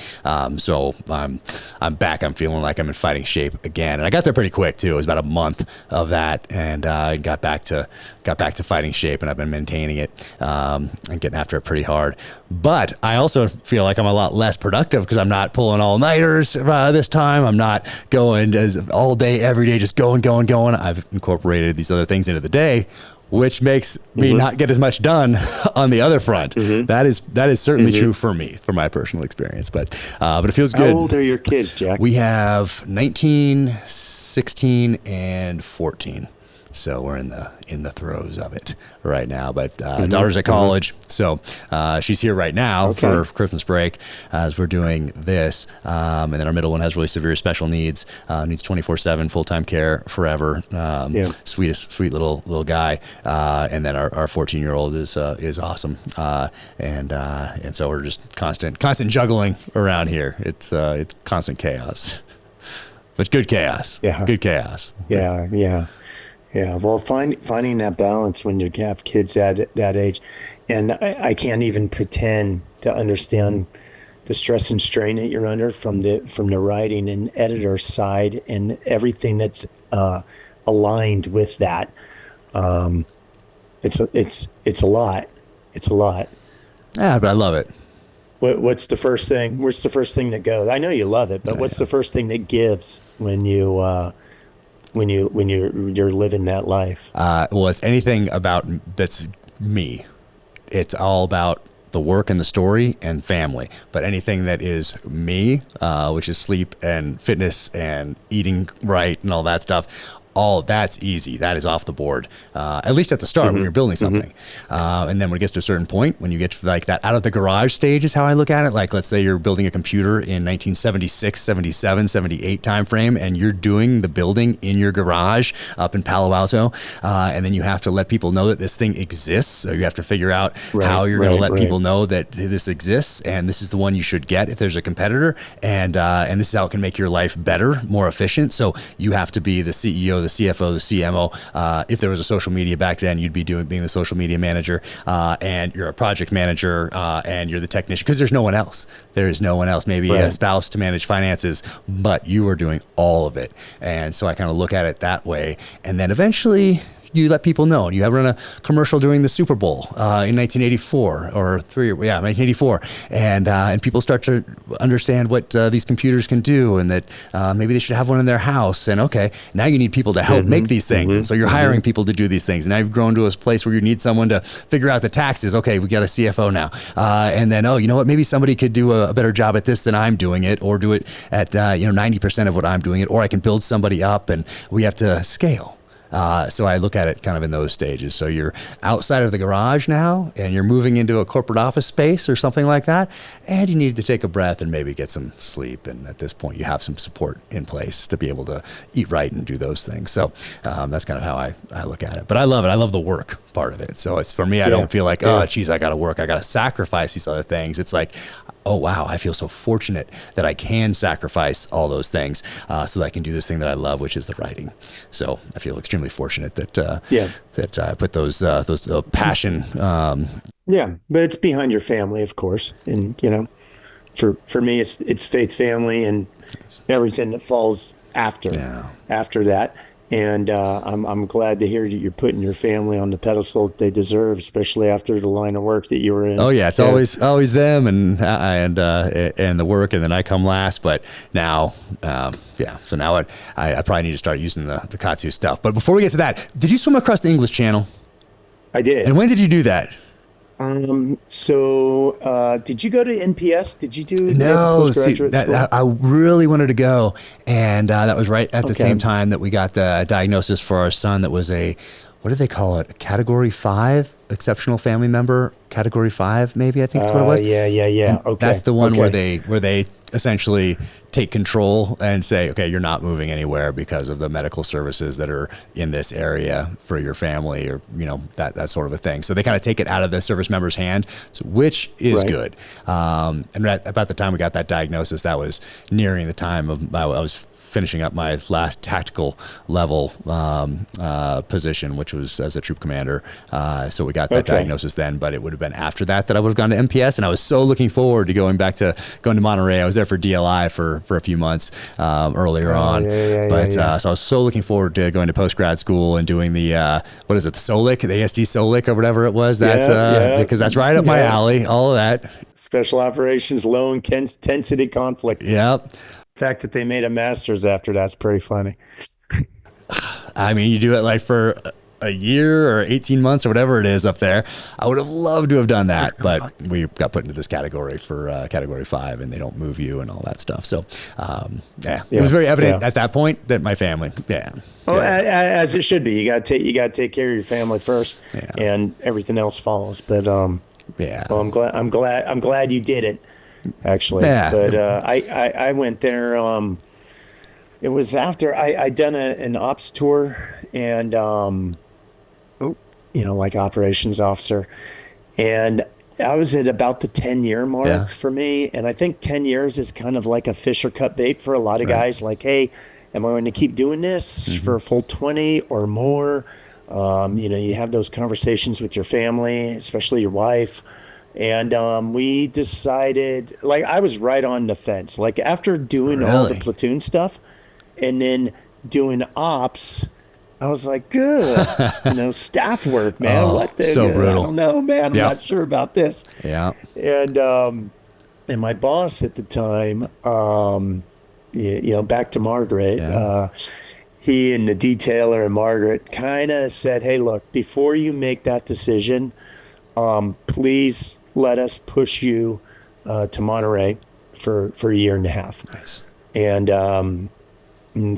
So I'm back. I'm feeling like I'm in fighting shape again. And I got there pretty quick too. It was about a month of that, and got back to fighting shape, and I've been maintaining it and getting after it pretty hard. But I also feel like I'm a lot less productive because I'm not pulling all-nighters this time. I'm not going all day, every day, just going. I've incorporated these other things into the day, which makes me not get as much done on the other front. That is certainly true for me, for my personal experience. But it feels good. How old are your kids, Jack? We have 19, 16, and 14. So we're in the throes of it right now. But daughter's at college, so she's here right now for Christmas break as we're doing this. And then our middle one has really severe special needs, needs 24/7 full-time care forever. Sweet little guy. And then our 14-year-old is awesome. And so we're just constant juggling around here. It's constant chaos, but good chaos. Yeah. Good chaos. Yeah. Yeah, well, finding that balance when you have kids at that age, and I can't even pretend to understand the stress and strain that you're under from the writing and editor side and everything that's aligned with that. It's a lot. It's a lot. Yeah, but I love it. What's the first thing? Where's the first thing that goes? I know you love it, but what's the first thing that gives when you're living that life? Well, it's anything about that's me. It's all about the work and the story and family. But anything that is me, which is sleep and fitness and eating right and all that stuff, all that's easy. That is off the board, at least at the start when you're building something. And then when it gets to a certain point, when you get to like that out of the garage stage is how I look at it. Like, let's say you're building a computer in 1976, 77, 78 timeframe, and you're doing the building in your garage up in Palo Alto. And then you have to let people know that this thing exists. So you have to figure out how you're going to let people know that this exists. And this is the one you should get if there's a competitor. And this is how it can make your life better, more efficient. So you have to be the CEO, the CFO, the CMO. If there was a social media back then, you'd be being the social media manager, and you're a project manager, and you're the technician, because there's no one else. There is no one else. Maybe a spouse to manage finances, but you are doing all of it. And so I kind of look at it that way. And then eventually you let people know. You have run a commercial during the Super Bowl in 1984 1984, and people start to understand what these computers can do, and that maybe they should have one in their house. And now you need people to help make these things, and so you're hiring people to do these things. And now you've grown to a place where you need someone to figure out the taxes. Okay, we got a CFO now, and then you know what? Maybe somebody could do a better job at this than I'm doing it, or do it at 90% of what I'm doing it, or I can build somebody up, and we have to scale. So I look at it kind of in those stages. So you're outside of the garage now, and you're moving into a corporate office space or something like that, and you need to take a breath and maybe get some sleep. And at this point, you have some support in place to be able to eat right and do those things. So that's kind of how I look at it. But I love it. I love the work part of it. So it's, for me, I don't feel like, oh, geez, I got to work. I got to sacrifice these other things. It's like, oh, wow, I feel so fortunate that I can sacrifice all those things so that I can do this thing that I love, which is the writing. So I feel extremely fortunate that that I put those passion. Yeah, but it's behind your family, of course. And, for me, it's faith, family, and everything that falls after that. And I'm glad to hear that you're putting your family on the pedestal that they deserve, especially after the line of work that you were in. Oh yeah, it's always them and the work, and then I come last. But now, so now I probably need to start using the KAATSU stuff. But before we get to that, did you swim across the English Channel? I did. And when did you do that? Did you go to NPS? Did you do No, see, postgraduate school? I really wanted to go, and that was right at the Okay. same time that we got the diagnosis for our son. That was what do they call it? A Category 5 exceptional family member. Category 5, maybe I think that's what it was. Yeah. And Okay. that's the one Okay. where they essentially take control and say, okay, you're not moving anywhere because of the medical services that are in this area for your family, or that sort of a thing. So they kind of take it out of the service member's hand, which is Right. good. And about the time we got that diagnosis, that was nearing the time of I was finishing up my last tactical level position, which was as a troop commander. So we got that Okay. diagnosis then, but it would have been after that I would have gone to MPS, and I was so looking forward to going to Monterey. I was there for DLI for a few months earlier on, but so I was so looking forward to going to post grad school and doing the what is it, the SOLIC, the ASD SOLIC or whatever it was. That's because that's right up my alley. All of that. Special operations, low intensity conflict. Yep. The fact that they made a master's after that's pretty funny. I mean, you do it like for a year or 18 months or whatever it is up there. I would have loved to have done that, but we got put into this category for Category 5, and they don't move you and all that stuff. So, it was very evident at that point that my family, As it should be. You got to take care of your family first, and everything else follows. But well, I'm glad you did it. Actually, but I went there. It was after I'd done an ops tour, and like operations officer, and I was at about the 10-year mark for me. And I think 10 years is kind of like a Fisher Cut bait for a lot of guys. Like, hey, am I going to keep doing this for a full 20 or more? You have those conversations with your family, especially your wife. And we decided, like, I was right on the fence. Like, after doing all the platoon stuff and then doing ops, I was like, good, staff work, man. What the so brutal. I don't know, man. I'm not sure about this. Yeah. And my boss at the time, back to Margaret, he and the detailer and Margaret kind of said, hey, look, before you make that decision, please let us push you to Monterey for a year and a half. Nice. And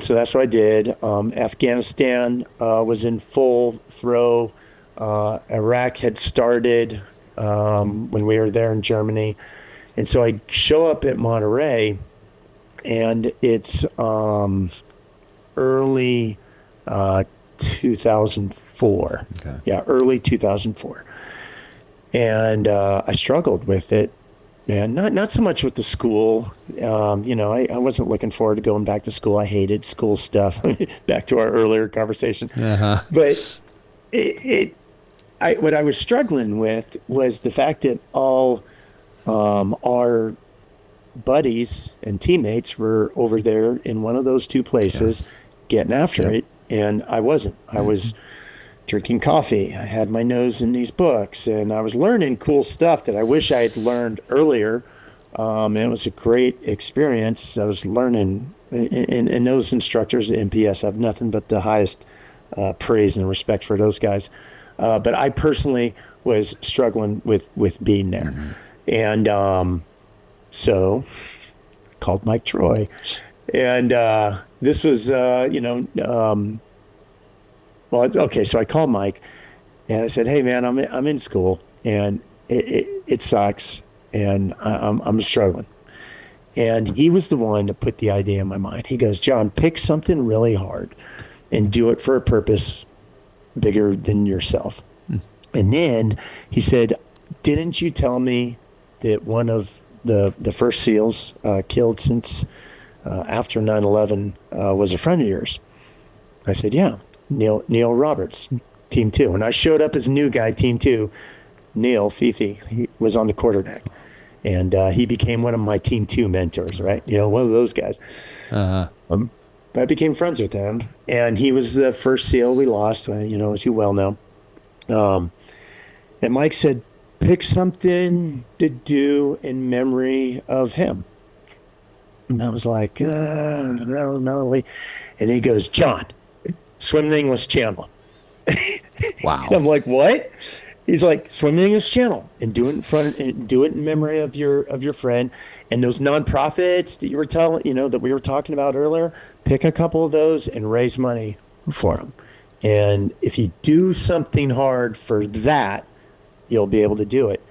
so that's what I did. Afghanistan was in full throw. Iraq had started when we were there in Germany. And so I show up at Monterey, and it's early 2004. Okay. Yeah, early 2004. And I struggled with it, man. Not so much with the school. I wasn't looking forward to going back to school. I hated school stuff. Back to our earlier conversation. But what I was struggling with was the fact that all our buddies and teammates were over there in one of those two places getting after it, and I wasn't. I was drinking coffee. I had my nose in these books, and I was learning cool stuff that I wish I had learned earlier. And it was a great experience. I was learning, and those instructors at MPS have nothing but the highest praise and respect for those guys. But I personally was struggling with being there. And so called Mike Troy. And this was, so I called Mike, and I said, hey, man, I'm in school, and it sucks, and I'm struggling. And he was the one to put the idea in my mind. He goes, John, pick something really hard and do it for a purpose bigger than yourself. And then he said, didn't you tell me that one of the first SEALs killed since after 9/11 was a friend of yours? I said, yeah, Neil Roberts, Team 2. And I showed up as a new guy, Team 2. Neil, Fifi, he was on the quarterdeck. And he became one of my Team 2 mentors, right? One of those guys. I became friends with him. And he was the first SEAL we lost, as you well know. And Mike said, pick something to do in memory of him. And I was like, I don't know. And he goes, John, swim the English Channel. Wow. And I'm like, what? He's like, swim the English Channel and do it in memory of your friend. And those nonprofits that you were telling, that we were talking about earlier, pick a couple of those and raise money for them. And if you do something hard for that, you'll be able to do it.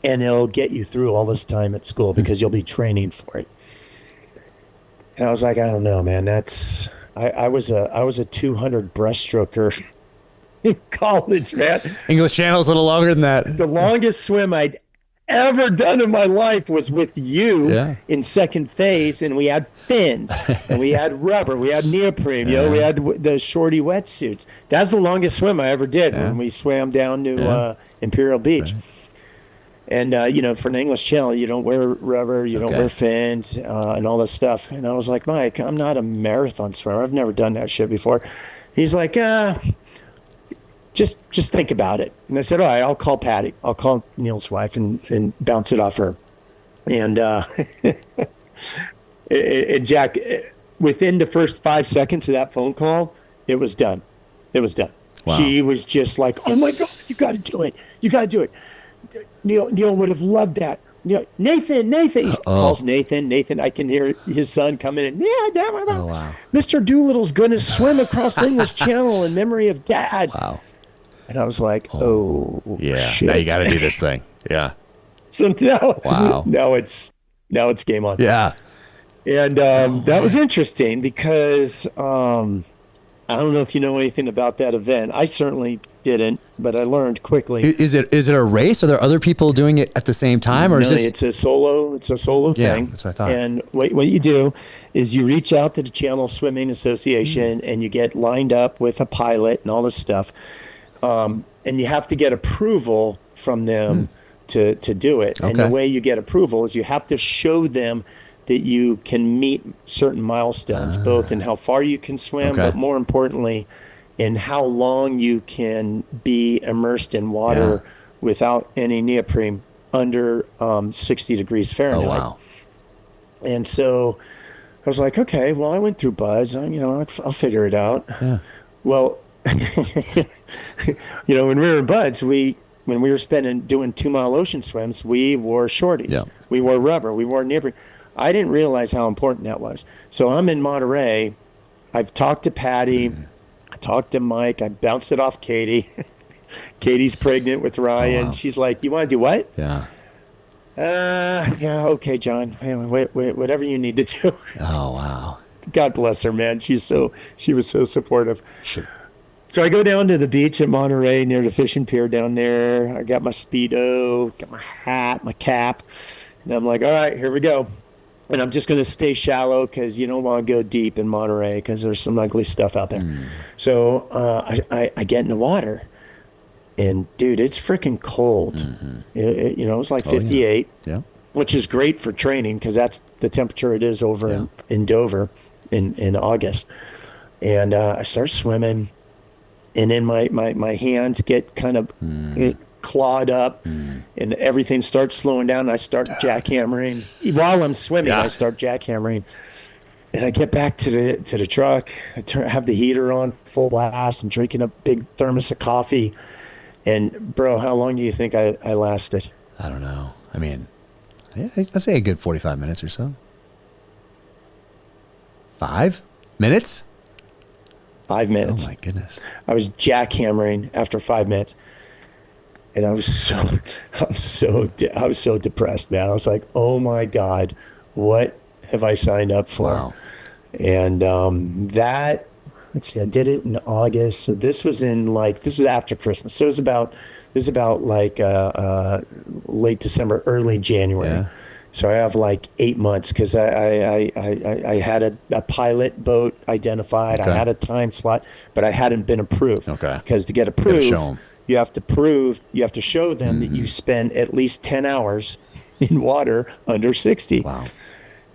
And it'll get you through all this time at school because you'll be training for it. And I was like, I don't know, man. I was a 200 breaststroker in college, man. English Channel's a little longer than that. The longest swim I'd ever done in my life was with you in second phase, and we had fins, and we had rubber, we had neoprene, we had the shorty wetsuits. That's the longest swim I ever did when we swam down to Imperial Beach. Right. And, for an English Channel, you don't wear rubber, you don't wear fins, and all this stuff. And I was like, Mike, I'm not a marathon swimmer. I've never done that shit before. He's like, just think about it. And I said, all right, I'll call Patty. I'll call Neil's wife and bounce it off her. And Jack, within the first 5 seconds of that phone call, it was done. It was done. Wow. She was just like, oh, my God, you got to do it. You got to do it. Neil would have loved that. Nathan. He calls Nathan. I can hear his son coming in. Wow. Mr. Doolittle's going to swim across the English Channel in memory of Dad. Wow. And I was like, yeah. Shit. Now you got to do this thing. Yeah. So now it's game on. Yeah. And that was interesting because I don't know if you know anything about that event. I certainly didn't, but I learned quickly. Is it a race? Are there other people doing it at the same time, or is this? It's a solo thing. Yeah, that's what I thought. And what you do is you reach out to the Channel Swimming Association and you get lined up with a pilot and all this stuff, and you have to get approval from them to do it. Okay. And the way you get approval is you have to show them that you can meet certain milestones, both in how far you can swim, but more importantly, in how long you can be immersed in water without any neoprene under 60 degrees Fahrenheit. Oh, wow. And so I was like, okay, well, I went through Buzz, I'll figure it out. Yeah. Well, when we were in Buds, when we were doing 2 mile ocean swims, we wore shorties. Yeah. We wore rubber. We wore neoprene. I didn't realize how important that was. So I'm in Monterey. I've talked to Patty. I talked to Mike. I bounced it off Katie. Katie's pregnant with Ryan. Oh, wow. She's like, you want to do what? Yeah. Yeah, okay, John. Whatever you need to do. Oh, wow. God bless her, man. She was so supportive. Sure. So I go down to the beach at Monterey near the fishing pier down there. I got my Speedo, got my hat, my cap. And I'm like, all right, here we go. And I'm just going to stay shallow because you don't want to go deep in Monterey because there's some ugly stuff out there. So I get in the water. And, dude, it's freaking cold. Mm-hmm. It was like 58, which is great for training because that's the temperature it is over in Dover in August. And I start swimming. And then my hands get kind of clawed up, and everything starts slowing down. And I start jackhammering. While I'm swimming, I start jackhammering. And I get back to the truck. I have the heater on full blast. I'm drinking a big thermos of coffee. And, bro, how long do you think I lasted? I don't know. I mean, I'd say a good 45 minutes or so. 5 minutes? 5 minutes. Oh, my goodness. I was jackhammering after 5 minutes. And I was so depressed, man. I was like, oh, my God, what have I signed up for? Wow. And let's see, I did it in August. So this was after Christmas. So this is about like late December, early January. Yeah. So I have like 8 months because I had a pilot boat identified. Okay. I had a time slot, but I hadn't been approved. Okay. Because to get approved, you have to show them that you spend at least 10 hours in water under 60. Wow.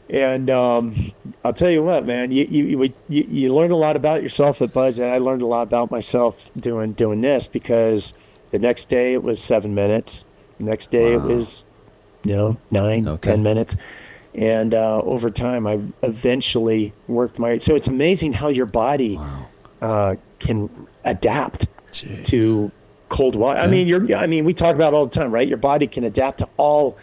And I'll tell you what, man, you learn a lot about yourself at Buzz, and I learned a lot about myself doing this because the next day it was 7 minutes. The next day it was 9, 10 minutes. And over time, I eventually worked so it's amazing how your body can adapt to cold water. I mean, we talk about it all the time, right? Your body can adapt to all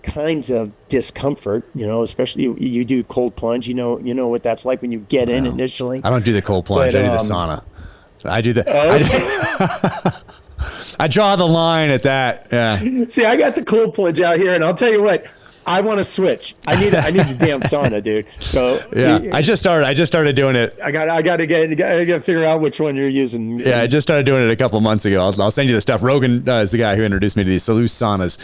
kinds of discomfort, especially you do cold plunge, you know what that's like when you get in initially. I don't do the cold plunge. But, I do the sauna. I do the, Oh. I draw the line at that. Yeah. See, I got the cold plunge out here, and I'll tell you what, I want to switch. I need the damn sauna, dude. So yeah, I just started doing it. I got to figure out which one you're using. Yeah, I just started doing it a couple of months ago. I'll send you the stuff. Rogan is the guy who introduced me to these Salute saunas.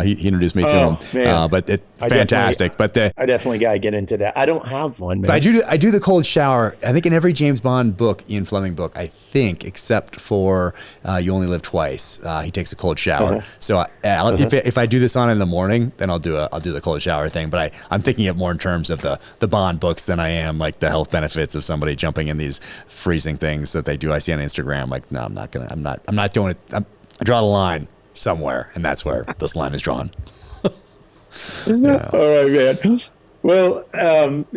He introduced me to them. Man. But it's fantastic. But I definitely got to get into that. I don't have one, man. But I do the cold shower. I think in every James Bond book, Ian Fleming book, I think, except for You Only Live Twice, he takes a cold shower. So if I do the sauna in the morning, then I'll do the cold shower thing. But I'm thinking it more in terms of the Bond books than I am like the health benefits of somebody jumping in these freezing things that they do. I see on Instagram. Like, no, I'm not doing it. I draw the line somewhere, and that's where this line is drawn. Yeah. All right, man. Well,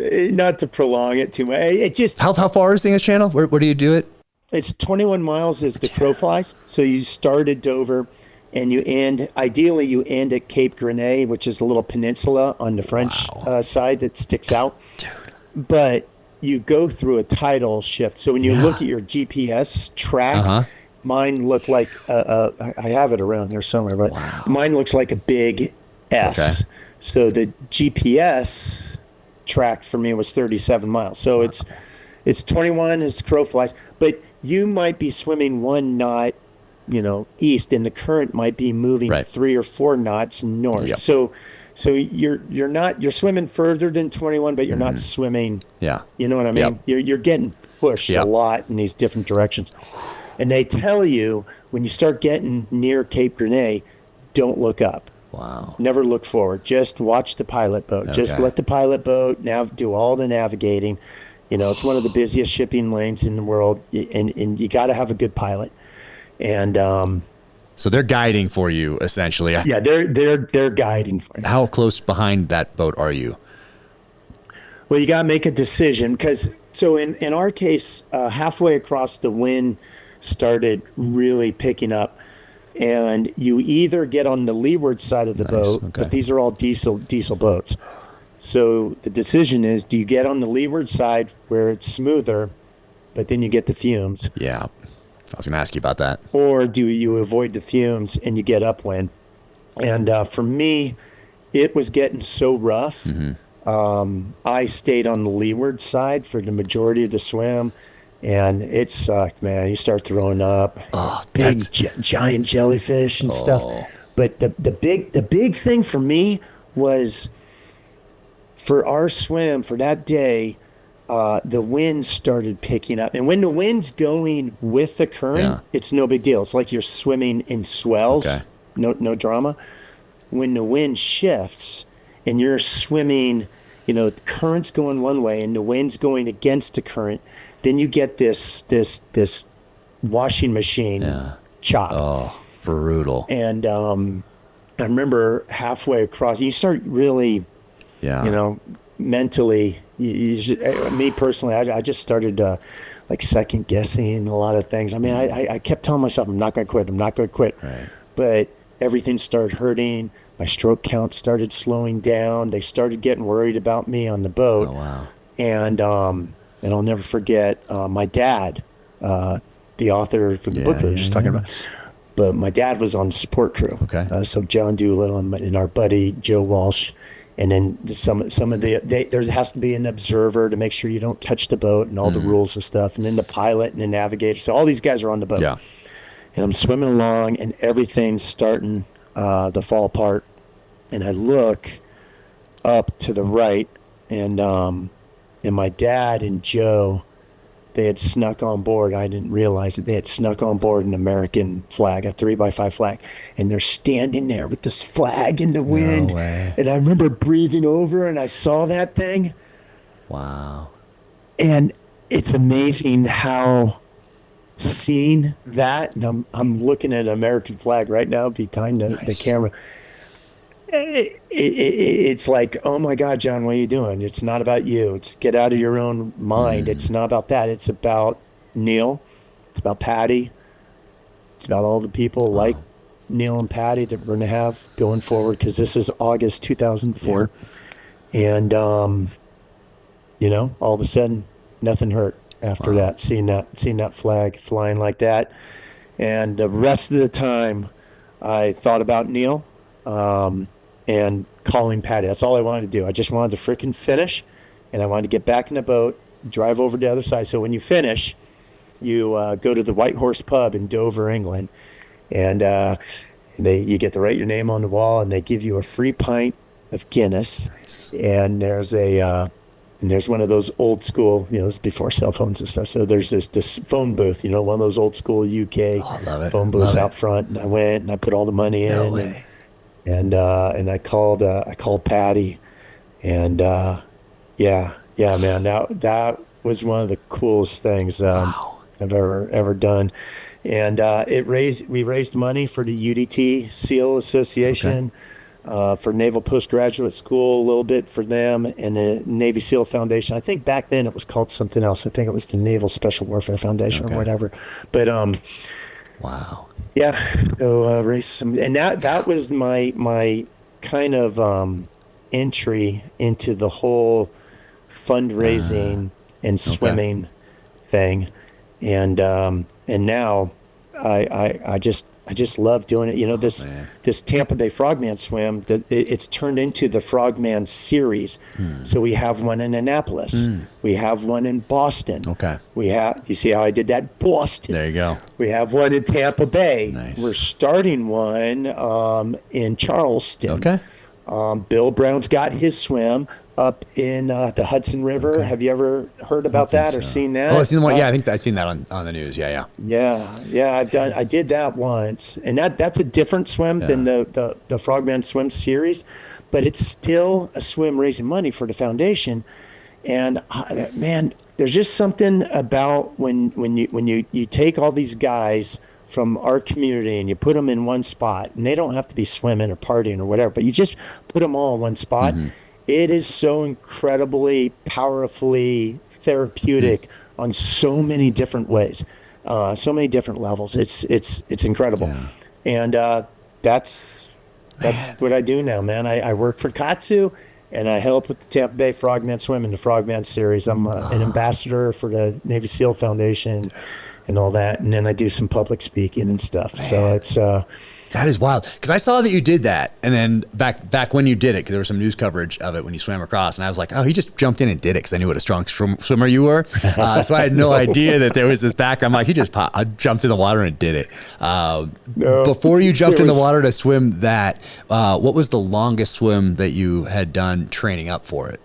not to prolong it too much. It just how far is the English Channel? Where do you do it? It's 21 miles as the crow flies. So you start at Dover, and ideally you end at Cape Grenade, which is a little peninsula on the French side that sticks out. Dude. But you go through a tidal shift. So when you look at your GPS track, mine looked like I have it around there somewhere, but mine looks like a big S. Okay. So the GPS track for me was 37 miles. So it's 21 as the crow flies, but you might be swimming 1 knot, east, and the current might be moving 3 or 4 knots north. Yep. So you're swimming further than 21, but you're not swimming. Yeah. You know what I mean? Yep. You're getting pushed a lot in these different directions. And they tell you when you start getting near Cape Grenade, don't look up. Wow. Never look forward. Just watch the pilot boat. Okay. Just let the pilot boat do all the navigating. It's one of the busiest shipping lanes in the world, and you got to have a good pilot. And so they're guiding for you essentially. Yeah, they're guiding for you. How close behind that boat are you? Well, you got to make a decision because in our case, halfway across the wind started really picking up, and you either get on the leeward side of the boat, but these are all diesel boats. So the decision is, do you get on the leeward side where it's smoother, but then you get the fumes? Yeah. I was going to ask you about that. Or do you avoid the fumes and you get upwind? And for me, it was getting so rough. I stayed on the leeward side for the majority of the swim, and it sucked, man. You start throwing up big giant jellyfish and stuff. But the big thing for me was, for our swim for that day, the wind started picking up. And when the wind's going with the current, it's no big deal. It's like you're swimming in swells, no drama. When the wind shifts and you're swimming, the current's going one way and the wind's going against the current, then you get this washing machine chop. Oh, brutal. And I remember halfway across, you start really... mentally, me personally, I just started like second guessing a lot of things. I mean, I kept telling myself, I'm not going to quit. Right. But everything started hurting. My stroke count started slowing down. They started getting worried about me on the boat. Oh, wow. And I'll never forget my dad, the author of the book we were just talking about. But my dad was on the support crew. Okay. So John Doolittle and our buddy Joe Walsh. And then some of there has to be an observer to make sure you don't touch the boat and all the rules and stuff. And then the pilot and the navigator. So all these guys are on the boat. Yeah. And I'm swimming along and everything's starting to fall apart. And I look up to the right and my dad and Joe, they had snuck on board. I didn't realize it. They had snuck on board an American flag, a 3x5 flag. And they're standing there with this flag in the wind. No way. And I remember breathing over and I saw that thing. Wow. And it's amazing how seeing that, and I'm looking at an American flag right now behind the camera. It's like, oh my God, John, what are you doing? It's not about you. It's get out of your own mind. It's not about that. It's about Neil. It's about Patty. It's about all the people like Neil and Patty that we're going to have going forward, because this is August 2004. Yeah. And, you know, all of a sudden, nothing hurt after that, seeing that flag flying like that. And the rest of the time, I thought about Neil and calling Patty. That's all I wanted to do. I just wanted to freaking finish, and I wanted to get back in the boat, drive over to the other side. So when you finish, you go to the White Horse Pub in Dover, England, and you get to write your name on the wall, and they give you a free pint of Guinness. Nice. And there's one of those old school, you know, this is before cell phones and stuff. So there's this phone booth, you know, one of those old school UK phone booths out front. And I went and I put all the money in, and I called Patty, and yeah, man, that was one of the coolest things I've ever done. And we raised money for the UDT SEAL Association. For Naval Postgraduate School, a little bit for them, and the Navy SEAL Foundation. I think back then it was called something else. I think it was the Naval Special Warfare Foundation or whatever. But wow. Yeah. So raised some, and that was my kind of entry into the whole fundraising and swimming thing, and now I just love doing it. You know, this Tampa Bay Frogman Swim, it's turned into the Frogman series. So we have one in Annapolis. We have one in Boston. Okay. You see how I did that? Boston. There you go. We have one in Tampa Bay. Nice. We're starting one in Charleston. Okay. Bill Brown's got his swim up in the Hudson River. Have you ever heard about that or seen that? Oh, I've seen one. Yeah, I think I've seen that on the news. Yeah. I did that once, and that's a different swim than the Frogman Swim series, but it's still a swim raising money for the foundation. And man, there's just something about when you take all these guys from our community and you put them in one spot, and they don't have to be swimming or partying or whatever, but you just put them all in one spot. It is so incredibly, powerfully therapeutic on so many different ways, so many different levels. It's incredible, and that's what I do now, man. I work for KAATSU, and I help with the Tampa Bay Frogman Swim and the Frogman series. I'm an ambassador for the Navy SEAL Foundation and all that, and then I do some public speaking and stuff. Man. So it's that is wild, because I saw that you did that, and then back when you did it, because there was some news coverage of it when you swam across, and I was like, oh, he just jumped in and did it, because I knew what a strong swimmer you were. So I had no idea that there was this background. I'm like, he just jumped in the water and did it. Before you jumped in the water to swim that, what was the longest swim that you had done training up for it?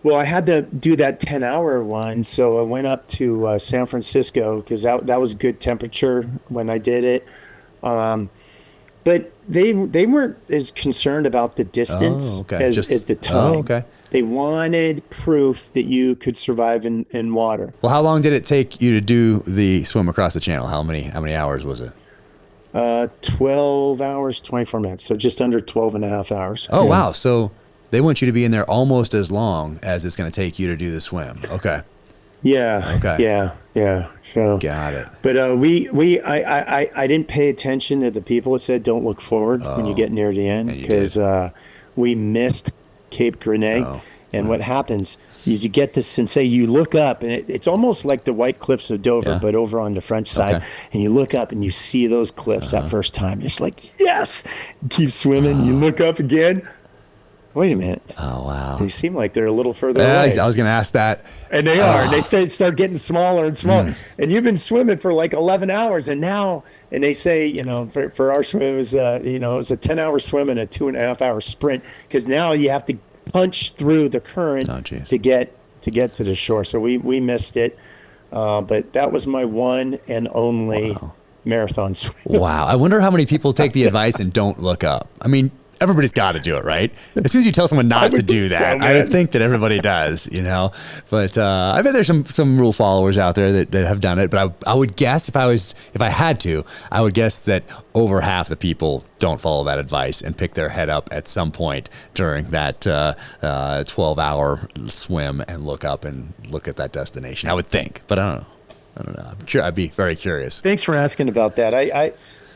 Well, I had to do that 10-hour one, so I went up to San Francisco, because that was good temperature when I did it. But they weren't as concerned about the distance as the time. They wanted proof that you could survive in water. Well, how long did it take you to do the swim across the channel? How many hours was it? 12 hours, 24 minutes, so just under 12 and a half hours. Oh, wow. So they want you to be in there almost as long as it's going to take you to do the swim. Okay. Yeah. Okay. Yeah. So, got it. But I didn't pay attention to the people that said don't look forward when you get near the end, because we missed Cape Grenade. And what happens is you get this sensation, you look up, and it's almost like the White Cliffs of Dover, but over on the French side. And you look up and you see those cliffs that first time. It's like, yes! You keep swimming. You look up again. Wait a minute. Oh, wow. They seem like they're a little further away. I was going to ask that. And they are. They start getting smaller and smaller. And you've been swimming for like 11 hours. And they say, you know, for our swim, it was a 10-hour swim and a 2.5-hour sprint. Because now you have to punch through the current to get to the shore. So we missed it. But that was my one and only marathon swim. Wow. I wonder how many people take the advice and don't look up. I mean, everybody's got to do it, right? As soon as you tell someone not to do that, I would think that everybody does, you know. But I bet there's some rule followers out there that have done it. But I would guess if I had to, I would guess that over half the people don't follow that advice and pick their head up at some point during that 12-hour swim and look up and look at that destination. I would think, but I don't know. I'm sure I'd be very curious. Thanks for asking about that.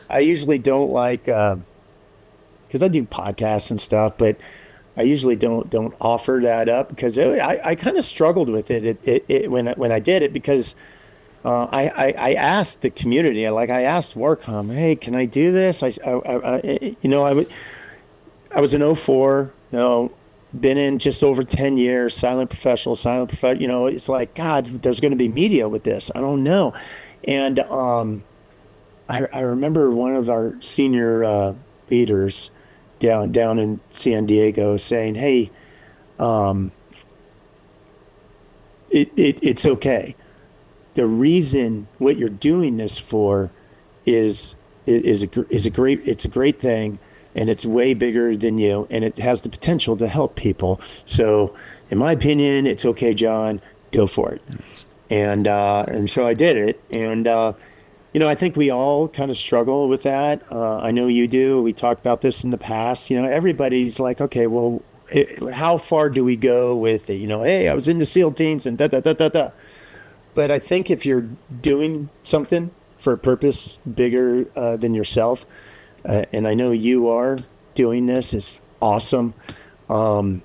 I usually don't like, because I do podcasts and stuff, but I usually don't offer that up because I kind of struggled with it, when I did it because I asked the community, I asked Warcom, hey, can I do this? I was an 04, been in just over 10 years, silent professional, it's like, God, there's going to be media with this. I don't know. And I remember one of our senior leaders down in San Diego saying, hey, it's okay. The reason what you're doing this for is a great thing, and it's way bigger than you, and it has the potential to help people. So in my opinion, it's okay, John, go for it. And so I did it. And, I think we all kind of struggle with that. I know you do. We talked about this in the past. Everybody's like, okay, well, how far do we go with it? Hey, I was in the SEAL teams and da. But I think if you're doing something for a purpose bigger than yourself, and I know you are doing this, it's awesome. Then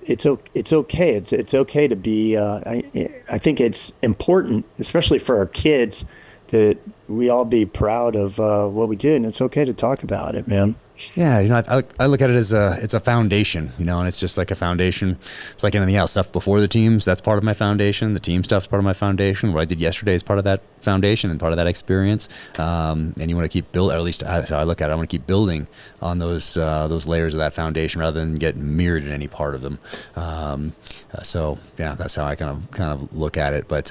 it's okay. It's okay to be. I think it's important, especially for our kids, that we all be proud of what we did, and it's okay to talk about it, man. Yeah, I look at it as it's a foundation, and it's just like a foundation. It's like anything else. Stuff before the teams, that's part of my foundation. The team stuff's part of my foundation. What I did yesterday is part of that foundation and part of that experience. And you want to keep building, or at least that's how I look at it. I want to keep building on those layers of that foundation rather than get mirrored in any part of them. So yeah, that's how I kind of look at it. But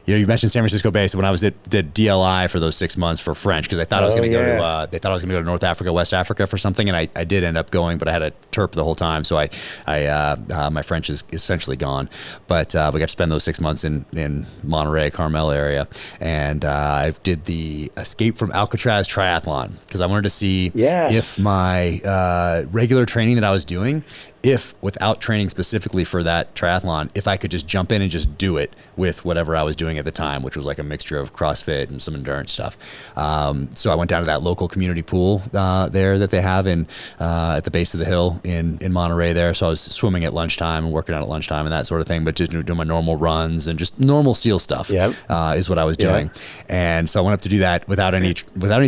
you mentioned San Francisco Bay. So when I was at DLI for those 6 months for French, because I thought I was going to go to they thought I was going to go to North Africa, West Africa for something, and I did end up going, but I had a terp the whole time, so my French is essentially gone. But we got to spend those 6 months in Monterey, Carmel area, and I did the Escape from Alcatraz triathlon because I wanted to see if my regular training that I was doing, if without training specifically for that triathlon, if I could just jump in and just do it with whatever I was doing at the time, which was like a mixture of CrossFit and some endurance stuff. So I went down to that local community pool there that they have at the base of the hill in Monterey there. So I was swimming at lunchtime and working out at lunchtime and that sort of thing, but just doing my normal runs and just normal SEAL stuff is what I was doing. And so I went up to do that without any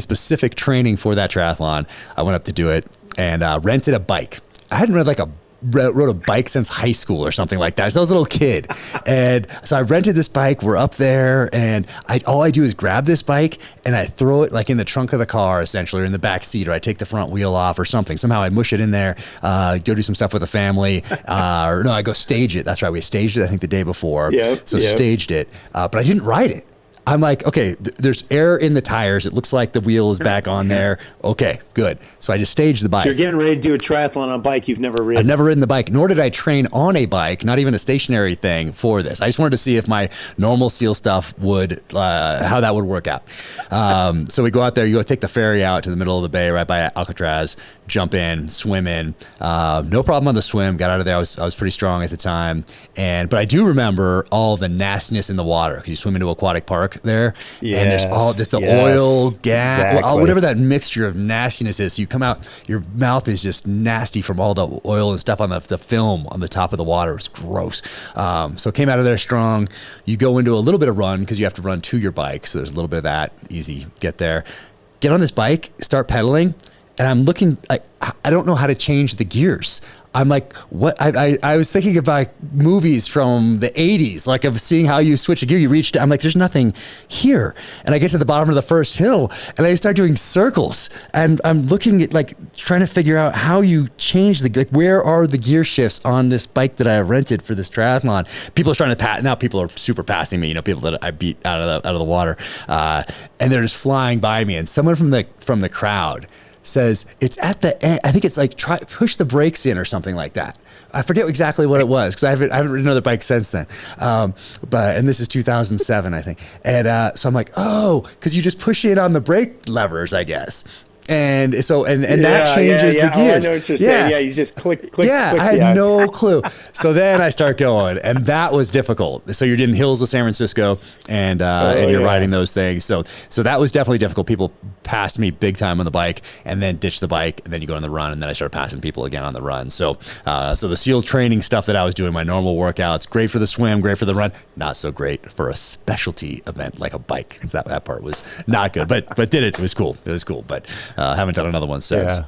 specific training for that triathlon. I went up to do it and rented a bike. I hadn't rode a bike since high school or something like that. So I was a little kid. And so I rented this bike. We're up there and all I do is grab this bike and I throw it like in the trunk of the car essentially, or in the back seat, or I take the front wheel off or something. Somehow I mush it in there, go do some stuff with the family. Or no, I go stage it. That's right. We staged it, I think the day before. Staged it, but I didn't ride it. I'm like, okay, there's air in the tires. It looks like the wheel is back on there. Okay, good. So I just staged the bike. So you're getting ready to do a triathlon on a bike you've never ridden. I've never ridden the bike, nor did I train on a bike, not even a stationary thing for this. I just wanted to see if my normal SEAL stuff would, how that would work out. So we go out there, you go take the ferry out to the middle of the bay right by Alcatraz, jump in, swim in. No problem on the swim, got out of there. I was pretty strong at the time. But I do remember all the nastiness in the water because you swim into aquatic park there, and there's all this oil, gas, whatever that mixture of nastiness is. So you come out, your mouth is just nasty from all the oil and stuff on the film on the top of the water. It's gross. So came out of there strong. You go into a little bit of run because you have to run to your bike. So there's a little bit of that. Easy, get there. Get on this bike, start pedaling, and I'm looking. I don't know how to change the gears. I'm like, what? I was thinking about movies from the 80s, like of seeing how you switch a gear. You reach down. I'm like, there's nothing here. And I get to the bottom of the first hill and I start doing circles. And I'm looking at trying to figure out how you change where are the gear shifts on this bike that I rented for this triathlon. People are trying to pass. Now people are super passing me, people that I beat out of the water. And they're just flying by me. And someone from the crowd says it's at the end. I think it's like push the brakes in or something like that. I forget exactly what it was because I haven't ridden another bike since then. And this is 2007, I think. And so I'm like, oh, because you just push in on the brake levers, I guess. And so, and that changes the Oh, I gears. know what you're saying. Yeah, you just click. Yeah, I had no clue. So then I start going, and that was difficult. So you're in the hills of San Francisco, and you're riding those things. So that was definitely difficult. People passed me big time on the bike, and then ditched the bike, and then you go on the run, and then I started passing people again on the run. So the SEAL training stuff that I was doing, my normal workouts, great for the swim, great for the run, not so great for a specialty event like a bike. So that part was not good, but did it. It was cool. It was cool, but haven't done another one since.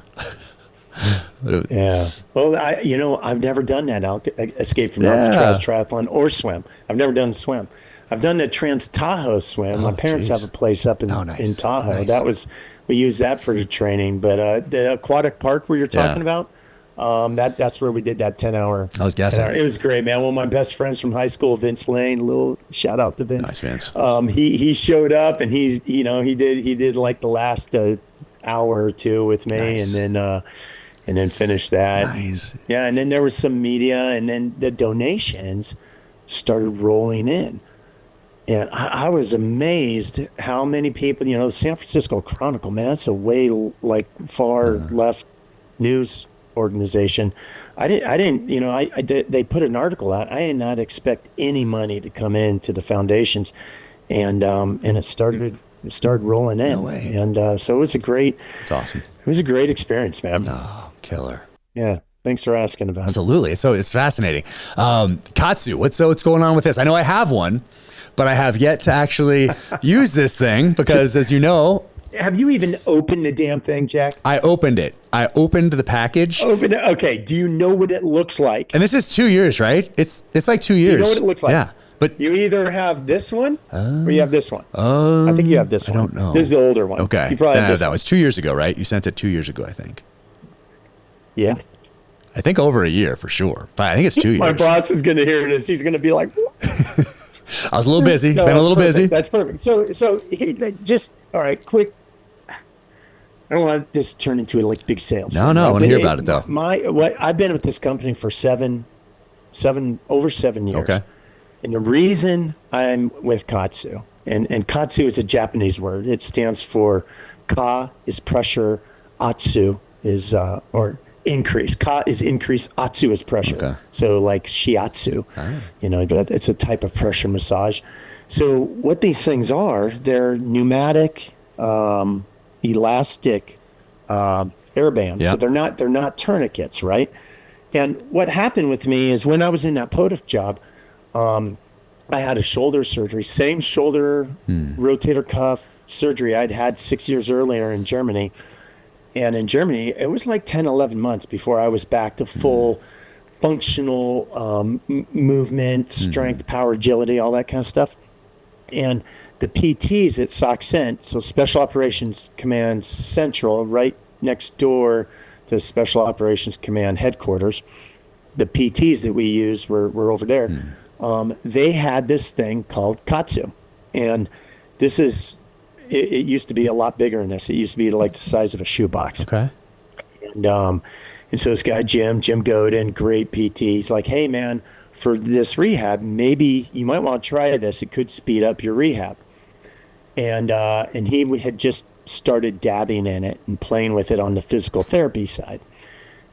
Yeah. Well, I've never done that escape from Alcatraz triathlon or swim. I've never done swim. I've done the Trans Tahoe swim. My parents have a place up in Tahoe. Nice. We use that for the training. But the aquatic park where you're talking about, that's where we did that 10-hour. I was guessing. It was great, man. One of my best friends from high school, Vince Lane. Little shout out to Vince. Nice, Vince. He showed up, and he did like the last hour or two with me, and then finished that. Nice. Yeah, and then there was some media, and then the donations started rolling in. And I was amazed how many people, the San Francisco Chronicle, man, that's a way far left news organization. They put an article out. I did not expect any money to come in to the foundations, and it started rolling in. No way. And so it was It's awesome. It was a great experience, man. Oh, killer. Yeah. Thanks for asking about it. Absolutely. So it's fascinating. KAATSU, what's going on with this? I know I have one, but I have yet to actually use this thing because, as you know, have you even opened the damn thing, Jack? I opened it. I opened the package. Open it. Okay. Do you know what it looks like? And this is 2 years, right? It's like 2 years. Do you know what it looks like? Yeah. But you either have this one or you have this one. I think you have this one. I don't know. This is the older one. Okay. You probably have this that was 2 years ago, right? You sent it 2 years ago, I think. Yeah. I think over a year for sure. But I think it's 2 years. My boss is going to hear this. He's going to be like, I was a little busy. No, been a little busy. That's perfect. So just, all right, quick. I don't want this to turn into big sales. No, I want to hear about it though. I've been with this company for over 7 years. Okay. And the reason I'm with KAATSU, and KAATSU is a Japanese word. It stands for Ka is pressure, Atsu is or increase. Ka is increase, Atsu is pressure. Okay. So like shiatsu, but it's a type of pressure massage. So what these things are, they're pneumatic, elastic air bands. Yep. So they're not tourniquets, right? And what happened with me is when I was in that POTFF job, I had a shoulder surgery, same shoulder rotator cuff surgery I'd had 6 years earlier in Germany. And in Germany, it was like 10, 11 months before I was back to full functional movement, strength, power, agility, all that kind of stuff. And the PTs at SOCM, so Special Operations Command Central, right next door to Special Operations Command headquarters, the PTs that we use were over there. They had this thing called KAATSU. And this is, it used to be a lot bigger than this. It used to be like the size of a shoebox. Okay. And so this guy, Jim Godin, great PT, he's like, hey man, for this rehab, maybe you might want to try this. It could speed up your rehab. And he had just started dabbing in it and playing with it on the physical therapy side.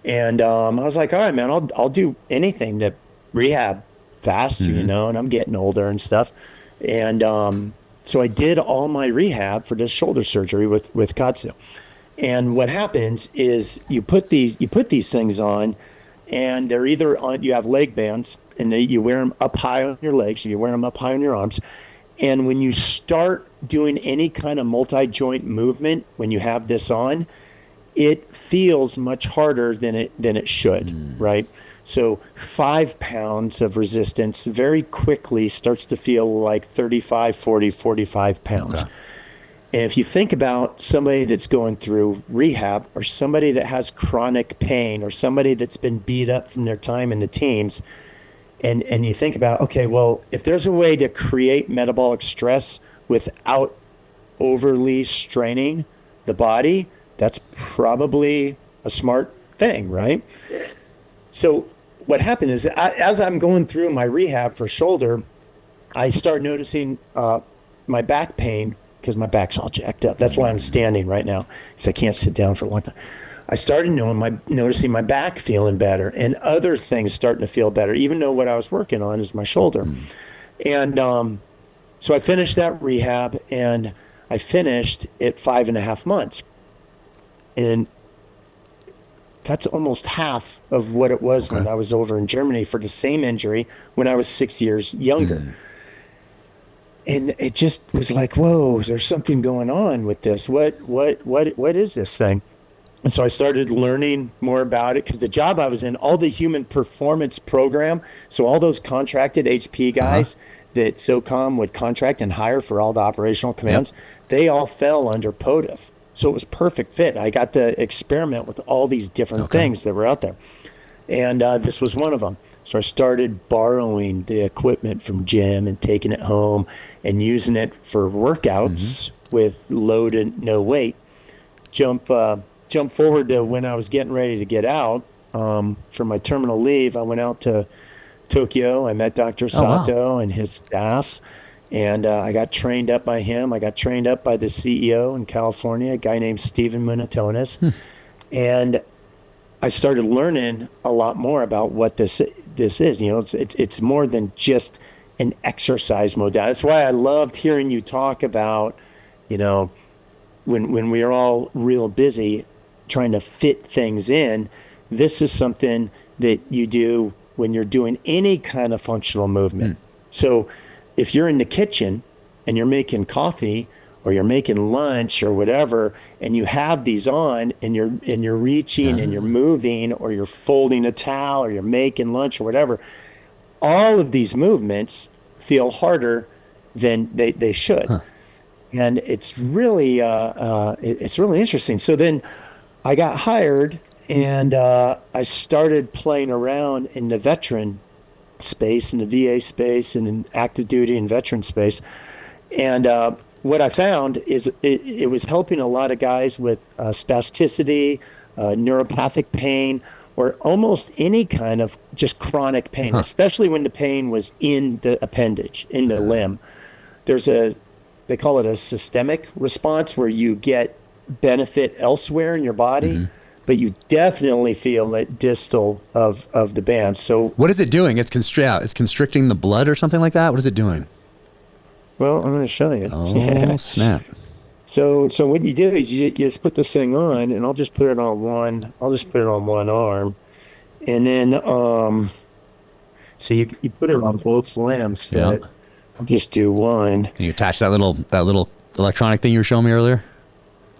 And I was like, all right, man, I'll do anything to rehab faster, and I'm getting older and stuff. And so I did all my rehab for this shoulder surgery with KAATSU. And what happens is you put these things on, and they're either on, you have leg bands, and you wear them up high on your legs, and you wear them up high on your arms. And when you start doing any kind of multi-joint movement, when you have this on, it feels much harder than it should, right? So 5 pounds of resistance very quickly starts to feel like 35, 40, 45 pounds. Okay. And if you think about somebody that's going through rehab, or somebody that has chronic pain, or somebody that's been beat up from their time in the teens, and you think about, okay, well, if there's a way to create metabolic stress without overly straining the body, that's probably a smart thing, right? So what happened is, as I'm going through my rehab for shoulder, I start noticing my back pain because my back's all jacked up. That's why I'm standing right now, because I can't sit down for a long time. I started noticing my back feeling better and other things starting to feel better, even though what I was working on is my shoulder. And so I finished that rehab, and I finished at 5.5 months. And that's almost half of what it was when I was over in Germany for the same injury when I was 6 years younger. And it just was like, whoa, there's something going on with this. What is this thing? And so I started learning more about it, because the job I was in, all the human performance program, so all those contracted HP guys that SOCOM would contract and hire for all the operational commands, they all fell under POTFF. So it was perfect fit. I got to experiment with all these different things that were out there. And this was one of them. So I started borrowing the equipment from gym and taking it home and using it for workouts with low to no weight. Jump forward to when I was getting ready to get out for my terminal leave. I went out to Tokyo. I met Dr. Sato and his staff. And I got trained up by him. I got trained up by the CEO in California, a guy named Steven Munatonis. And I started learning a lot more about what this is. You know, it's more than just an exercise modality. That's why I loved hearing you talk about, you know, when we are all real busy trying to fit things in, this is something that you do when you're doing any kind of functional movement. So if you're in the kitchen and you're making coffee or you're making lunch or whatever, and you have these on and you're reaching and you're moving, or you're folding a towel or you're making lunch or whatever, all of these movements feel harder than they should. And it's really interesting. So then I got hired, and I started playing around in the veteran space, in the VA space, and in active duty and veteran space. And what I found is it was helping a lot of guys with spasticity, neuropathic pain, or almost any kind of just chronic pain, especially when the pain was in the appendage, in the limb. They call it a systemic response, where you get benefit elsewhere in your body, but you definitely feel it distal of the band. So what is it doing? It's constricting the blood or something like that? What is it doing? Well, I'm going to show you. Oh, snap. So what you do is you just put this thing on, and I'll just put it on one arm. And then, so you put it on both limbs. Yeah. I'll just do one. And you attach that little electronic thing you were showing me earlier?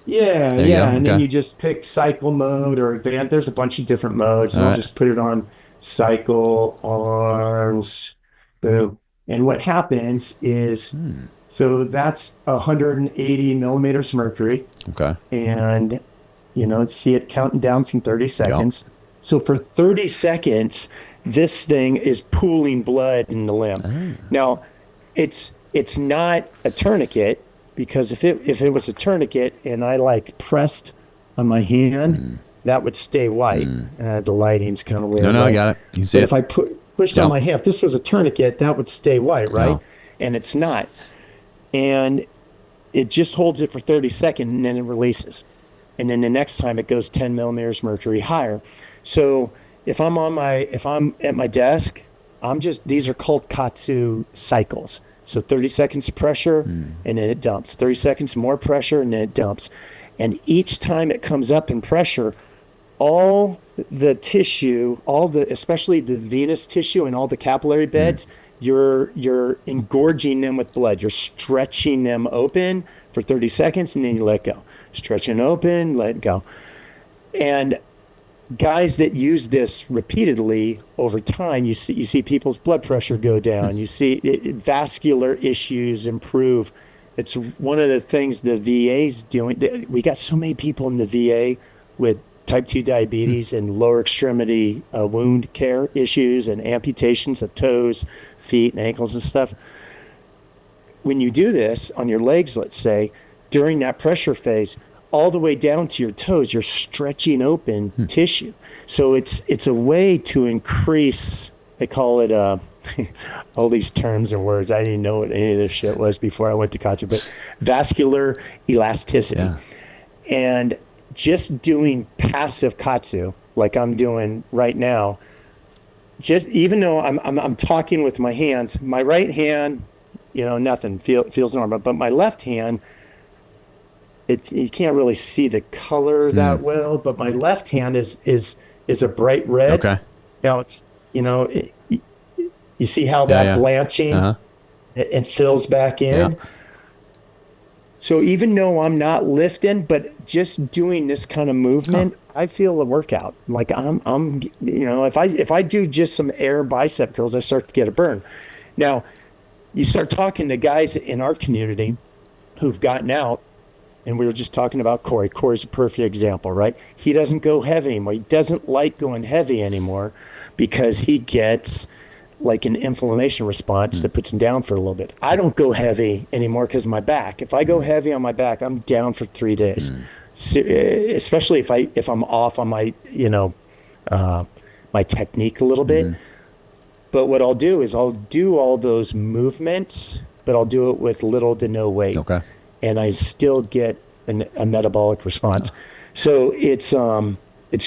Yeah, There you go. and then Okay. you just pick cycle mode or advanced. There's a bunch of different modes, and All I'll right. just put it on cycle, arms, boom. And what happens is, so that's 180 millimeters mercury, Okay. and see it counting down from 30 seconds. So for 30 seconds, this thing is pooling blood in the limb. Now, it's not a tourniquet, because if it was a tourniquet and I pressed on my hand, that would stay white. The lighting's kind of weird. No, right? I got it. You can see But it. if I pushed on my hand, if this was a tourniquet, that would stay white, right? No. And it's not. And it just holds it for 30 seconds, and then it releases. And then the next time it goes 10 millimeters mercury higher. So if I'm at my desk, these are called KAATSU cycles. So 30 seconds of pressure, and then it dumps. 30 seconds more pressure, and then it dumps. And each time it comes up in pressure, all the tissue, especially the venous tissue and all the capillary beds, you're engorging them with blood. You're stretching them open for 30 seconds, and then you let go. Stretching open, let go. And guys that use this repeatedly over time, you see people's blood pressure go down. You see vascular issues improve. It's one of the things the VA's doing. We got so many people in the VA with type 2 diabetes and lower extremity wound care issues and amputations of toes, feet, and ankles and stuff. When you do this on your legs, let's say, during that pressure phase, all the way down to your toes, you're stretching open tissue. So it's a way to increase, they call it all these terms and words. I didn't know what any of this shit was before I went to KAATSU, but vascular elasticity. Yeah. And just doing passive KAATSU, like I'm doing right now, just even though I'm talking with my hands, my right hand, nothing feels normal, but my left hand, you can't really see the color that well, but my left hand is a bright red. Okay. Now it's, you see how that blanching, it fills back in. Yeah. So even though I'm not lifting, but just doing this kind of movement, I feel a workout. Like I'm if I do just some air bicep curls, I start to get a burn. Now, you start talking to guys in our community who've gotten out, and we were just talking about Corey. Corey's a perfect example, right? He doesn't go heavy anymore. He doesn't like going heavy anymore because he gets like an inflammation response that puts him down for a little bit. I don't go heavy anymore because of my back. If I go heavy on my back, I'm down for 3 days. So, especially if I'm off on my my technique a little bit. But what I'll do is I'll do all those movements, but I'll do it with little to no weight. Okay. And I still get a metabolic response. So it's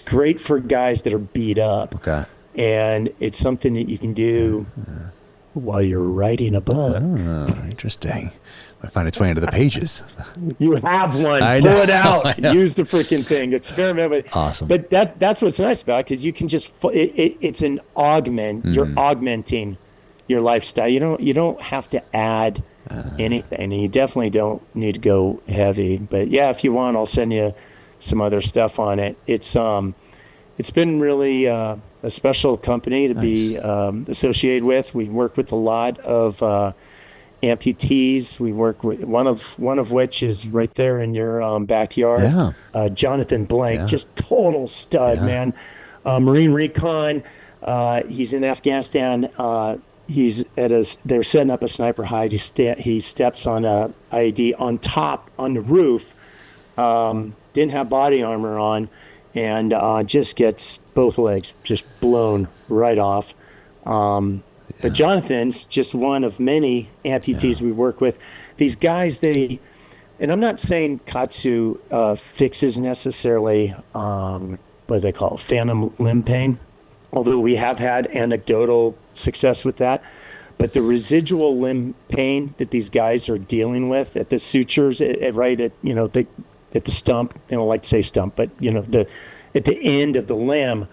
great for guys that are beat up. Okay. And it's something that you can do while you're writing a book. Oh, interesting. I find its way into the pages. You have one. I Pull know, it out. I know. Use the freaking thing. Experiment with it. Awesome. But that's what's nice about it, because you can just it's an augment. You're augmenting your lifestyle. You don't have to add anything, and you definitely don't need to go heavy. But yeah, if you want, I'll send you some other stuff on it. It's been really a special company to be associated with. We work with a lot of amputees. We work with one of which is right there in your backyard. Yeah. Jonathan Blank, just total stud, man. Marine Recon. He's in Afghanistan. He's they're setting up a sniper hide. He steps on a IED on the roof. Didn't have body armor on, and just gets both legs just blown right off. But Jonathan's just one of many amputees we work with. These guys, and I'm not saying KAATSU fixes necessarily what they call phantom limb pain, although we have had anecdotal success with that. But the residual limb pain that these guys are dealing with at the sutures, right at the stump, they don't like to say stump, but at the end of the limb,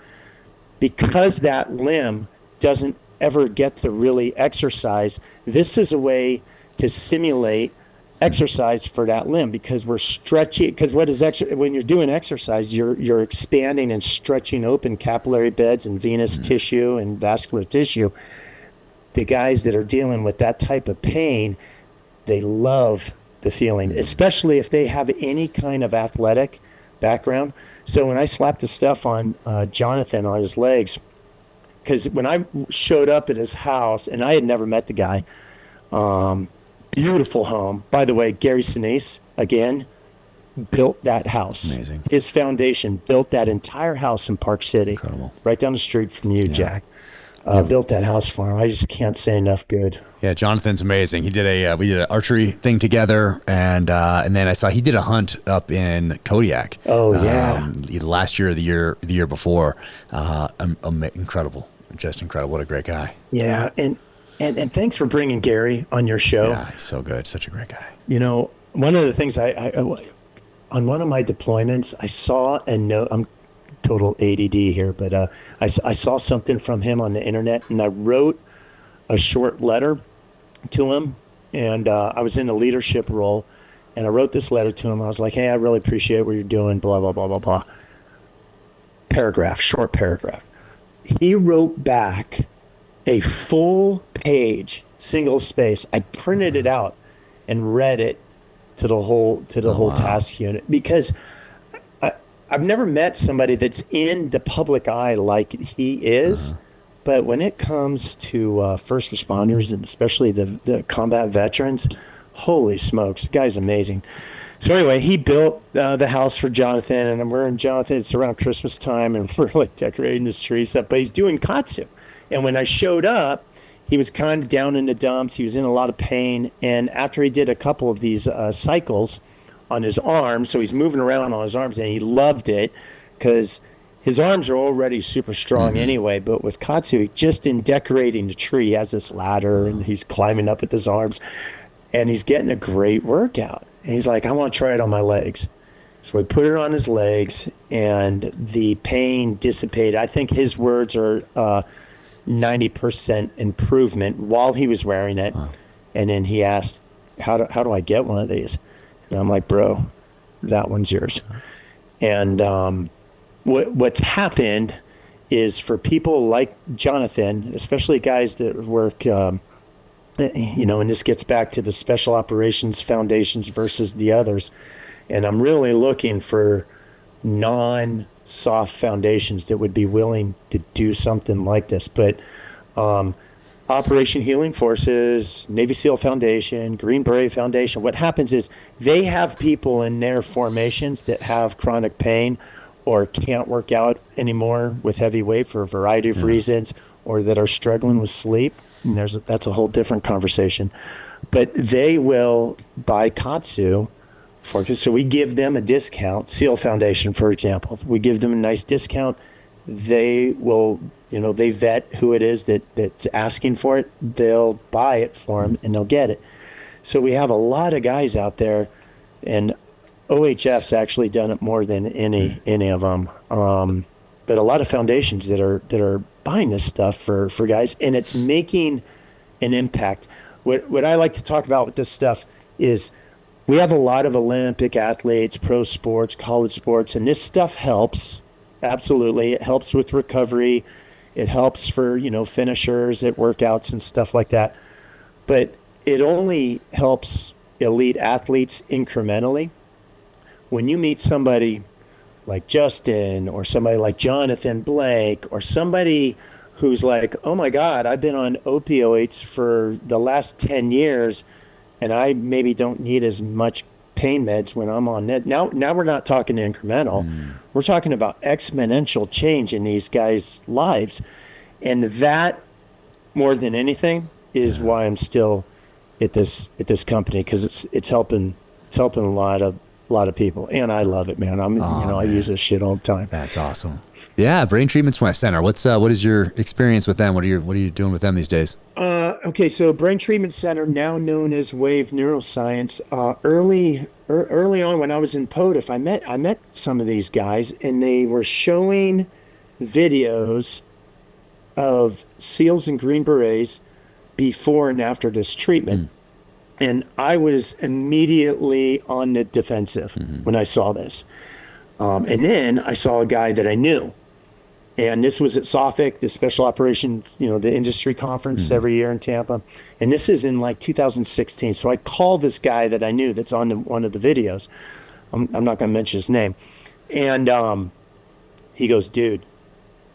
because that limb doesn't ever get to really exercise, this is a way to simulate exercise for that limb, because we're stretching. Because when you're doing exercise, you're expanding and stretching open capillary beds and venous tissue and vascular tissue. The guys that are dealing with that type of pain, they love the feeling, especially if they have any kind of athletic background. So when I slapped the stuff on Jonathan on his legs, because when I showed up at his house, and I had never met the guy, beautiful home. By the way, Gary Sinise, again, built that house. Amazing. His foundation built that entire house in Park City. Incredible. Right down the street from you, Jack. Built that house for him. I just can't say enough good. Yeah, Jonathan's amazing. He did we did an archery thing together, and then I saw he did a hunt up in Kodiak. Oh yeah, either last year or the year before. Incredible, just incredible. What a great guy. Yeah, and thanks for bringing Gary on your show. Yeah, he's so good. Such a great guy. One of the things I on one of my deployments, I saw a note. I'm total ADD here, but I saw something from him on the internet, and I wrote a short letter to him, and I was in a leadership role, and I wrote this letter to him. I was like, hey, I really appreciate what you're doing, blah, blah, blah, blah, blah. Short paragraph. He wrote back a full page, single space. I printed it out and read it to the whole task unit, because I've never met somebody that's in the public eye like he is. But when it comes to first responders, and especially the combat veterans, holy smokes, the guy's amazing. So anyway, he built the house for Jonathan, and we're in Jonathan. It's around Christmas time, and we're like decorating his tree stuff. But he's doing KAATSU. And when I showed up, he was kind of down in the dumps. He was in a lot of pain. And after he did a couple of these cycles on his arms, so he's moving around on his arms, and he loved it because his arms are already super strong anyway. But with KAATSU, just in decorating the tree, he has this ladder, and he's climbing up with his arms, and he's getting a great workout. And he's like, I want to try it on my legs. So we put it on his legs, and the pain dissipated. I think his words are 90% improvement while he was wearing it. Wow. And then he asked, how do I get one of these? And I'm like, bro, that one's yours. And what's happened is for people like Jonathan, especially guys that work, and this gets back to the special operations foundations versus the others. And I'm really looking for non-soft foundations that would be willing to do something like this. But Operation Healing Forces, Navy SEAL Foundation, Green Beret Foundation, what happens is they have people in their formations that have chronic pain or can't work out anymore with heavy weight for a variety of reasons, or that are struggling with sleep. And that's a whole different conversation. But they will buy KAATSU. So we give them a discount. SEAL Foundation, for example, we give them a nice discount. They will, they vet who it is that's asking for it. They'll buy it for them, and they'll get it. So we have a lot of guys out there, and OHF's actually done it more than any of them. But a lot of foundations that are buying this stuff for guys, and it's making an impact. What I like to talk about with this stuff is, we have a lot of Olympic athletes, pro sports, college sports, and this stuff helps. Absolutely. It helps with recovery. It helps for, finishers at workouts and stuff like that. But it only helps elite athletes incrementally. When you meet somebody like Justin or somebody like Jonathan Blake or somebody who's like, oh my God, I've been on opioids for the last 10 years, and I maybe don't need as much pain meds when I'm on it. Now we're not talking incremental. We're talking about exponential change in these guys' lives. And that, more than anything, is why I'm still at this company, because it's helping a lot of people, and I love it, man. I use this shit all the time. That's awesome. Yeah, Brain Treatment Center. What is your experience with them? What are you doing with them these days? Okay, so Brain Treatment Center, now known as Wave Neuroscience. Early on when I was in POTFF, I met some of these guys, and they were showing videos of SEALs and Green Berets before and after this treatment. And I was immediately on the defensive when I saw this. And then I saw a guy that I knew. And this was at SOFIC, the Special Operations, the industry conference every year in Tampa. And this is in like 2016. So I called this guy that I knew that's on one of the videos. I'm not going to mention his name. And he goes, dude,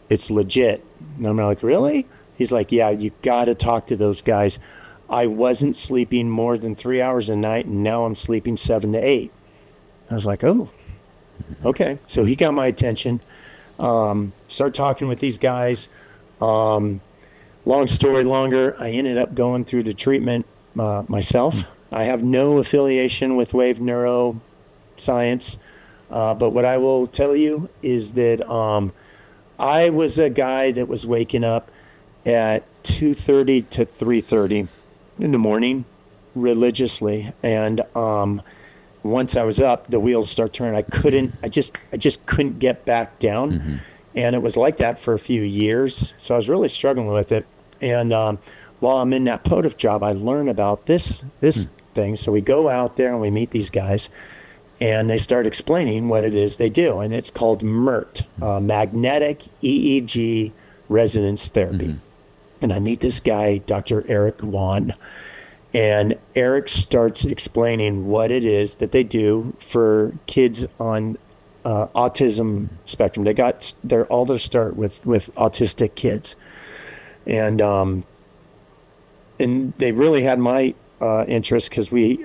it's legit. And I'm like, really? He's like, yeah, you got to talk to those guys. I wasn't sleeping more than 3 hours a night, and now I'm sleeping 7 to 8. I was like, oh, okay. So he got my attention. Start talking with these guys. Long story longer, I ended up going through the treatment myself. I have no affiliation with Wave Neuroscience, but what I will tell you is that I was a guy that was waking up at 2:30 to 3:30 in the morning religiously, and once I was up, the wheels start turning. I just couldn't get back down. And it was like that for a few years. So I was really struggling with it. And while I'm in that POTFF job, I learn about this thing. So we go out there and we meet these guys, and they start explaining what it is they do. And it's called MERT, Magnetic EEG Resonance Therapy. And I meet this guy, Dr. Eric Wan. And Eric starts explaining what it is that they do for kids on autism spectrum. They got all their start with autistic kids, and they really had my interest, because we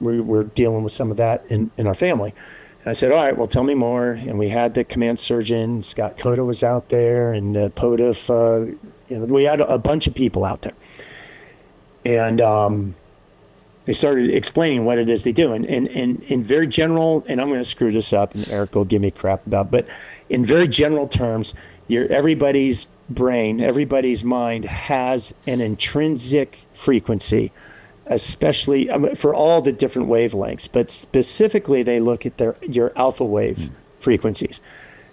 were dealing with some of that in our family. And I said, all right, well, tell me more. And we had the command surgeon, Scott Cota, was out there, and the POTFF we had a bunch of people out there, and they started explaining what it is they do, and in very general, and I'm going to screw this up, and Eric will give me crap about, but in very general terms, everybody's brain, everybody's mind has an intrinsic frequency, especially for all the different wavelengths, but specifically they look at your alpha wave frequencies.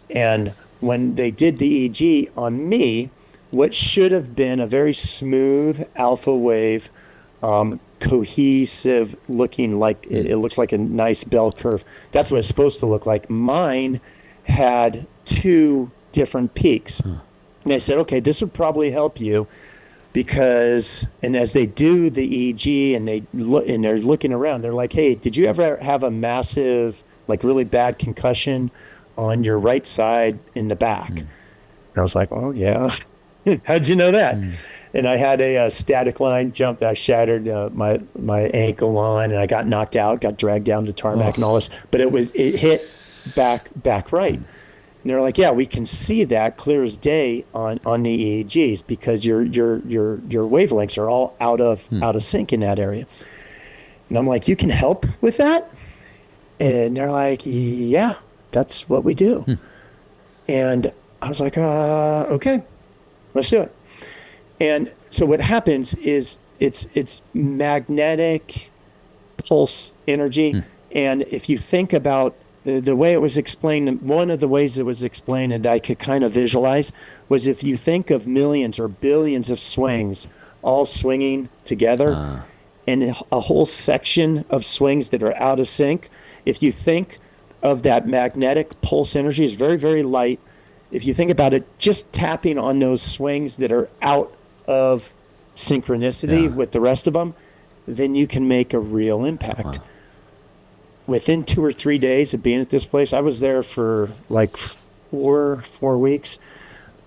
And when they did the EEG on me, what should have been a very smooth alpha wave, cohesive looking, like it looks like a nice bell curve. That's what it's supposed to look like. Mine had 2 different peaks. And I said, okay, this would probably help you because, and as they do the EEG and they're looking around, they're like, hey, did you ever have a massive, like really bad concussion on your right side in the back? And I was like, well, yeah. How'd you know that? And I had a static line jump that I shattered my ankle on, and I got knocked out, got dragged down to tarmac and all this, but it hit back right. And they're like, yeah, we can see that clear as day on the EEGs because your wavelengths are all out of sync in that area. And I'm like, you can help with that? And they're like, yeah, that's what we do. And I was like, okay, let's do it. And so what happens is it's magnetic pulse energy. And if you think about the way it was explained, one of the ways it was explained and I could kind of visualize was if you think of millions or billions of swings all swinging together and a whole section of swings that are out of sync, if you think of that magnetic pulse energy is very, very light. If you think about it, just tapping on those swings that are out of synchronicity with the rest of them, then you can make a real impact. Within 2 or 3 days of being at this place, I was there for like four weeks.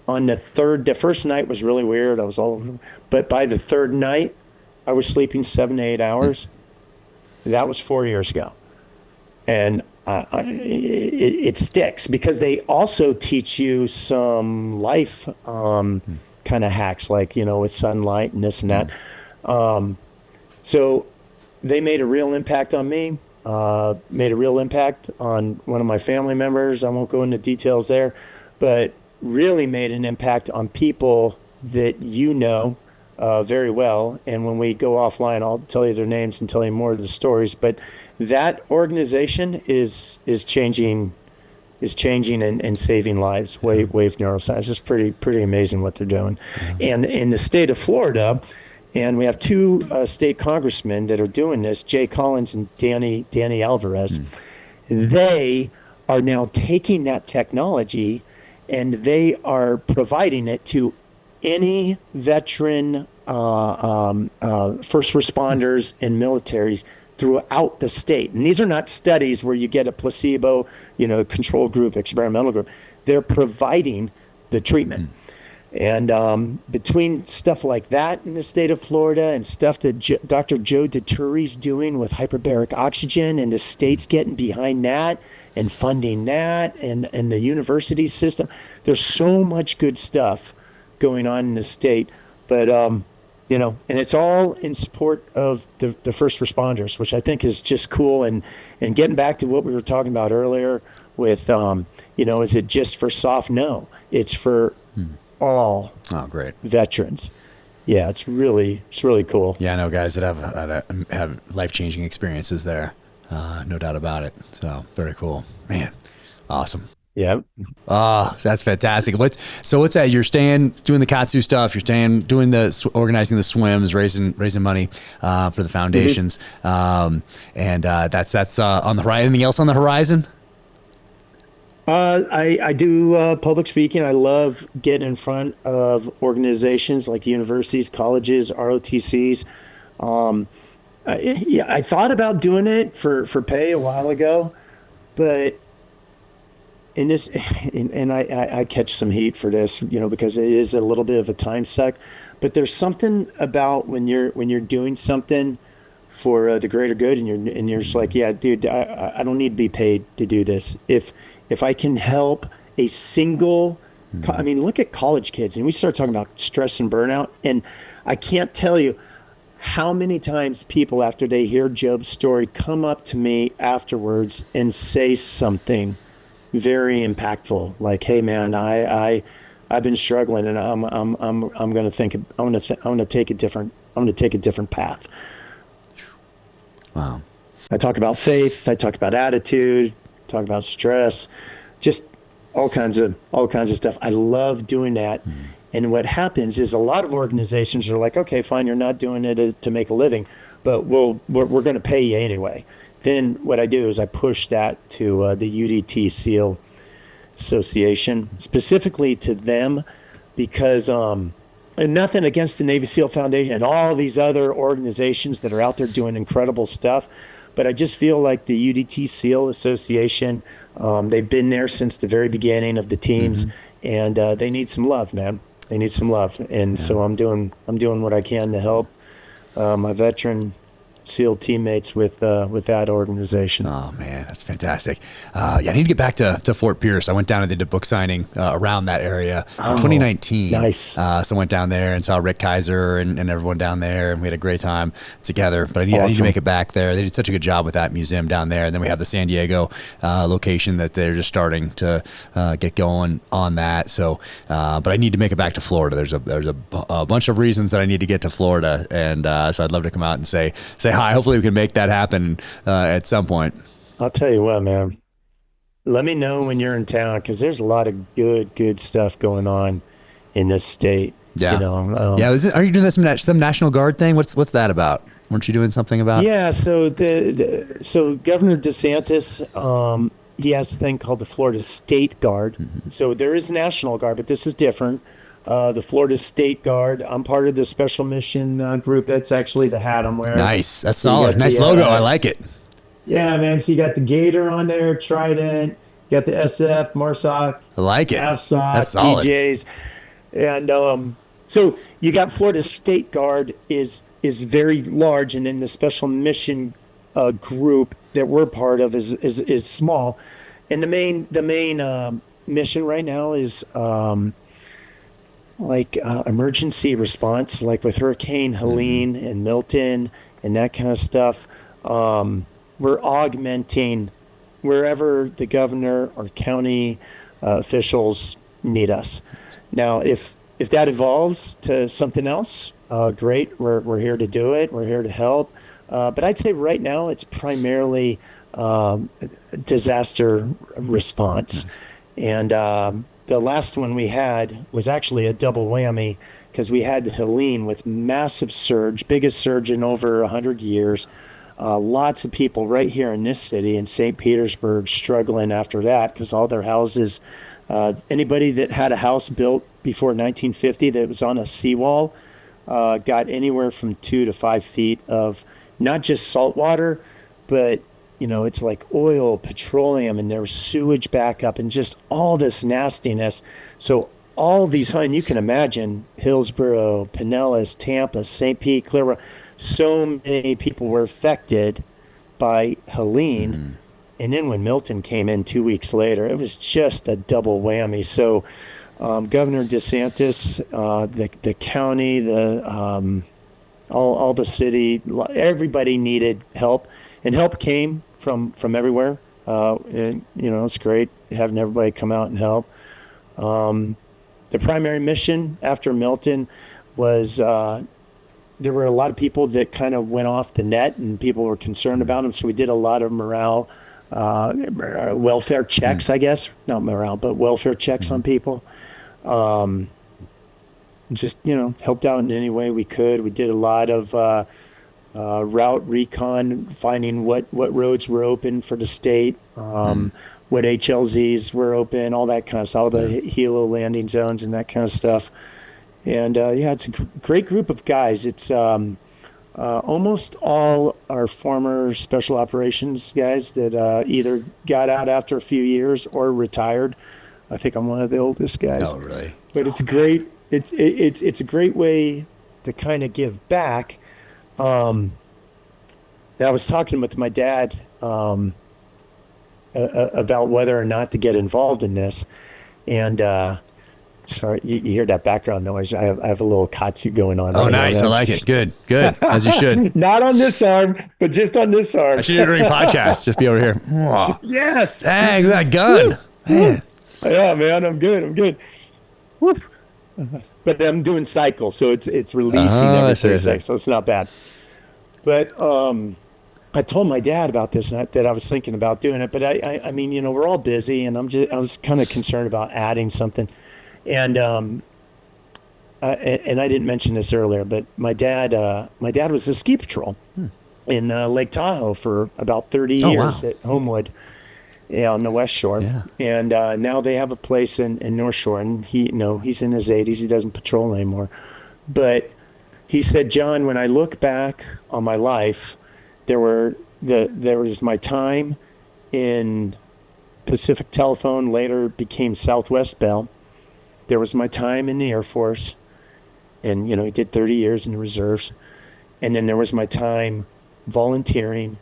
On the first night was really weird. I was all over, but by the third night, I was sleeping 7 to 8 hours. That was 4 years ago. And it sticks because they also teach you some life kind of hacks, like, with sunlight and this and that. So they made a real impact on me, made a real impact on one of my family members. I won't go into details there, but really made an impact on people that very well. And when we go offline, I'll tell you their names and tell you more of the stories. But that organization is changing and saving lives. Wave Neuroscience. It's pretty amazing what they're doing. And in the state of Florida, and we have 2 state congressmen that are doing this, Jay Collins and Danny Alvarez. They are now taking that technology and they are providing it to any veteran, first responders and militaries throughout the state. And these are not studies where you get a placebo, control group, experimental group. They're providing the treatment. And between stuff like that in the state of Florida and stuff that Dr. Joe DeTuri's doing with hyperbaric oxygen, and the state's getting behind that and funding that, and the university system, there's so much good stuff going on in the state. But and it's all in support of the first responders, which I think is just cool. And getting back to what we were talking about earlier with is it just for soft? No, it's for all great veterans. Yeah, it's really cool. Yeah, I know guys that have life-changing experiences there, no doubt about it. So very cool, man. Awesome. Yeah. Oh, that's fantastic. What's that? You're staying doing the KAATSU stuff. You're staying doing organizing the swims, raising money for the foundations. And that's on the horizon. Anything else on the horizon? I do public speaking. I love getting in front of organizations like universities, colleges, ROTCs. I thought about doing it for pay a while ago, but in this, and I catch some heat for this, because it is a little bit of a time suck. But there's something about when you're doing something for the greater good, and you're just like, yeah, dude, I don't need to be paid to do this. If I can help a single I mean, look at college kids, and we start talking about stress and burnout, and I can't tell you how many times people, after they hear Job's story, come up to me afterwards and say something very impactful, like, "Hey, man, I've been struggling, and I'm going to take a different path." Wow. I talk about faith. I talk about attitude. Talk about stress, just all kinds of stuff. I love doing that. And what happens is a lot of organizations are like, "Okay, fine, you're not doing it to make a living, but we're going to pay you anyway." Then what I do is I push that to the UDT SEAL Association, specifically to them, because and nothing against the Navy SEAL Foundation and all these other organizations that are out there doing incredible stuff, but I just feel like the UDT SEAL Association, they've been there since the very beginning of the teams, and they need some love, man. They need some love, and so I'm doing what I can to help my veteran SEAL teammates with that organization. Oh man, that's fantastic. I need to get back to Fort Pierce. I went down and did a book signing around that area in 2019. Nice. So I went down there and saw Rick Kaiser and everyone down there, and we had a great time together. But I need to make it back there. They did such a good job with that museum down there. And then we have the San Diego location that they're just starting to get going on that. So, but I need to make it back to Florida. There's a bunch of reasons that I need to get to Florida, and so I'd love to come out and say hi. Hopefully we can make that happen at some point. I'll tell you what, man. Let me know when you're in town, because there's a lot of good stuff going on in this state. Yeah. You know, Are you doing some National Guard thing? What's that about? Weren't you doing something about? Yeah. So so Governor DeSantis, he has a thing called the Florida State Guard. So there is National Guard, but this is different. The Florida State Guard. I'm part of the special mission group. That's actually the hat I'm wearing. Nice. That's solid. Nice logo. I like it. Yeah, man. So you got the Gator on there, Trident. You got the SF, MARSOC. I like it. AFSOC, That's solid. DJs. And so you got Florida State Guard is very large, and then the special mission group that we're part of is small. And the main mission right now is emergency response, like with Hurricane Helene and Milton and that kind of stuff. We're augmenting wherever the governor or county officials need us. Now, if that evolves to something else, great. We're here to do it. We're here to help. But I'd say right now it's primarily disaster response. And the last one we had was actually a double whammy, because we had Helene with massive surge, biggest surge in over 100 years. Lots of people right here in this city, in St. Petersburg, struggling after that, because all their houses, anybody that had a house built before 1950 that was on a seawall got anywhere from 2 to 5 feet of not just salt water, but it's like oil, petroleum, and there's sewage backup and just all this nastiness. So all these, and you can imagine Hillsborough, Pinellas, Tampa, St. Pete, Clearwater, so many people were affected by Helene. And then when Milton came in 2 weeks later, it was just a double whammy. So Governor DeSantis, the county, all the city, everybody needed help, and help came from everywhere. And it's great having everybody come out and help. The primary mission after Milton was there were a lot of people that kind of went off the net, and people were concerned about them. So we did a lot of morale, welfare checks, I guess, not morale, but welfare checks on people. Just, helped out in any way we could. We did a lot of route recon, finding what roads were open for the state, what HLZs were open, all that kind of stuff, all the helo landing zones and that kind of stuff. And it's a great group of guys. It's almost all our former special operations guys that either got out after a few years or retired. I think I'm one of the oldest guys. Oh, really? But it's a great a great way to kind of give back. I was talking with my dad about whether or not to get involved in this, and Sorry, you hear that background noise. I have a little KAATSU going on. Oh, right nice. now. I like it. Good. As you should. Not on this arm, but just on this arm. I should do it during podcasts. Just be over here. Whoa. Yes. Dang, that gun. Man. Yeah, man, I'm good. Woo. But I'm doing cycles, so it's releasing every 3 seconds, so it's not bad. But I told my dad about this, and that I was thinking about doing it. But I mean, you know, we're all busy, and I was kind of concerned about adding something. And I didn't mention this earlier, but my dad was a ski patrol in Lake Tahoe for about 30 years at Homewood, on the West Shore. Yeah. And now they have a place in North Shore, and he's in his 80s. He doesn't patrol anymore. But he said, John, when I look back on my life, there was my time in Pacific Telephone, later became Southwest Bell. There was my time in the Air Force, and he did 30 years in the reserves. And then there was my time volunteering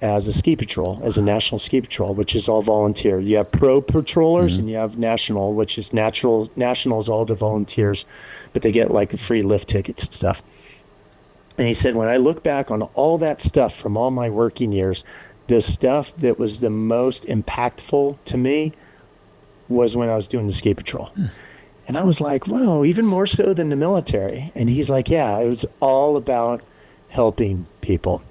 as a ski patrol, as a national ski patrol, which is all volunteer. You have pro patrollers and you have national, which is national is all the volunteers, but they get like free lift tickets and stuff. And he said, when I look back on all that stuff from all my working years, the stuff that was the most impactful to me was when I was doing the ski patrol. And I was like, wow, even more so than the military. And he's like, yeah, it was all about helping people.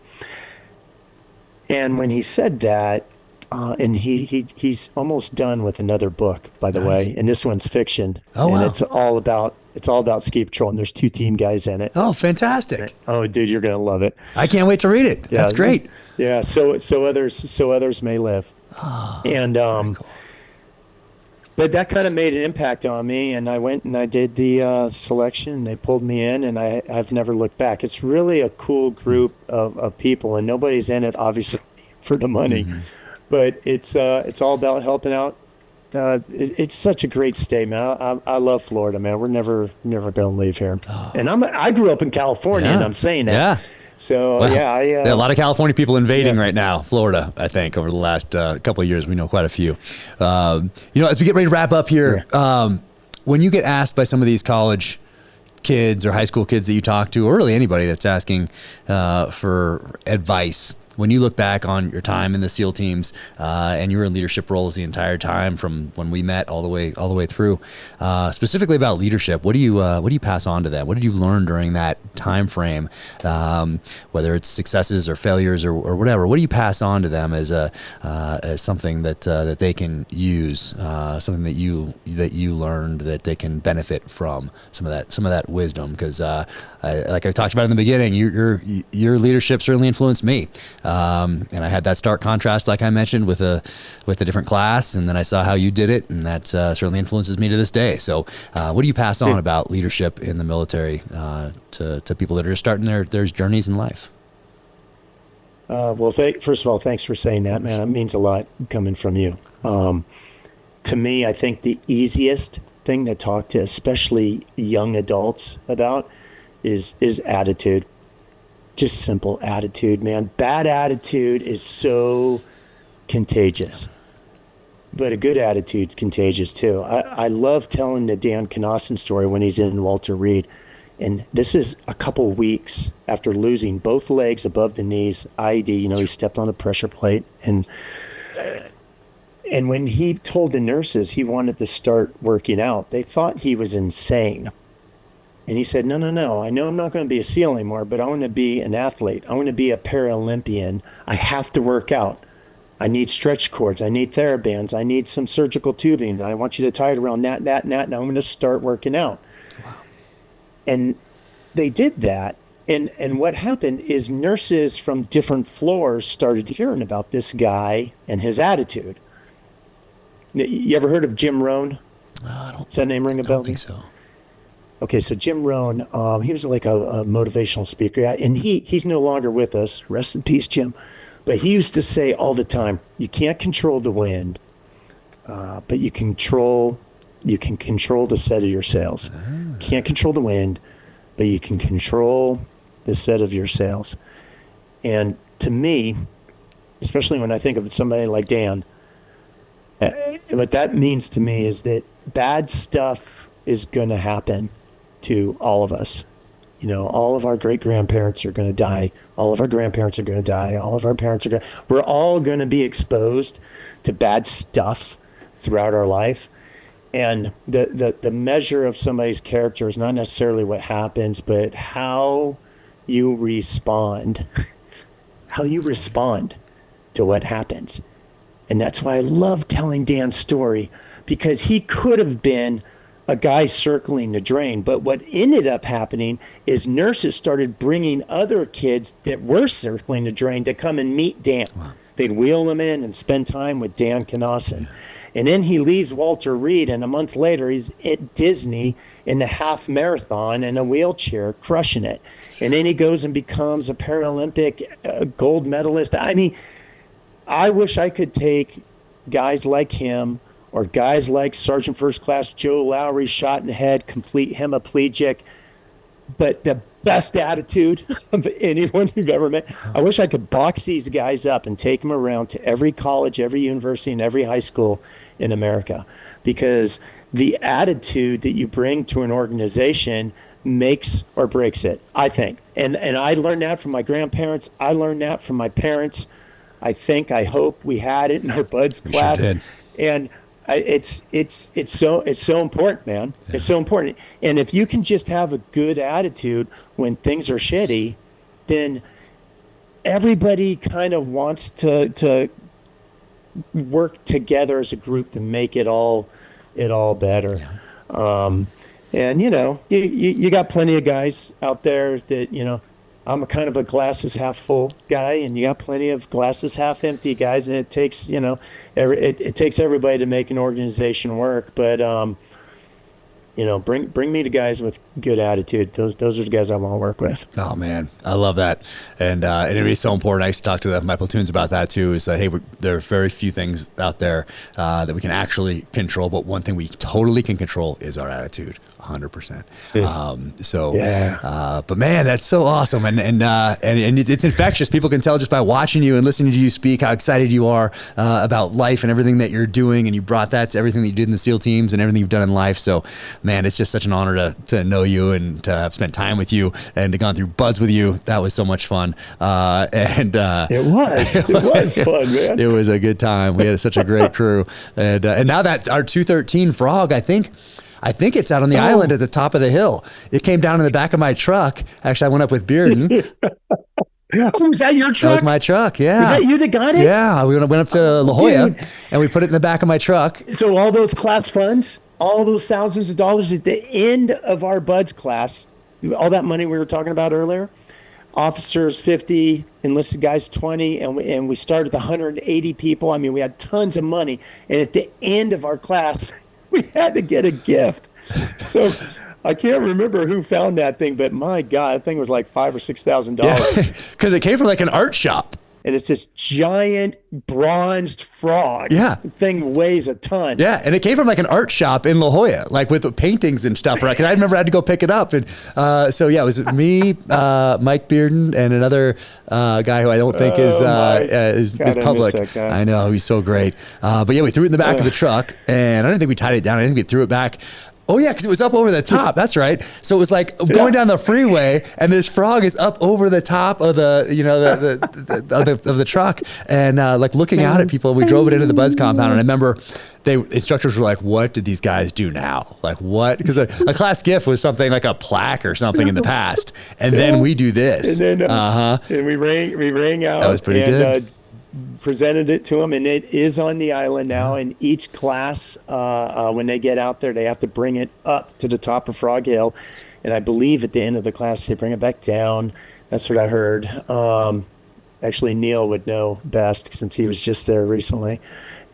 And when he said that, and he's almost done with another book, by the way, and this one's fiction. Oh, wow. And it's all about ski patrol, and there's 2 team guys in it. Oh, fantastic. Oh, dude, you're gonna love it. I can't wait to read it. Yeah, That's great. Yeah, so others may live. Oh, And very cool. but that kind of made an impact on me, and I went and I did the selection, and they pulled me in, and I've never looked back. It's really a cool group of people, and nobody's in it, obviously, for the money, but it's all about helping out. It's such a great state, man. I love Florida, man. We're never going to leave here. And I grew up in California, and I'm saying that. Yeah. So, Well, yeah. there are a lot of California people invading right now, Florida, I think, over the last couple of years. We know quite a few. As we get ready to wrap up here, when you get asked by some of these college kids or high school kids that you talk to, or really anybody that's asking for advice, when you look back on your time in the SEAL teams and you were in leadership roles the entire time from when we met all the way through, specifically about leadership, what do you pass on to them? What did you learn during that time frame, whether it's successes or failures or whatever? What do you pass on to them as something that they can use, something that you learned that they can benefit from, some of that wisdom? Because like I talked about in the beginning, your leadership certainly influenced me. And I had that stark contrast, like I mentioned, with a different class, and then I saw how you did it, and that certainly influences me to this day. So, what do you pass on about leadership in the military to people that are just starting their journeys in life? Well, first of all, thanks for saying that, man. It means a lot coming from you. To me, I think the easiest thing to talk to, especially young adults, about is attitude. Just simple attitude, man. Bad attitude is so contagious, but a good attitude's contagious too. I love telling the Dan Cnossen story when he's in Walter Reed. And this is a couple weeks after losing both legs above the knees, IED, he stepped on a pressure plate. And when he told the nurses he wanted to start working out, they thought he was insane. And he said, no, I know I'm not going to be a SEAL anymore, but I want to be an athlete. I want to be a Paralympian. I have to work out. I need stretch cords. I need TheraBands. I need some surgical tubing. And I want you to tie it around that, and I'm going to start working out. Wow. And they did that. And what happened is nurses from different floors started hearing about this guy and his attitude. You ever heard of Jim Rohn? Does that name ring a bell? I don't think so. Okay, so Jim Rohn, he was like a motivational speaker, and he's no longer with us. Rest in peace, Jim. But he used to say all the time, you can't control the wind, but you can control the set of your sails. Can't control the wind, but you can control the set of your sails. And to me, especially when I think of somebody like Dan, what that means to me is that bad stuff is going to happen to all of us. You know, all of our great grandparents are going to die. All of our grandparents are going to die. All of our parents are going to, we're all going to be exposed to bad stuff throughout our life. And the measure of somebody's character is not necessarily what happens, but how you respond, to what happens. And that's why I love telling Dan's story, because he could have been a guy circling the drain. But what ended up happening is nurses started bringing other kids that were circling the drain to come and meet Dan. Wow. They'd wheel them in and spend time with Dan Cnossen. Yeah. And then he leaves Walter Reed, and a month later, he's at Disney in the half marathon in a wheelchair, crushing it. And then he goes and becomes a Paralympic gold medalist. I mean, I wish I could take guys like him, or guys like Sergeant First Class Joe Lowry, shot in the head, complete hemiplegic, but the best attitude of anyone you've ever met. I wish I could box these guys up and take them around to every college, every university, and every high school in America, because the attitude that you bring to an organization makes or breaks it, I think. And I learned that from my grandparents. I learned that from my parents. I hope we had it in our buds class. Sure did. And it's so important, man. Yeah. It's so important. And if you can just have a good attitude when things are shitty, then everybody kind of wants to work together as a group to make it all better. Yeah. And you know, you got plenty of guys out there that, you know, I'm a kind of a glasses half full guy, and you got plenty of glasses half empty guys, and it takes, you know, it takes everybody to make an organization work. But you know, bring me to guys with good attitude. Those are the guys I want to work with. Oh man, I love that, and it'd be so important. I used to talk to my platoons about that too. Is that, hey, there are very few things out there that we can actually control, but one thing we totally can control is our attitude, 100%. So, yeah. But man, that's so awesome, and it's infectious. People can tell just by watching you and listening to you speak how excited you are about life and everything that you're doing, and you brought that to everything that you did in the SEAL teams and everything you've done in life. So, man, it's just such an honor to know you and to have spent time with you and to gone through buds with you. That was so much fun. It was fun, man. It was a good time. We had such a great crew. And now that our 213 Frog, I think it's out on the island at the top of the hill. It came down in the back of my truck. Actually, I went up with Bearden. Oh, was that your truck? That was my truck, yeah. Was that you that got it? Yeah, we went up to La Jolla, and we put it in the back of my truck. So all those class funds, all those thousands of dollars at the end of our buds class, all that money we were talking about earlier, officers 50, enlisted guys 20, and we started with 180 people. I mean, we had tons of money, and at the end of our class, we had to get a gift. So I can't remember who found that thing, but my God, that thing was like $5,000 or $6,000. Because it came from like an art shop. And it's this giant bronzed frog. Yeah. The thing weighs a ton. Yeah. And it came from like an art shop in La Jolla, like with paintings and stuff, right? Because I remember I had to go pick it up. And so, yeah, it was me, Mike Bearden, and another guy who I don't think is public. I know. He's so great. But yeah, we threw it in the back of the truck, and I don't think we tied it down. I think we threw it back. Oh yeah, because it was up over the top. That's right. So it was like going down the freeway, and this frog is up over the top of the, you know, of the truck, and like looking out at people. We drove it into the Buds compound, and I remember instructors were like, "What did these guys do now? Like what?" Because a class gift was something like a plaque or something in the past, and then we do this. And then, and we rang out. That was pretty good. Presented it to them, and it is on the island now. And each class, when they get out there, they have to bring it up to the top of Frog Hill, and I believe at the end of the class they bring it back down. That's what I heard. Actually, Neil would know best since he was just there recently.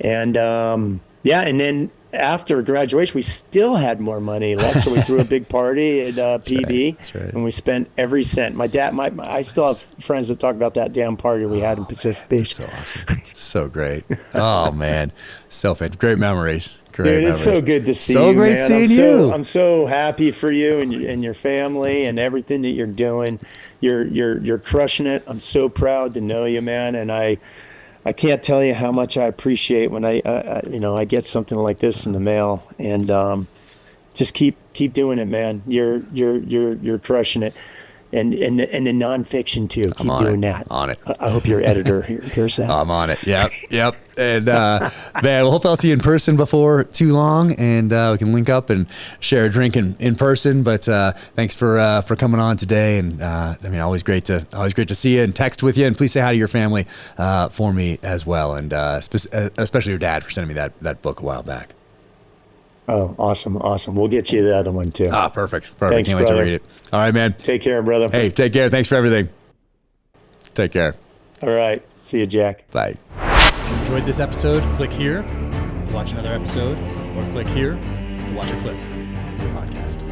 And and then after graduation, we still had more money left, so we threw a big party at PB, That's right. and we spent every cent. My dad, I still have friends that talk about that damn party we had in Pacific Beach. So awesome, so great. Oh man, so fantastic. Great memories. Great Dude, memories. It's so good to see you. So great seeing you. I'm so happy for you and your family and everything that you're doing. You're crushing it. I'm so proud to know you, man, and I can't tell you how much I appreciate when I get something like this in the mail, and just keep Keep doing it, man. You're crushing it. And the nonfiction too. Keep doing that. On it. I hope your editor hears that. I'm on it. Yep. And man, we'll hopefully I'll see you in person before too long, and we can link up and share a drink in person. But thanks for coming on today. And I mean, always great to see you and text with you. And please say hi to your family for me as well, and especially your dad for sending me that book a while back. Oh, awesome. We'll get you the other one too. Perfect. Thanks, Can't wait brother. to read it. All right, man. Take care, brother. Hey, take care. Thanks for everything. Take care. All right. See you, Jack. Bye. If you enjoyed this episode, click here to watch another episode, or click here to watch a clip of the podcast.